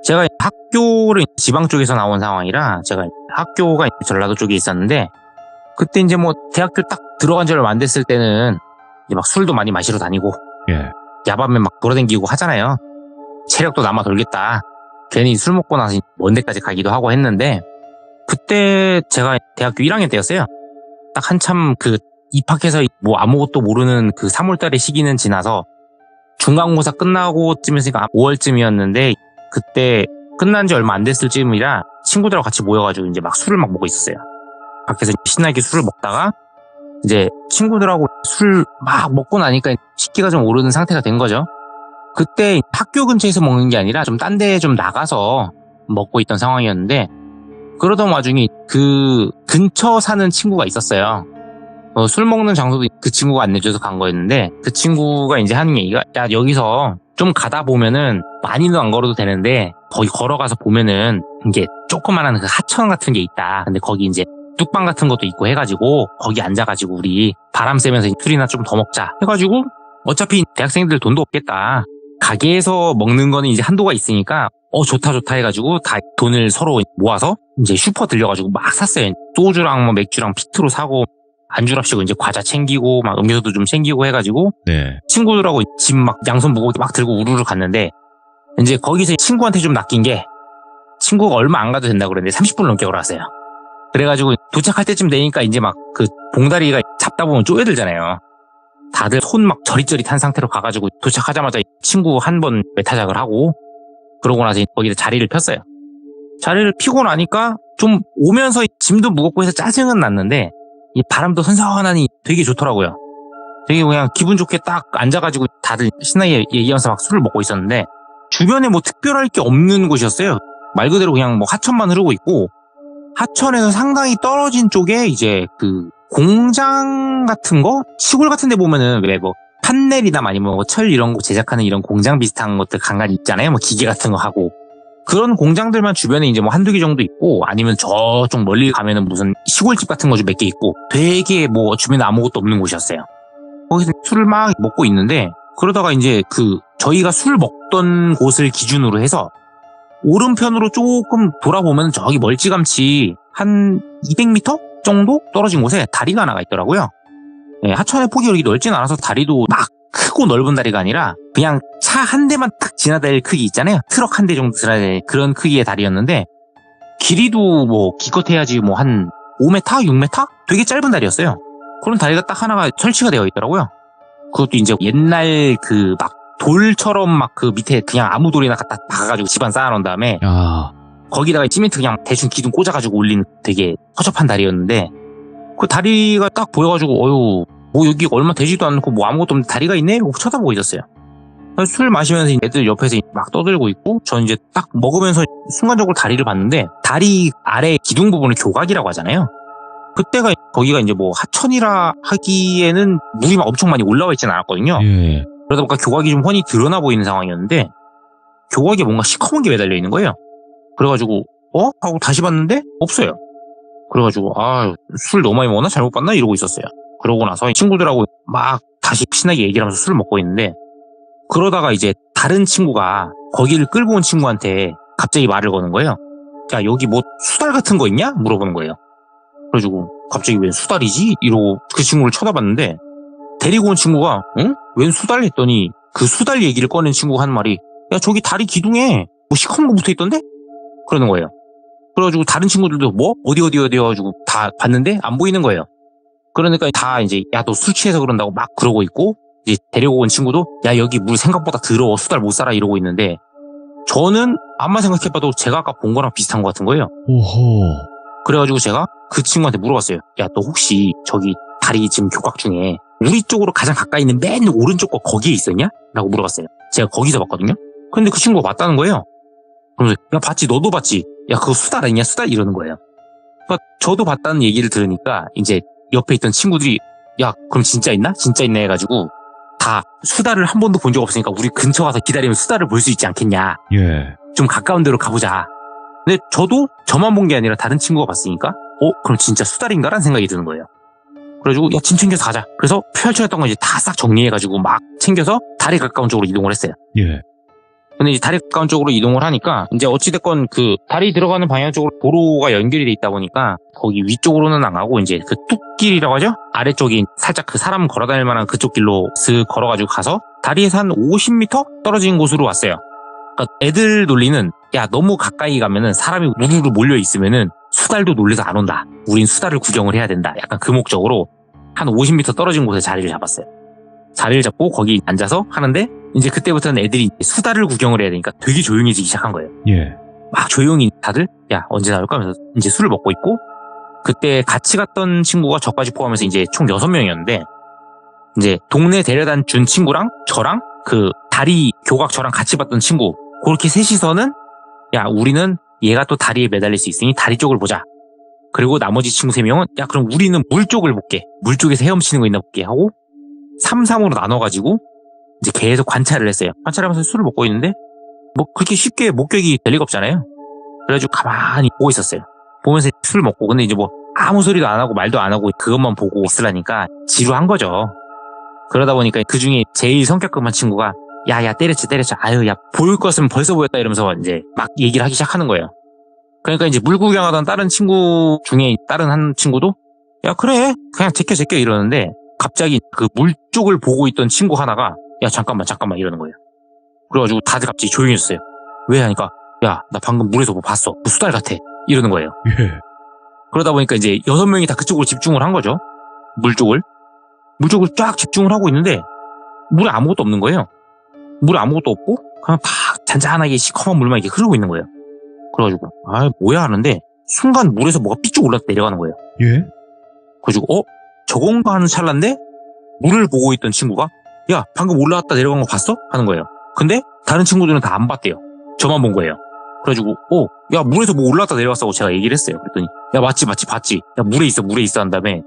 제가 학교를 지방 쪽에서 나온 상황이라, 제가 학교가 전라도 쪽에 있었는데, 그때 이제 뭐, 대학교 딱 들어간 지 얼마 안 됐을 때는, 이제 막 술도 많이 마시러 다니고, 예. 야밤에 막 돌아다니고 하잖아요. 체력도 남아 돌겠다. 괜히 술 먹고 나서 먼 데까지 가기도 하고 했는데, 그때 제가 대학교 1학년 때였어요. 딱 한참 그 입학해서 뭐 아무것도 모르는 그 3월달의 시기는 지나서 중간고사 끝나고 쯤이었으니까 5월쯤이었는데 그때 끝난 지 얼마 안 됐을 쯤이라 친구들하고 같이 모여가지고 이제 막 술을 막 먹고 있었어요. 밖에서 신나게 술을 먹다가 이제 친구들하고 술 막 먹고 나니까 식기가 좀 오르는 상태가 된 거죠. 그때 학교 근처에서 먹는 게 아니라 좀 딴 데 좀 나가서 먹고 있던 상황이었는데 그러던 와중에 그 근처 사는 친구가 있었어요. 술 먹는 장소도 그 친구가 안내줘서 간 거였는데 그 친구가 이제 하는 얘기가 야 여기서 좀 가다 보면은 많이는 안 걸어도 되는데 거기 걸어가서 보면은 이게 조그만한 그 하천 같은 게 있다. 근데 거기 이제 뚝방 같은 것도 있고 해가지고 거기 앉아가지고 우리 바람 쐬면서 술이나 좀 더 먹자 해가지고 어차피 대학생들 돈도 없겠다. 가게에서 먹는 거는 이제 한도가 있으니까 좋다 해가지고 다 돈을 서로 모아서 이제 슈퍼 들려가지고 막 샀어요. 소주랑 뭐 맥주랑 피트로 사고 안주랍시고 이제 과자 챙기고 막 음료수도 좀 챙기고 해가지고 네. 친구들하고 짐 막 양손 무겁게 막 들고 우르르 갔는데 이제 거기서 친구한테 좀 낚인 게 친구가 얼마 안 가도 된다고 그랬는데 30분 넘게 걸어왔어요. 그래가지고 도착할 때쯤 되니까 이제 막 그 봉다리가 잡다 보면 쪼여들잖아요. 다들 손 막 저릿저릿한 상태로 가가지고 도착하자마자 친구 한 번 메타작을 하고 그러고 나서 거기다 자리를 폈어요. 자리를 피고 나니까 좀 오면서 짐도 무겁고 해서 짜증은 났는데 이 바람도 선선하니 되게 좋더라고요. 되게 그냥 기분 좋게 딱 앉아가지고 다들 신나게 얘기하면서 막 술을 먹고 있었는데 주변에 뭐 특별할 게 없는 곳이었어요. 말 그대로 그냥 뭐 하천만 흐르고 있고 하천에서 상당히 떨어진 쪽에 이제 그 공장 같은 거 시골 같은 데 보면은 왜 뭐 판넬이나 아니면 뭐 철 이런 거 제작하는 이런 공장 비슷한 것들 간간히 있잖아요. 뭐 기계 같은 거 하고 그런 공장들만 주변에 이제 뭐 한두 개 정도 있고 아니면 저쪽 멀리 가면은 무슨 시골집 같은 거 좀 몇 개 있고 되게 뭐 주변에 아무것도 없는 곳이었어요. 거기서 술을 막 먹고 있는데 그러다가 이제 그 저희가 술 먹던 곳을 기준으로 해서 오른편으로 조금 돌아보면 저기 멀찌감치 한 200m 정도 떨어진 곳에 다리가 하나가 있더라고요. 네, 하천의 폭이 그렇게 넓진 않아서 다리도 막 크고 넓은 다리가 아니라 그냥 차 한 대만 딱 지나다닐 크기 있잖아요. 트럭 한 대 정도 지나다닐 그런 크기의 다리였는데 길이도 뭐 기껏해야지 뭐 한 5m, 6m? 되게 짧은 다리였어요. 그런 다리가 딱 하나가 설치가 되어 있더라고요. 그것도 이제 옛날 그 막 돌처럼 막 그 밑에 그냥 아무 돌이나 갖다 박아가지고 집안 쌓아놓은 다음에 아, 거기다가 시멘트 그냥 대충 기둥 꽂아가지고 올린 되게 허접한 다리였는데 그 다리가 딱 보여가지고 어휴 뭐 여기 얼마 되지도 않고 뭐 아무것도 없는 다리가 있네? 이러고 쳐다보고 있었어요. 술 마시면서 애들 옆에서 막 떠들고 있고 전 이제 딱 먹으면서 순간적으로 다리를 봤는데 다리 아래 기둥 부분을 교각이라고 하잖아요. 그때가 거기가 이제 뭐 하천이라 하기에는 물이 막 엄청 많이 올라와 있지는 않았거든요. 예. 그러다 보니까 교각이 좀 훤히 드러나 보이는 상황이었는데 교각에 뭔가 시커먼 게 매달려 있는 거예요. 그래가지고 하고 다시 봤는데 없어요. 그래가지고 술 너무 많이 먹었나 잘못 봤나 이러고 있었어요. 그러고 나서 친구들하고 막 다시 신나게 얘기를 하면서 술을 먹고 있는데 그러다가 이제 다른 친구가 거기를 끌고 온 친구한테 갑자기 말을 거는 거예요. 야 여기 뭐 수달 같은 거 있냐? 물어보는 거예요. 그래가지고 갑자기 웬 수달이지? 이러고 그 친구를 쳐다봤는데 데리고 온 친구가 응? 웬 수달? 했더니 그 수달 얘기를 꺼낸 친구가 한 말이 야 저기 다리 기둥에 뭐 시커먼 거 붙어있던데? 그러는 거예요. 그래가지고 다른 친구들도 뭐? 어디 해가지고 다 봤는데 안 보이는 거예요. 그러니까 다 이제 야 너 술 취해서 그런다고 막 그러고 있고 이제 데리고 온 친구도 야 여기 물 생각보다 더러워 수달 못 살아 이러고 있는데 저는 암만 생각해봐도 제가 아까 본 거랑 비슷한 것 같은 거예요. 오호. 그래가지고 제가 그 친구한테 물어봤어요. 야 너 혹시 저기 다리 지금 교각 중에 우리 쪽으로 가장 가까이 있는 맨 오른쪽 거 거기에 있었냐? 라고 물어봤어요. 제가 거기서 봤거든요. 근데 그 친구가 맞다는 거예요. 그러면서 야 봤지 너도 봤지? 야 그거 수달 아니냐 수달 이러는 거예요. 그러니까 저도 봤다는 얘기를 들으니까 이제 옆에 있던 친구들이 야 그럼 진짜 있나? 진짜 있네 해가지고 다 수달을 한 번도 본 적 없으니까 우리 근처 가서 기다리면 수달을 볼 수 있지 않겠냐. 예. 좀 가까운 데로 가보자. 근데 저도 저만 본 게 아니라 다른 친구가 봤으니까 그럼 진짜 수달인가라는 생각이 드는 거예요. 그래가지고 야 짐 챙겨서 가자. 그래서 펼쳐졌던 거 이제 다 싹 정리해가지고 막 챙겨서 다리 가까운 쪽으로 이동을 했어요. 예. 근데 이제 다리 가까운 쪽으로 이동을 하니까 이제 어찌됐건 그 다리 들어가는 방향 쪽으로 도로가 연결이 돼 있다 보니까 거기 위쪽으로는 안 가고 이제 그 뚝길이라고 하죠? 아래쪽이 살짝 그 사람 걸어다닐 만한 그쪽 길로 슥 걸어가지고 가서 다리에서 한 50m 떨어진 곳으로 왔어요. 그러니까 애들 논리는 야 너무 가까이 가면은 사람이 우르르 몰려 있으면은 수달도 놀래서 안 온다. 우린 수달을 구경을 해야 된다. 약간 그 목적으로 한 50m 떨어진 곳에 자리를 잡았어요. 자리를 잡고 거기 앉아서 하는데 이제 그때부터는 애들이 수달을 구경을 해야 되니까 되게 조용해지기 시작한 거예요. 예. 막 조용히 다들 야 언제 나올까 하면서 이제 술을 먹고 있고 그때 같이 갔던 친구가 저까지 포함해서 이제 총 6명이었는데 이제 동네 데려다 준 친구랑 저랑 그 다리 교각 저랑 같이 봤던 친구 그렇게 셋이서는 야 우리는 얘가 또 다리에 매달릴 수 있으니 다리 쪽을 보자. 그리고 나머지 친구 3명은 야 그럼 우리는 물 쪽을 볼게. 물 쪽에서 헤엄치는 거 있나 볼게 하고 3-3으로 나눠가지고 이제 계속 관찰을 했어요. 관찰하면서 술을 먹고 있는데 뭐 그렇게 쉽게 목격이 될 리가 없잖아요. 그래가지고 가만히 보고 있었어요. 보면서 술 먹고 근데 이제 뭐 아무 소리도 안 하고 말도 안 하고 그것만 보고 있으라니까 지루한 거죠. 그러다 보니까 그 중에 제일 성격 급한 친구가 야야 때렸지 아유 야 보일 것은 벌써 보였다 이러면서 이제 막 얘기를 하기 시작하는 거예요. 그러니까 이제 물 구경하던 다른 친구 중에 다른 한 친구도 야 그래 그냥 제껴 이러는데 갑자기 그 물 쪽을 보고 있던 친구 하나가 야 잠깐만 이러는 거예요. 그래가지고 다들 갑자기 조용해졌어요. 왜 하니까 야 나 방금 물에서 뭐 봤어 수달 같아 이러는 거예요. 예. 그러다 보니까 이제 6명이 다 그쪽으로 집중을 한 거죠. 물 쪽을 쫙 집중을 하고 있는데 물에 아무것도 없는 거예요. 물에 아무것도 없고 그냥 다 잔잔하게 시커먼 물만 이렇게 흐르고 있는 거예요. 그래가지고 아 뭐야 하는데 순간 물에서 뭐가 삐쭉 올라서 내려가는 거예요. 예? 그래가지고 저건가 하는 찰나인데 물을 보고 있던 친구가 야 방금 올라갔다 내려간 거 봤어? 하는 거예요. 근데 다른 친구들은 다 안 봤대요. 저만 본 거예요. 그래가지고 야 물에서 뭐 올라갔다 내려갔다고 제가 얘기를 했어요. 그랬더니 야 맞지 봤지. 야 물에 있어 한 다음에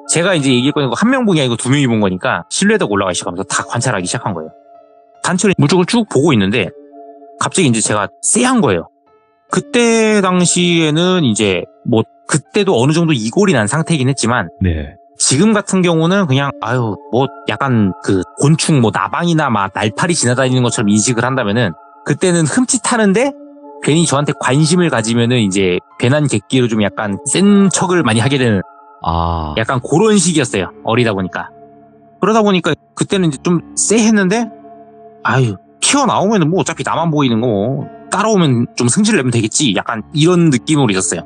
제가 이제 얘기할 거니까 한 명 본게 아니고 2명이 본 거니까 신뢰도가 올라가기 시작하면서 다 관찰하기 시작한 거예요. 단체로 물쪽을 쭉 보고 있는데 갑자기 이제 제가 쎄한 거예요. 그때 당시에는 이제 뭐 그때도 어느 정도 이골이 난 상태이긴 했지만 네. 지금 같은 경우는 그냥 아유 뭐 약간 그 곤충 뭐 나방이나 막 날파리 지나다니는 것처럼 인식을 한다면은 그때는 흠칫하는데 괜히 저한테 관심을 가지면은 이제 괜한 객기로 좀 약간 센 척을 많이 하게 되는 아. 약간 그런 식이었어요. 어리다 보니까. 그러다 보니까 그때는 이제 좀 쎄했는데 아유 튀어나오면은 뭐 어차피 나만 보이는 거 뭐 따라오면 좀 승질 내면 되겠지 약간 이런 느낌으로 있었어요.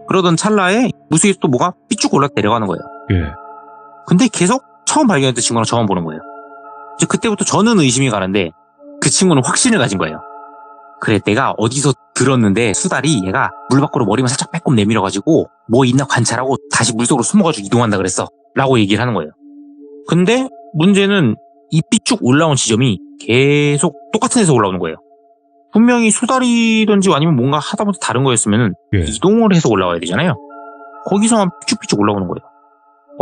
그러던 찰나에 무수에서 또 뭐가 삐쭉 올라 내려가는 거예요. 예. 근데 계속 처음 발견했던 친구랑 저만 보는 거예요. 이제 그때부터 저는 의심이 가는데 그 친구는 확신을 가진 거예요. 그래 내가 어디서 들었는데 수달이 얘가 물 밖으로 머리만 살짝 빼꼼 내밀어가지고 뭐 있나 관찰하고 다시 물속으로 숨어가지고 이동한다 그랬어 라고 얘기를 하는 거예요. 근데 문제는 이 삐쭉 올라온 지점이 계속 똑같은 데서 올라오는 거예요. 분명히 수달이든지 아니면 뭔가 하다못해 다른 거였으면 예. 이동을 해서 올라와야 되잖아요. 거기서만 삐쭉삐쭉 올라오는 거예요.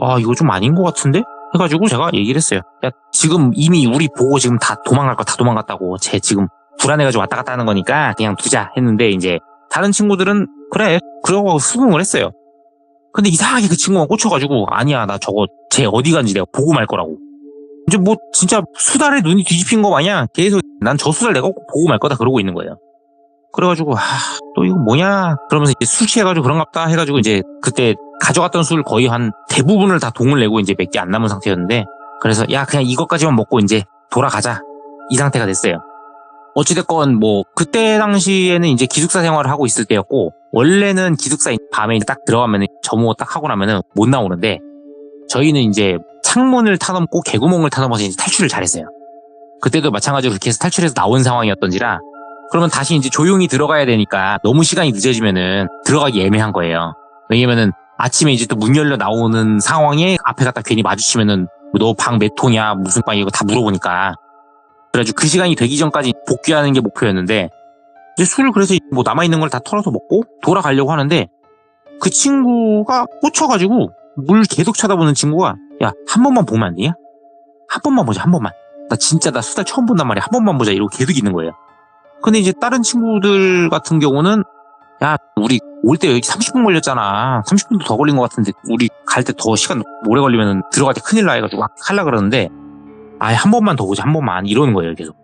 아 이거 좀 아닌 것 같은데? 해가지고 제가 얘기를 했어요. 야 지금 이미 우리 보고 지금 다 도망갈 거 다 도망갔다고 쟤 지금 불안해가지고 왔다 갔다 하는 거니까 그냥 두자 했는데 이제 다른 친구들은 그래 그러고 수긍을 했어요. 근데 이상하게 그 친구가 꽂혀가지고 아니야 나 저거 쟤 어디 간지 내가 보고 말 거라고. 이제 뭐 진짜 수달에 눈이 뒤집힌 거 마냥 계속 난 저 수달 내가 꼭 보고 말 거다 그러고 있는 거예요. 그래가지고 또 이거 뭐냐 그러면서 이제 술 취해가지고 그런갑다 해가지고 이제 그때 가져갔던 술 거의 한 대부분을 다 동을 내고 이제 몇 개 안 남은 상태였는데 그래서 야 그냥 이것까지만 먹고 이제 돌아가자 이 상태가 됐어요. 어찌됐건 뭐 그때 당시에는 이제 기숙사 생활을 하고 있을 때였고 원래는 기숙사에 밤에 딱 들어가면 점호 딱 하고 나면은 못 나오는데 저희는 이제 창문을 타넘고 개구멍을 타넘어서 이제 탈출을 잘했어요. 그때도 마찬가지로 그렇게 해서 탈출해서 나온 상황이었던지라 그러면 다시 이제 조용히 들어가야 되니까 너무 시간이 늦어지면은 들어가기 애매한 거예요. 왜냐면은 아침에 이제 또 문 열려 나오는 상황에 앞에 갔다 괜히 마주치면은 너 방 몇 호냐 무슨 방이고 이거 다 물어보니까 그래가지고 그 시간이 되기 전까지 복귀하는 게 목표였는데 이제 술을 그래서 뭐 남아있는 걸 다 털어서 먹고 돌아가려고 하는데 그 친구가 꽂혀가지고 물 계속 쳐다보는 친구가 야 한 번만 보면 안 되냐? 한 번만 보자 한 번만 나 진짜 나 수달 처음 본단 말이야 한 번만 보자 이러고 계속 있는 거예요. 근데 이제 다른 친구들 같은 경우는 야 우리 올 때 여기 30분 걸렸잖아 30분도 더 걸린 것 같은데 우리 갈 때 더 시간 오래 걸리면 들어갈 때 큰일 나 해가지고 막 하려고 그러는데 아예 한 번만 더 보자 한 번만 이러는 거예요 계속.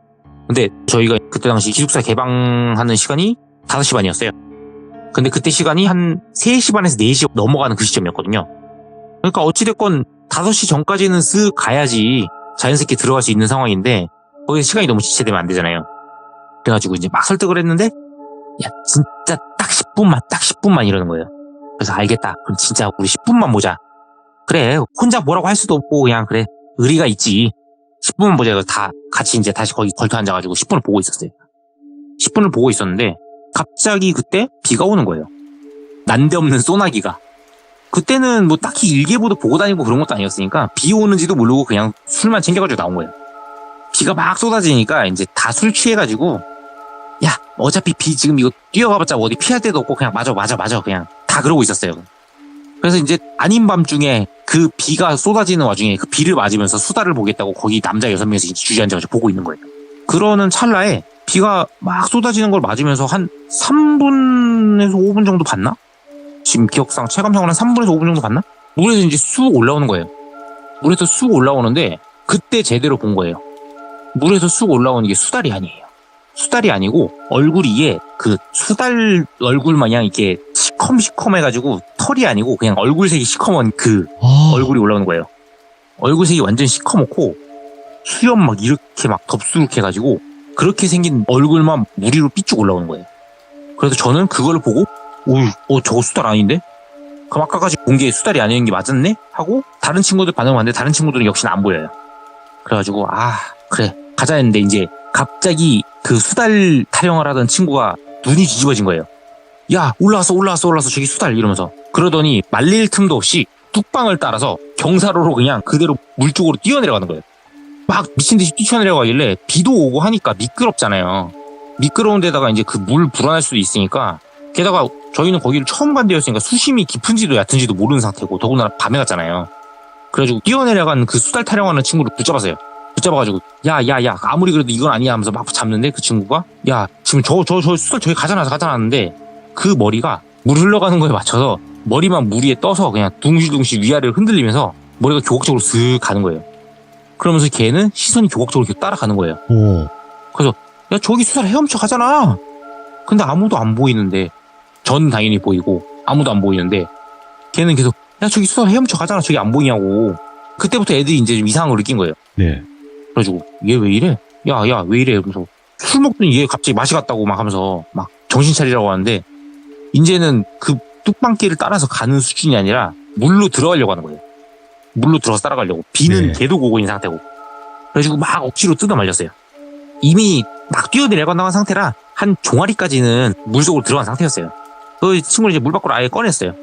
근데 저희가 그때 당시 기숙사 개방하는 시간이 5시 반이었어요. 근데 그때 시간이 한 3시 반에서 4시 넘어가는 그 시점이었거든요. 그러니까 어찌됐건 5시 전까지는 쓱 가야지 자연스럽게 들어갈 수 있는 상황인데 거기서 시간이 너무 지체되면 안 되잖아요. 그래가지고 이제 막 설득을 했는데 야 진짜 딱 10분만 이러는 거예요. 그래서 알겠다. 그럼 진짜 우리 10분만 보자. 그래, 혼자 뭐라고 할 수도 없고 그냥 그래, 의리가 있지. 10분만 보자. 그래서 다 같이 이제 다시 거기 걸터 앉아가지고 10분을 보고 있었어요. 10분을 보고 있었는데 갑자기 그때 비가 오는 거예요. 난데없는 소나기가. 그때는 뭐 딱히 일기예보도 보고 다니고 그런 것도 아니었으니까 비 오는지도 모르고 그냥 술만 챙겨가지고 나온 거예요. 비가 막 쏟아지니까 이제 다 술 취해가지고 야 어차피 비 지금 이거 뛰어가봤자 어디 피할 데도 없고 그냥 맞아 그냥 다 그러고 있었어요. 그래서 이제 아닌 밤중에 그 비가 쏟아지는 와중에 그 비를 맞으면서 수다를 보겠다고 거기 남자 6명이서 주저앉아가지고 보고 있는 거예요. 그러는 찰나에 비가 막 쏟아지는 걸 맞으면서 한 3분에서 5분 정도 봤나? 지금 기억상 체감상으로 한 3분에서 5분 정도 봤나? 물에서 이제 쑥 올라오는 거예요. 물에서 쑥 올라오는데 그때 제대로 본 거예요. 물에서 쑥 올라오는 게 수달이 아니에요. 수달이 아니고 얼굴이 이게 그 수달 얼굴 마냥 이렇게 시커매가지고 털이 아니고 그냥 얼굴색이 시커먼 그 얼굴이 올라오는 거예요. 얼굴색이 완전 시커멓고 수염 막 이렇게 막 덥수룩해가지고 그렇게 생긴 얼굴만 물 위로 삐쭉 올라오는 거예요. 그래서 저는 그걸 보고 저거 수달 아닌데? 그럼 아까까지 본 게 수달이 아닌 게 맞았네? 하고 다른 친구들 반응을 봤는데 다른 친구들은 역시나 안 보여요. 그래가지고 그래 가자 했는데 이제 갑자기 그 수달 타령을 하던 친구가 눈이 뒤집어진 거예요. 야 올라왔어 저기 수달 이러면서. 그러더니 말릴 틈도 없이 뚝방을 따라서 경사로로 그냥 그대로 물 쪽으로 뛰어내려가는 거예요. 막 미친듯이 뛰쳐내려가길래 비도 오고 하니까 미끄럽잖아요. 미끄러운 데다가 이제 그 물 불어날 수도 있으니까, 게다가 저희는 거기를 처음 간 데였으니까 수심이 깊은지도 얕은지도 모르는 상태고 더군다나 밤에 갔잖아요. 그래가지고 뛰어내려간 그 수달 타령하는 친구를 붙잡았어요. 붙잡아가지고 야 아무리 그래도 이건 아니야 하면서 막 잡는데 그 친구가 야 지금 저 수달 저기 가잖아 하는데 그 머리가 물 흘러가는 거에 맞춰서 머리만 물 위에 떠서 그냥 둥실둥실 위아래로 흔들리면서 머리가 교각적으로 슥 가는 거예요. 그러면서 걔는 시선이 교각적으로 계속 따라가는 거예요. 그래서 야 저기 수달 헤엄쳐 가잖아. 근데 아무도 안 보이는데, 전 당연히 보이고 아무도 안 보이는데 걔는 계속 야 저기 수달 헤엄쳐 가잖아 저기 안 보이냐고. 그때부터 애들이 이제 좀 이상한 걸 느낀 거예요. 네. 그래가지고 얘 왜 이래? 야 왜 이래? 그래서 술 먹더니 얘 갑자기 맛이 갔다고 막 하면서 막 정신 차리라고 하는데, 이제는 그 뚝방길을 따라서 가는 수준이 아니라 물로 들어가려고 하는 거예요. 물로 들어가서 따라가려고. 비는 네. 걔도 오고 있는 상태고. 그래가지고 막 억지로 뜯어 말렸어요. 이미 막 뛰어내려간다는 상태라 한 종아리까지는 물속으로 들어간 상태였어요. 그 친구를 이제 물 밖으로 아예 꺼냈어요.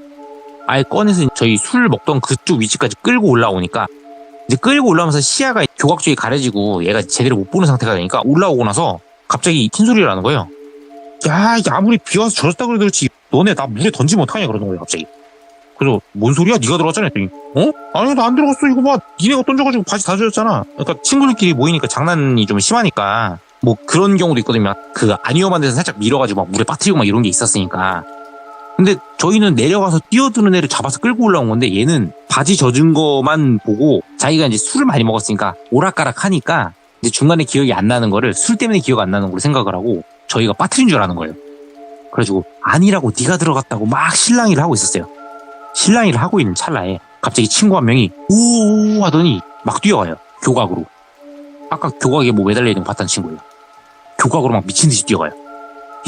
아예 꺼내서 저희 술 먹던 그쪽 위치까지 끌고 올라오니까, 이제 끌고 올라오면서 시야가 교각 쪽이 가려지고 얘가 제대로 못 보는 상태가 되니까 올라오고 나서 갑자기 큰 소리를 하는 거예요. 야, 이게 아무리 비 와서 젖었다 그래도 그렇지 너네 나 물에 던지면 어떡하냐 그러는 거예요 갑자기. 그래서 뭔 소리야? 네가 들어갔잖아 했더니 아니 나 안 들어갔어. 이거 봐 니네가 던져가지고 바지 다 젖었잖아. 그러니까 친구들끼리 모이니까 장난이 좀 심하니까 뭐 그런 경우도 있거든요. 그 안 위험한 데서 살짝 밀어가지고 막 물에 빠뜨리고 막 이런 게 있었으니까. 근데 저희는 내려가서 뛰어드는 애를 잡아서 끌고 올라온 건데 얘는 바지 젖은 거만 보고 자기가 이제 술을 많이 먹었으니까 오락가락 하니까 이제 중간에 기억이 안 나는 거를 술 때문에 기억 안 나는 걸로 생각을 하고 저희가 빠뜨린 줄 아는 거예요. 그래가지고 아니라고 네가 들어갔다고 막 실랑이를 하고 있었어요. 실랑이를 하고 있는 찰나에 갑자기 친구 한 명이 오 하더니 막 뛰어가요. 교각으로. 아까 교각에 뭐 매달려 있는 거 봤다는 친구예요. 교각으로 막 미친 듯이 뛰어가요.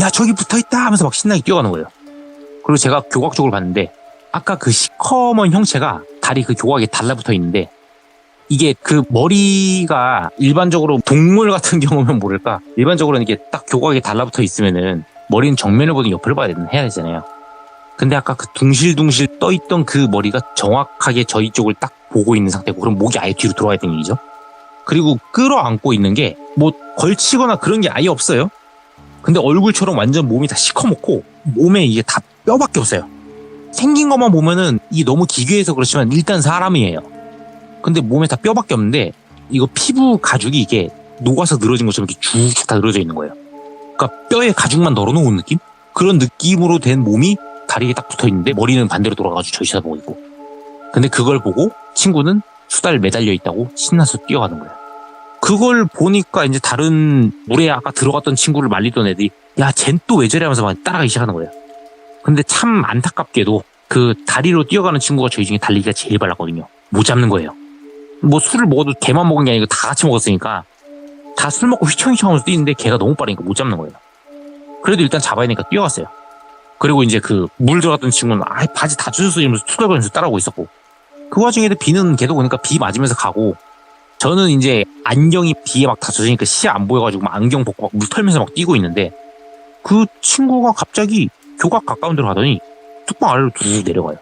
야 저기 붙어있다 하면서 막 신나게 뛰어가는 거예요. 그리고 제가 교각 쪽으로 봤는데 아까 그 시커먼 형체가 다리 그 교각에 달라붙어 있는데, 이게 그 머리가 일반적으로 동물 같은 경우면 모를까 일반적으로는 이게 딱 교각에 달라붙어 있으면은 머리는 정면을 보든 옆을 봐야 해야 되잖아요. 근데 아까 그 둥실둥실 떠있던 그 머리가 정확하게 저희 쪽을 딱 보고 있는 상태고, 그럼 목이 아예 뒤로 돌아가 있던 얘기죠. 그리고 끌어안고 있는 게 뭐 걸치거나 그런 게 아예 없어요. 근데 얼굴처럼 완전 몸이 다 시커멓고 몸에 이게 다 뼈밖에 없어요. 생긴 것만 보면은 이게 너무 기괴해서 그렇지만 일단 사람이에요. 근데 몸에 다 뼈밖에 없는데 이거 피부 가죽이 이게 녹아서 늘어진 것처럼 이렇게 쭉쭉 다 늘어져 있는 거예요. 그러니까 뼈에 가죽만 널어놓은 느낌? 그런 느낌으로 된 몸이 다리에 딱 붙어 있는데 머리는 반대로 돌아가지고 저희 쳐다보고 있고. 근데 그걸 보고 친구는 수달 매달려 있다고 신나서 뛰어가는 거예요. 그걸 보니까 이제 다른 물에 아까 들어갔던 친구를 말리던 애들이 야, 쟨 또 왜 저래 하면서 막 따라가기 시작하는 거예요. 근데 참 안타깝게도 그 다리로 뛰어가는 친구가 저희 중에 달리기가 제일 빨랐거든요. 못 잡는 거예요. 뭐 술을 먹어도 걔만 먹은 게 아니고 다 같이 먹었으니까 다 술 먹고 휘청휘청 하면서 뛰는데 걔가 너무 빠르니까 못 잡는 거예요. 그래도 일단 잡아야 되니까 뛰어갔어요. 그리고 이제 그 물 들어갔던 친구는 바지 다 젖었어 이러면서 투덜거리면서 따라오고 있었고 그 와중에도 비는 걔도 오니까 비 맞으면서 가고 저는 이제 안경이 비에 막 다 젖으니까 시야 안 보여가지고 막 안경 벗고 막 물 털면서 막 뛰고 있는데 그 친구가 갑자기 교각 가까운 데로 가더니 뚝방 아래로 쭉 내려가요.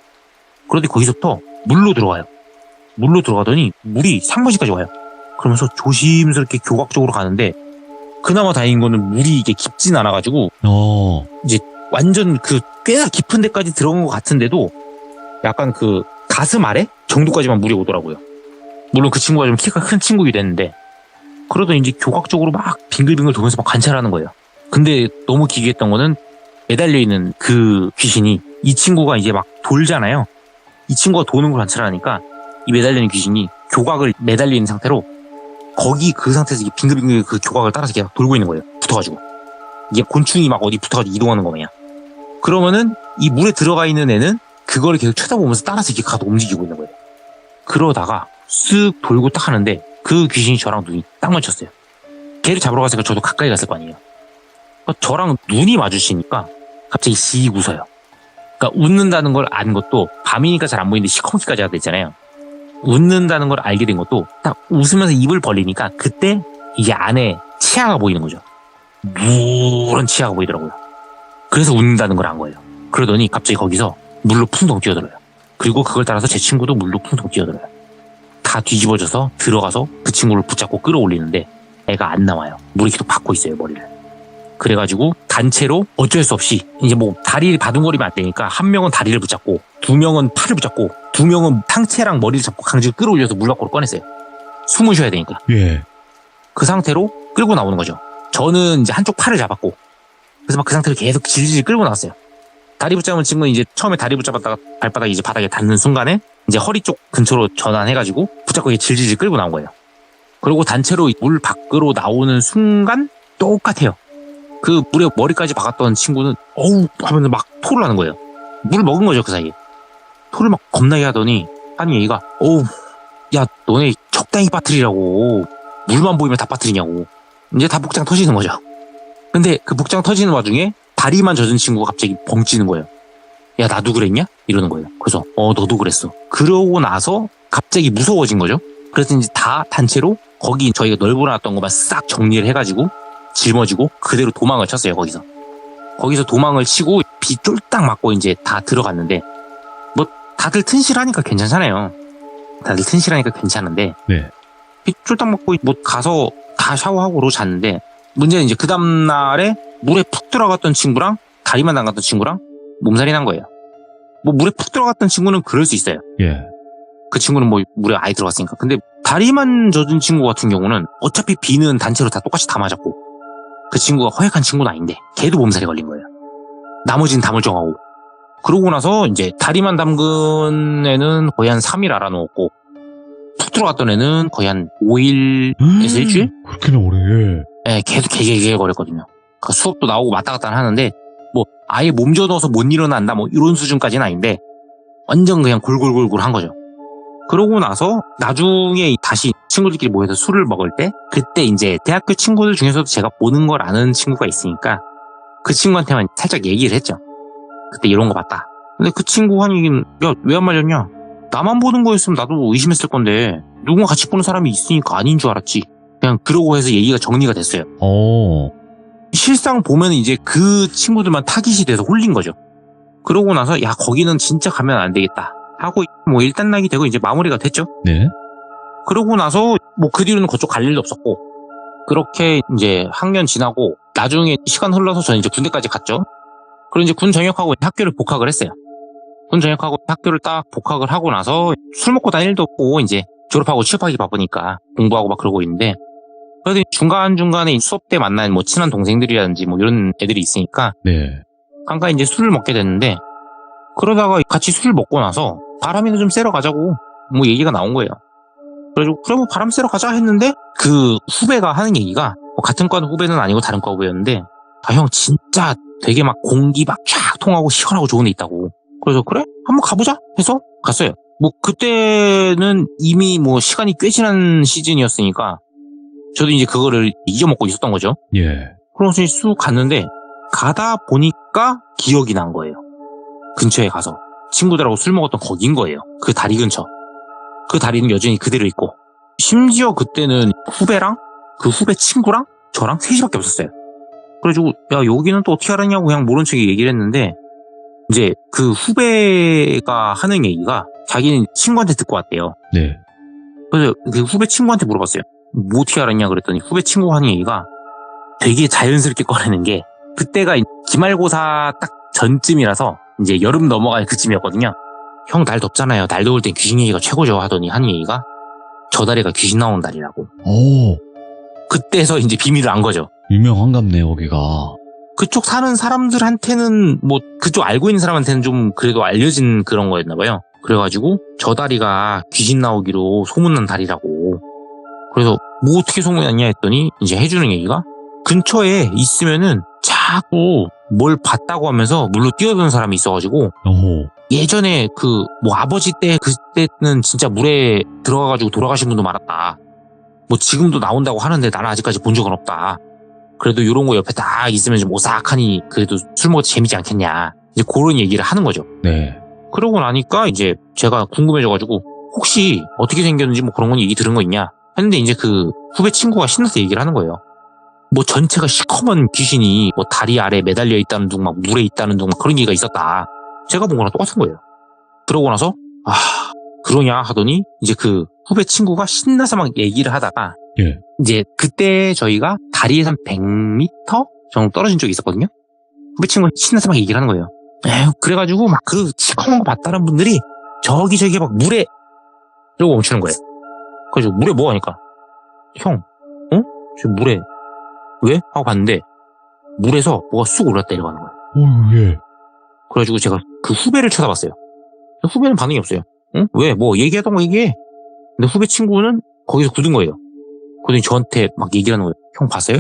그런데 거기서부터 물로 들어가요. 물로 들어가더니 물이 상반신까지 와요. 그러면서 조심스럽게 교각 쪽으로 가는데 그나마 다행인 거는 물이 이게 깊진 않아가지고 이제 완전 그 꽤나 깊은 데까지 들어간 것 같은데도 약간 그 가슴 아래 정도까지만 물이 오더라고요. 물론 그 친구가 좀 키가 큰 친구이긴 했는데 그러더니 이제 교각 쪽으로 막 빙글빙글 돌면서 막 관찰하는 거예요. 근데 너무 기괴했던 거는 매달려 있는 그 귀신이 이 친구가 이제 막 돌잖아요. 이 친구가 도는 걸 관찰하니까 이 매달려 있는 귀신이 교각을 매달려 있는 상태로 거기 그 상태에서 이게 빙글빙글 그 교각을 따라서 계속 돌고 있는 거예요. 붙어가지고. 이게 곤충이 막 어디 붙어가지고 이동하는 거냐. 그러면은 이 물에 들어가 있는 애는 그거를 계속 쳐다보면서 따라서 이렇게 가도 움직이고 있는 거예요. 그러다가 쓱 돌고 딱 하는데 그 귀신이 저랑 눈이 딱 맞췄어요. 걔를 잡으러 갔으니까 저도 가까이 갔을 거 아니에요. 그러니까 저랑 눈이 마주치니까 갑자기 씩 웃어요. 그러니까 웃는다는 걸 안 것도 밤이니까 잘 안 보이는데 시커멓기까지 하게 됐잖아요. 웃는다는 걸 알게 된 것도 딱 웃으면서 입을 벌리니까 그때 이게 안에 치아가 보이는 거죠. 누런 치아가 보이더라고요. 그래서 웃는다는 걸 안 거예요. 그러더니 갑자기 거기서 물로 풍덩 뛰어들어요. 그리고 그걸 따라서 제 친구도 물로 풍덩 뛰어들어요. 다 뒤집어져서 들어가서 그 친구를 붙잡고 끌어올리는데 애가 안 나와요. 물이 계속 받고 있어요, 머리를. 그래가지고 단체로 어쩔 수 없이 이제 뭐 다리를 바둥거리면 안 되니까 한 명은 다리를 붙잡고 두 명은 팔을 붙잡고 두 명은 상체랑 머리를 잡고 강제로 끌어올려서 물 밖으로 꺼냈어요. 숨을 쉬어야 되니까. 예. 그 상태로 끌고 나오는 거죠. 저는 이제 한쪽 팔을 잡았고 그래서 막 그 상태로 계속 질질 끌고 나왔어요. 다리 붙잡은 친구는 이제 처음에 다리 붙잡았다가 발바닥이 이제 바닥에 닿는 순간에 이제 허리 쪽 근처로 전환해가지고 붙잡고 이게 질질 끌고 나온 거예요. 그리고 단체로 물 밖으로 나오는 순간 똑같아요. 그 물에 머리까지 박았던 친구는 어우 하면서 막 토를 하는 거예요. 물 먹은 거죠 그 사이에. 토를 막 겁나게 하더니 한 얘기가 어우 야 너네 적당히 빠뜨리라고 물만 보이면 다 빠뜨리냐고. 이제 다 복장 터지는 거죠. 근데 그 복장 터지는 와중에 다리만 젖은 친구가 갑자기 벙찌는 거예요. 야 나도 그랬냐? 이러는 거예요. 그래서 너도 그랬어. 그러고 나서 갑자기 무서워진 거죠. 그래서 이제 다 단체로 거기 저희가 널브러놨던 것만 싹 정리를 해가지고 짊어지고 그대로 도망을 쳤어요. 거기서 도망을 치고 비 쫄딱 맞고 이제 다 들어갔는데 뭐 다들 튼실하니까 괜찮잖아요. 다들 튼실하니까 괜찮은데 네. 비 쫄딱 맞고 뭐 가서 다 샤워하고로 잤는데 문제는 이제 그 다음날에 물에 푹 들어갔던 친구랑 다리만 담갔던 친구랑 몸살이 난 거예요. 뭐 물에 푹 들어갔던 친구는 그럴 수 있어요. 예. 그 친구는 뭐 물에 아예 들어갔으니까. 근데 다리만 젖은 친구 같은 경우는 어차피 비는 단체로 다 똑같이 다 맞았고 그 친구가 허약한 친구는 아닌데 걔도 몸살이 걸린 거예요. 나머지는 다 멀쩡하고. 그러고 나서 이제 다리만 담근 애는 거의 한 3일 알아누웠고 푹 들어갔던 애는 거의 한 5일에서 일주일? 그렇게나 오래. 예, 계속 개개개거렸거든요. 그러니까 수업도 나오고 왔다 갔다 하는데 뭐 아예 몸져 넣어서 못 일어난다 뭐 이런 수준까지는 아닌데 완전 그냥 골골골골 한 거죠. 그러고 나서 나중에 다시 친구들끼리 모여서 술을 먹을 때 그때 이제 대학교 친구들 중에서도 제가 보는 걸 아는 친구가 있으니까 그 친구한테만 살짝 얘기를 했죠. 그때 이런 거 봤다. 근데 그 친구 한 얘기는 야, 왜 안 말렸냐? 나만 보는 거였으면 나도 의심했을 건데 누군가 같이 보는 사람이 있으니까 아닌 줄 알았지. 그냥 그러고 해서 얘기가 정리가 됐어요. 실상 보면 이제 그 친구들만 타깃이 돼서 홀린 거죠. 그러고 나서 야 거기는 진짜 가면 안 되겠다 하고 뭐 일단락이 되고 이제 마무리가 됐죠. 네. 그러고 나서 뭐 그 뒤로는 그쪽 갈 일도 없었고 그렇게 이제 학년 지나고 나중에 시간 흘러서 저는 이제 군대까지 갔죠. 그리고 이제 군 전역하고 학교를 복학을 했어요. 군 전역하고 학교를 딱 복학을 하고 나서 술 먹고 다닐 일도 없고 이제 졸업하고 취업하기 바쁘니까 공부하고 막 그러고 있는데 그래도 중간중간에 수업 때 만난 뭐 친한 동생들이라든지 뭐 이런 애들이 있으니까 네. 잠깐 이제 술을 먹게 됐는데 그러다가 같이 술 먹고 나서 바람이나 좀 쐬러 가자고 뭐 얘기가 나온 거예요. 그래가지고 그래 뭐 바람 쐬러 가자 했는데 그 후배가 하는 얘기가 뭐 같은 과 후배는 아니고 다른 과 후배였는데 아 형 진짜 되게 막 공기 막 쫙 통하고 시원하고 좋은 데 있다고. 그래서 그래 한번 가보자 해서 갔어요. 뭐 그때는 이미 뭐 시간이 꽤 지난 시즌이었으니까 저도 이제 그거를 잊어먹고 있었던 거죠. 예. 그러면서 쑥 갔는데 가다 보니까 보니까 기억이 난 거예요. 근처에 가서 친구들하고 술 먹었던 거긴 거예요. 그 다리 근처. 그 다리는 여전히 그대로 있고, 심지어 그때는 후배랑 그 후배 친구랑 저랑 셋이밖에 없었어요. 그래가지고 야 여기는 또 어떻게 알았냐고 그냥 모른 척 얘기를 했는데, 이제 그 후배가 하는 얘기가 자기는 친구한테 듣고 왔대요. 네. 그래서 그 후배 친구한테 물어봤어요. 뭐 어떻게 알았냐 그랬더니 후배 친구가 하는 얘기가 되게 자연스럽게 꺼내는 게, 그때가 기말고사 딱 전쯤이라서 이제 여름 넘어갈 그쯤이었거든요. 형 날 덥잖아요. 날 더울 땐 귀신 얘기가 최고죠 하더니 하는 얘기가 저 다리가 귀신 나오는 다리라고. 오, 그때서 이제 비밀을 안 거죠. 유명한갑네, 거기가. 그쪽 사는 사람들한테는 뭐 그쪽 알고 있는 사람한테는 좀 그래도 알려진 그런 거였나 봐요. 그래가지고 저 다리가 귀신 나오기로 소문난 다리라고. 그래서 뭐 어떻게 소문이 났냐 했더니 이제 해주는 얘기가 근처에 있으면은 자꾸 뭘 봤다고 하면서 물로 뛰어드는 사람이 있어가지고 오, 예전에 그 뭐 아버지 때 그때는 진짜 물에 들어가가지고 돌아가신 분도 많았다. 뭐 지금도 나온다고 하는데 나는 아직까지 본 적은 없다. 그래도 이런 거 옆에 딱 있으면 좀 오싹하니 그래도 술 먹어도 재미지 않겠냐. 이제 그런 얘기를 하는 거죠. 네. 그러고 나니까 이제 제가 궁금해져가지고 혹시 어떻게 생겼는지 뭐 그런 건 얘기 들은 거 있냐 했는데, 이제 그 후배 친구가 신나서 얘기를 하는 거예요. 뭐 전체가 시커먼 귀신이 뭐 다리 아래 매달려 있다는 둥, 막 물에 있다는 둥, 막 그런 얘기가 있었다. 제가 본 거랑 똑같은 거예요. 그러고 나서 아 그러냐 하더니 이제 그 후배 친구가 신나서 막 얘기를 하다가 예. 이제 그때 저희가 다리에서 한 100m 정도 떨어진 쪽에 있었거든요. 후배 친구가 신나서 막 얘기를 하는 거예요. 에휴, 그래가지고 막 그 시커먼 거 봤다는 분들이 저기 막 물에 이러고 멈추는 거예요. 그래서 물에 뭐 하니까 형, 저 물에 왜? 하고 봤는데 물에서 뭐가 쑥 올랐다 내려가는 거예요. 오, 예. 그래가지고 제가 그 후배를 쳐다봤어요. 후배는 반응이 없어요. 응? 왜? 뭐 얘기하던 거 얘기해. 근데 후배 친구는 거기서 굳은 거예요. 그러더니 저한테 막 얘기를 하는 거예요. 형 봤어요?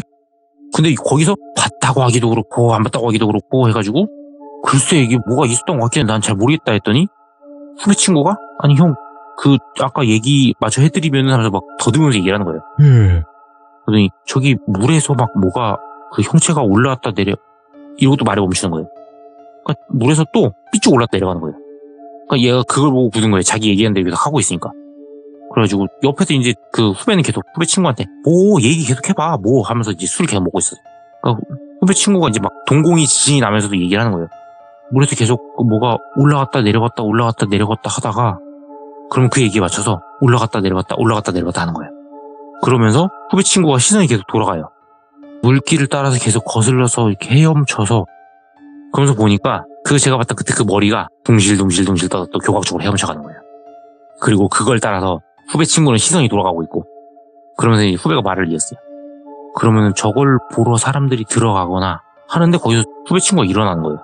근데 거기서 봤다고 하기도 그렇고 안 봤다고 하기도 그렇고 해가지고 글쎄 이게 뭐가 있었던 것 같긴 해. 난 잘 모르겠다 했더니 후배 친구가 아니 형 그 아까 얘기 마저 해드리면 하면서 막 더듬으면서 얘기를 하는 거예요. 예. 그러더니 저기 물에서 막 뭐가 그 형체가 올라왔다 내려 이러고 또 말해 멈추는 거예요. 그러니까 물에서 또 삐쭉 올랐다 내려가는 거예요. 그러니까 얘가 그걸 보고 굳은 거예요. 자기 얘기하는데 계속 하고 있으니까. 그래가지고 옆에서 이제 그 후배는 계속 후배 친구한테 뭐 얘기 계속 해봐 뭐 하면서 이제 술을 계속 먹고 있어요. 그러니까 후배 친구가 이제 막 동공이 지진이 나면서도 얘기를 하는 거예요. 물에서 계속 뭐가 올라갔다 내려갔다 올라갔다 내려갔다 하다가 그러면 그 얘기에 맞춰서 올라갔다 내려갔다 올라갔다 내려갔다 하는 거예요. 그러면서 후배 친구가 시선이 계속 돌아가요. 물길을 따라서 계속 거슬러서 이렇게 헤엄쳐서 그러면서 보니까 그 제가 봤던 그때 그 머리가 둥실둥실둥실 떠서 또 교각적으로 헤엄쳐가는 거예요. 그리고 그걸 따라서 후배 친구는 시선이 돌아가고 있고 그러면서 이제 후배가 말을 이었어요. 그러면 저걸 보러 사람들이 들어가거나 하는데 거기서 후배 친구가 일어나는 거예요.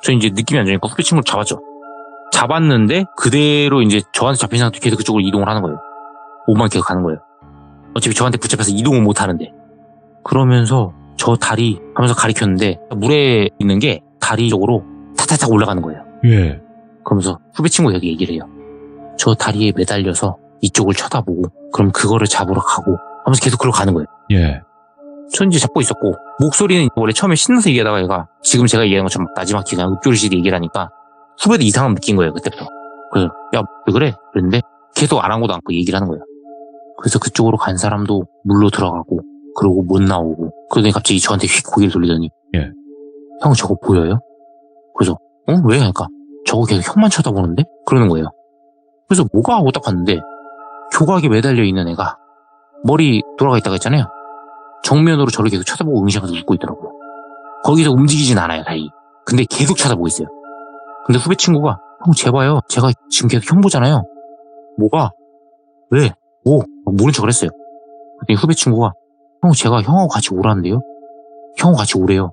저 이제 느낌이 안 좋으니까 후배 친구를 잡았죠. 잡았는데 그대로 이제 저한테 잡힌 상태로 계속 그쪽으로 이동을 하는 거예요. 오만 계속 가는 거예요. 어차피 저한테 붙잡혀서 이동을 못 하는데. 그러면서 저 다리 하면서 가리켰는데 물에 있는 게 다리 쪽으로 타타타 올라가는 거예요. 예. 그러면서 후배 친구가 여기 얘기를 해요. 저 다리에 매달려서 이쪽을 쳐다보고 그럼 그거를 잡으러 가고 하면서 계속 그러고 가는 거예요. 예. 전 이제 잡고 있었고 목소리는 원래 처음에 신나서 얘기하다가 얘가 지금 제가 얘기하는 것처럼 나지막히 그냥 읍조리식 얘기를 하니까 후배도 이상함 느낀 거예요. 그때부터. 그래서 야 왜 그래? 그랬는데 계속 아랑곳 않고 얘기를 하는 거예요. 그래서 그쪽으로 간 사람도 물로 들어가고 그러고 못 나오고 그러더니 갑자기 저한테 휙 고개를 돌리더니 예. 형 저거 보여요? 그래서 왜? 그러니까 저거 계속 형만 쳐다보는데? 그러는 거예요. 그래서 뭐가 하고 딱 봤는데 교각에 매달려 있는 애가 머리 돌아가 있다고 했잖아요. 정면으로 저를 계속 쳐다보고 응시하면서 웃고 있더라고요. 거기서 움직이진 않아요, 다행히. 근데 계속 쳐다보고 있어요. 근데 후배 친구가 형 제발요. 제가 지금 계속 형 보잖아요. 뭐가? 왜? 뭐? 모른 척을 했어요. 그랬더니 후배 친구가 형 제가 형하고 같이 오라는데요? 형하고 같이 오래요.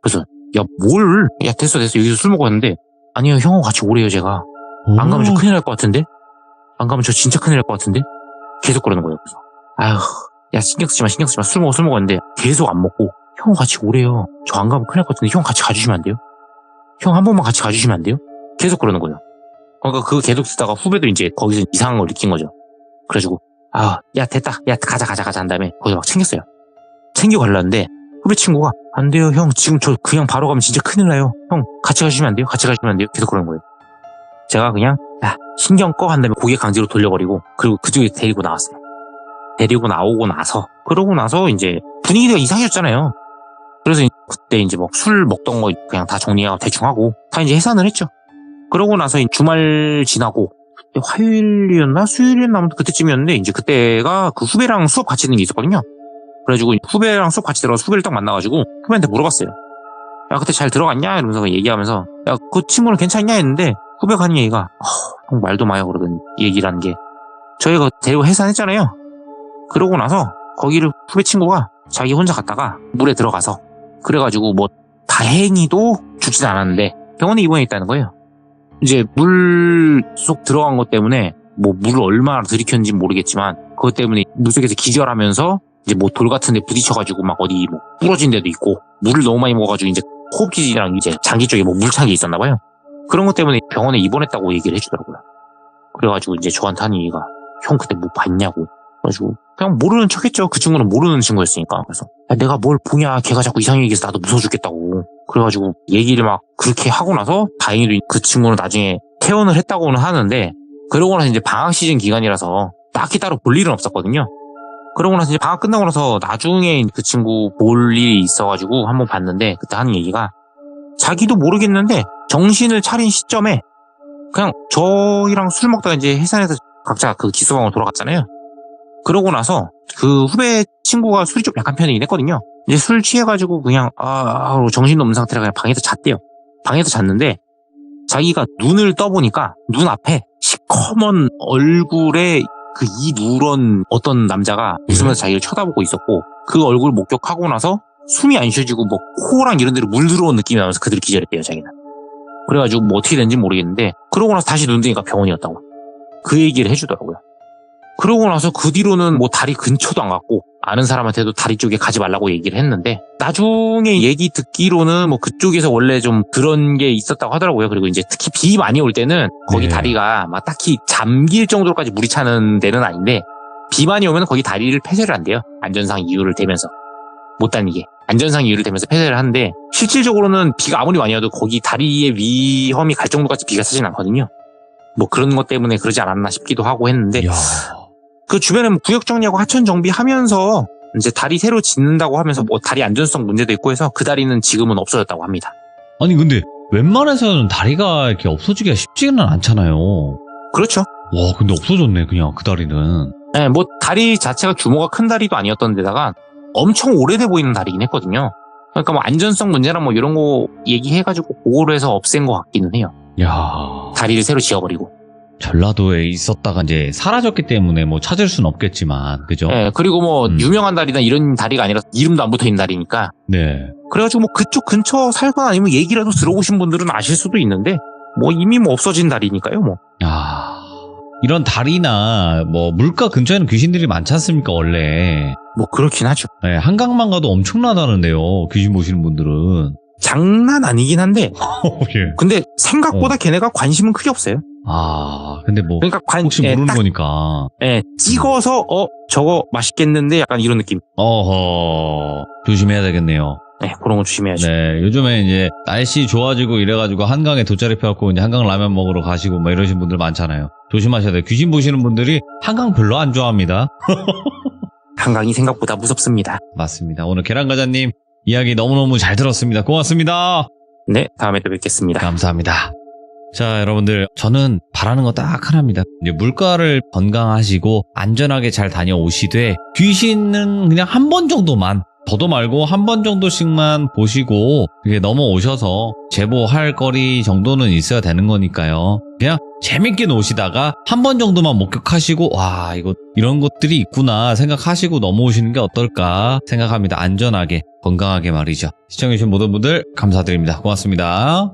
그래서 야 뭘? 야 됐어 여기서 술 먹고 왔는데 아니요 형하고 같이 오래요 제가. 안 가면 저 큰일 날 것 같은데? 안 가면 저 진짜 큰일 날 것 같은데? 계속 그러는 거예요. 그래서 아휴 야 신경 쓰지 마 술 먹었는데 계속 안 먹고 형 같이 오래요. 저 안 가면 큰일 날 것 같은데 형 같이 가주시면 안 돼요? 형 한 번만 같이 가주시면 안 돼요? 계속 그러는 거예요. 그러니까 그거 계속 쓰다가 후배도 이제 거기서 이상한 걸 느낀 거죠. 그래가지고 야 됐다 야 가자 한 다음에 거기서 막 챙겼어요. 챙겨 가려는데 후배 친구가 안 돼요 형, 지금 저 그냥 바로 가면 진짜 큰일 나요. 형 같이 가시면 안 돼요? 같이 가시면 안 돼요? 계속 그러는 거예요. 제가 그냥 야 신경 꺼 한 다음에 고개 강제로 돌려버리고 그리고 그쪽에 데리고 나왔어요. 데리고 나오고 나서 그러고 나서 이제 분위기가 이상해졌잖아요. 그래서 그때 이제 뭐 술 먹던 거 그냥 다 정리하고 대충 하고 다 이제 해산을 했죠. 그러고 나서 주말 지나고 그때 화요일이었나 수요일이었나 아무튼 그때쯤이었는데 이제 그때가 그 후배랑 수업 같이 있는 게 있었거든요. 그래가지고 후배랑 수업 같이 들어가서 후배를 딱 만나가지고 후배한테 물어봤어요. 야 그때 잘 들어갔냐? 이러면서 얘기하면서 야 그 친구는 괜찮냐? 했는데 후배가 하는 얘기가 형 말도 마요 그러던 얘기라는 게 저희가 데리고 해산했잖아요. 그러고 나서 거기를 후배 친구가 자기 혼자 갔다가 물에 들어가서 그래가지고 뭐 다행히도 죽진 않았는데 병원에 입원해 있다는 거예요. 이제 물 속 들어간 것 때문에 뭐 물을 얼마나 들이켰는지 모르겠지만 그것 때문에 물속에서 기절하면서 이제 뭐 돌 같은 데 부딪혀가지고 막 어디 뭐 부러진 데도 있고 물을 너무 많이 먹어가지고 이제 호흡기랑 이제 장기 쪽에 뭐 물창이 있었나 봐요. 그런 것 때문에 병원에 입원했다고 얘기를 해주더라고요. 그래가지고 이제 저한테 한 얘기가 형 그때 뭐 봤냐고. 그래가지고 그냥 모르는 척했죠. 그 친구는 모르는 친구였으니까. 그래서 야, 내가 뭘 보냐. 걔가 자꾸 이상하게 얘기해서 나도 무서워 죽겠다고. 그래가지고 얘기를 막 그렇게 하고 나서 다행히도 그 친구는 나중에 퇴원을 했다고는 하는데 그러고 나서 이제 방학 시즌 기간이라서 딱히 따로 볼 일은 없었거든요. 그러고 나서 이제 방학 끝나고 나서 나중에 그 친구 볼 일이 있어가지고 한번 봤는데 그때 하는 얘기가 자기도 모르겠는데 정신을 차린 시점에 그냥 저희랑 술 먹다가 이제 해산해서 각자 그 기숙방으로 돌아갔잖아요. 그러고 나서 그 후배 친구가 술이 좀 약한 편이긴 했거든요. 이제 술 취해가지고 그냥 정신도 없는 상태라 그냥 방에서 잤대요. 방에서 잤는데 자기가 눈을 떠보니까 눈 앞에 시커먼 얼굴에 그 이 누런 어떤 남자가 웃으면서 자기를 쳐다보고 있었고 그 얼굴 목격하고 나서 숨이 안 쉬어지고 뭐 코랑 이런 데로 물 들어온 느낌이 나면서 그들이 기절했대요 자기는. 그래가지고 뭐 어떻게 된지 모르겠는데 그러고 나서 다시 눈 뜨니까 병원이었다고 그 얘기를 해주더라고요. 그러고 나서 그 뒤로는 뭐 다리 근처도 안 갔고 아는 사람한테도 다리 쪽에 가지 말라고 얘기를 했는데 나중에 얘기 듣기로는 뭐 그쪽에서 원래 좀 그런 게 있었다고 하더라고요. 그리고 이제 특히 비 많이 올 때는 거기 네. 다리가 막 딱히 잠길 정도로까지 물이 차는 데는 아닌데 비 많이 오면 거기 다리를 폐쇄를 한대요. 안전상 이유를 대면서 못 다니게 안전상 이유를 대면서 폐쇄를 하는데 실질적으로는 비가 아무리 많이 와도 거기 다리의 위험이 갈 정도까지 비가 차진 않거든요. 뭐 그런 것 때문에 그러지 않았나 싶기도 하고 했는데 이야. 그 주변에 구역 정리하고 하천 정비하면서 이제 다리 새로 짓는다고 하면서 뭐 다리 안전성 문제도 있고 해서 그 다리는 지금은 없어졌다고 합니다. 아니 근데 웬만해서는 다리가 이렇게 없어지기가 쉽지는 않잖아요. 그렇죠. 와 근데 없어졌네 그냥 그 다리는. 네, 뭐 다리 자체가 규모가 큰 다리도 아니었던 데다가 엄청 오래돼 보이는 다리긴 했거든요. 그러니까 뭐 안전성 문제랑 뭐 이런 거 얘기해가지고 그거로 해서 없앤 것 같기는 해요. 야 다리를 새로 지어버리고. 전라도에 있었다가 이제 사라졌기 때문에 뭐 찾을 수는 없겠지만 그죠? 네, 그리고 뭐 음. 유명한 다리나 이런 다리가 아니라 이름도 안 붙어있는 다리니까 네. 그래가지고 뭐 그쪽 근처 살거나 아니면 얘기라도 들어보신 분들은 아실 수도 있는데 뭐 이미 뭐 없어진 다리니까요 뭐. 아 이런 다리나 뭐 물가 근처에는 귀신들이 많지 않습니까 원래? 뭐 그렇긴 하죠. 네, 한강만 가도 엄청나다는데요 귀신 보시는 분들은. 장난 아니긴 한데 예. 근데 생각보다 걔네가 관심은 크게 없어요. 아 근데 뭐 그러니까 혹시 모르는 딱, 거니까. 찍어서 저거 맛있겠는데 약간 이런 느낌. 어허 조심해야 되겠네요. 네, 그런 거 조심해야죠. 네, 요즘에 이제 날씨 좋아지고 이래가지고 한강에 돗자리 펴갖고 이제 한강 라면 먹으러 가시고 뭐 이러신 분들 많잖아요. 조심하셔야 돼요. 귀신 보시는 분들이 한강 별로 안 좋아합니다. 한강이 생각보다 무섭습니다. 맞습니다. 오늘 계란과자님 이야기 너무너무 잘 들었습니다. 고맙습니다. 네, 다음에 또 뵙겠습니다. 감사합니다. 자, 여러분들 저는 바라는 거 딱 하나입니다. 이제 물가를 건강하시고 안전하게 잘 다녀오시되 귀신은 그냥 한 번 정도만 더도 말고 한 번 정도씩만 보시고 이게 넘어오셔서 제보할 거리 정도는 있어야 되는 거니까요. 그냥 재밌게 노시다가 한 번 정도만 목격하시고 와 이거 이런 것들이 있구나 생각하시고 넘어오시는 게 어떨까 생각합니다. 안전하게 건강하게 말이죠. 시청해주신 모든 분들 감사드립니다. 고맙습니다.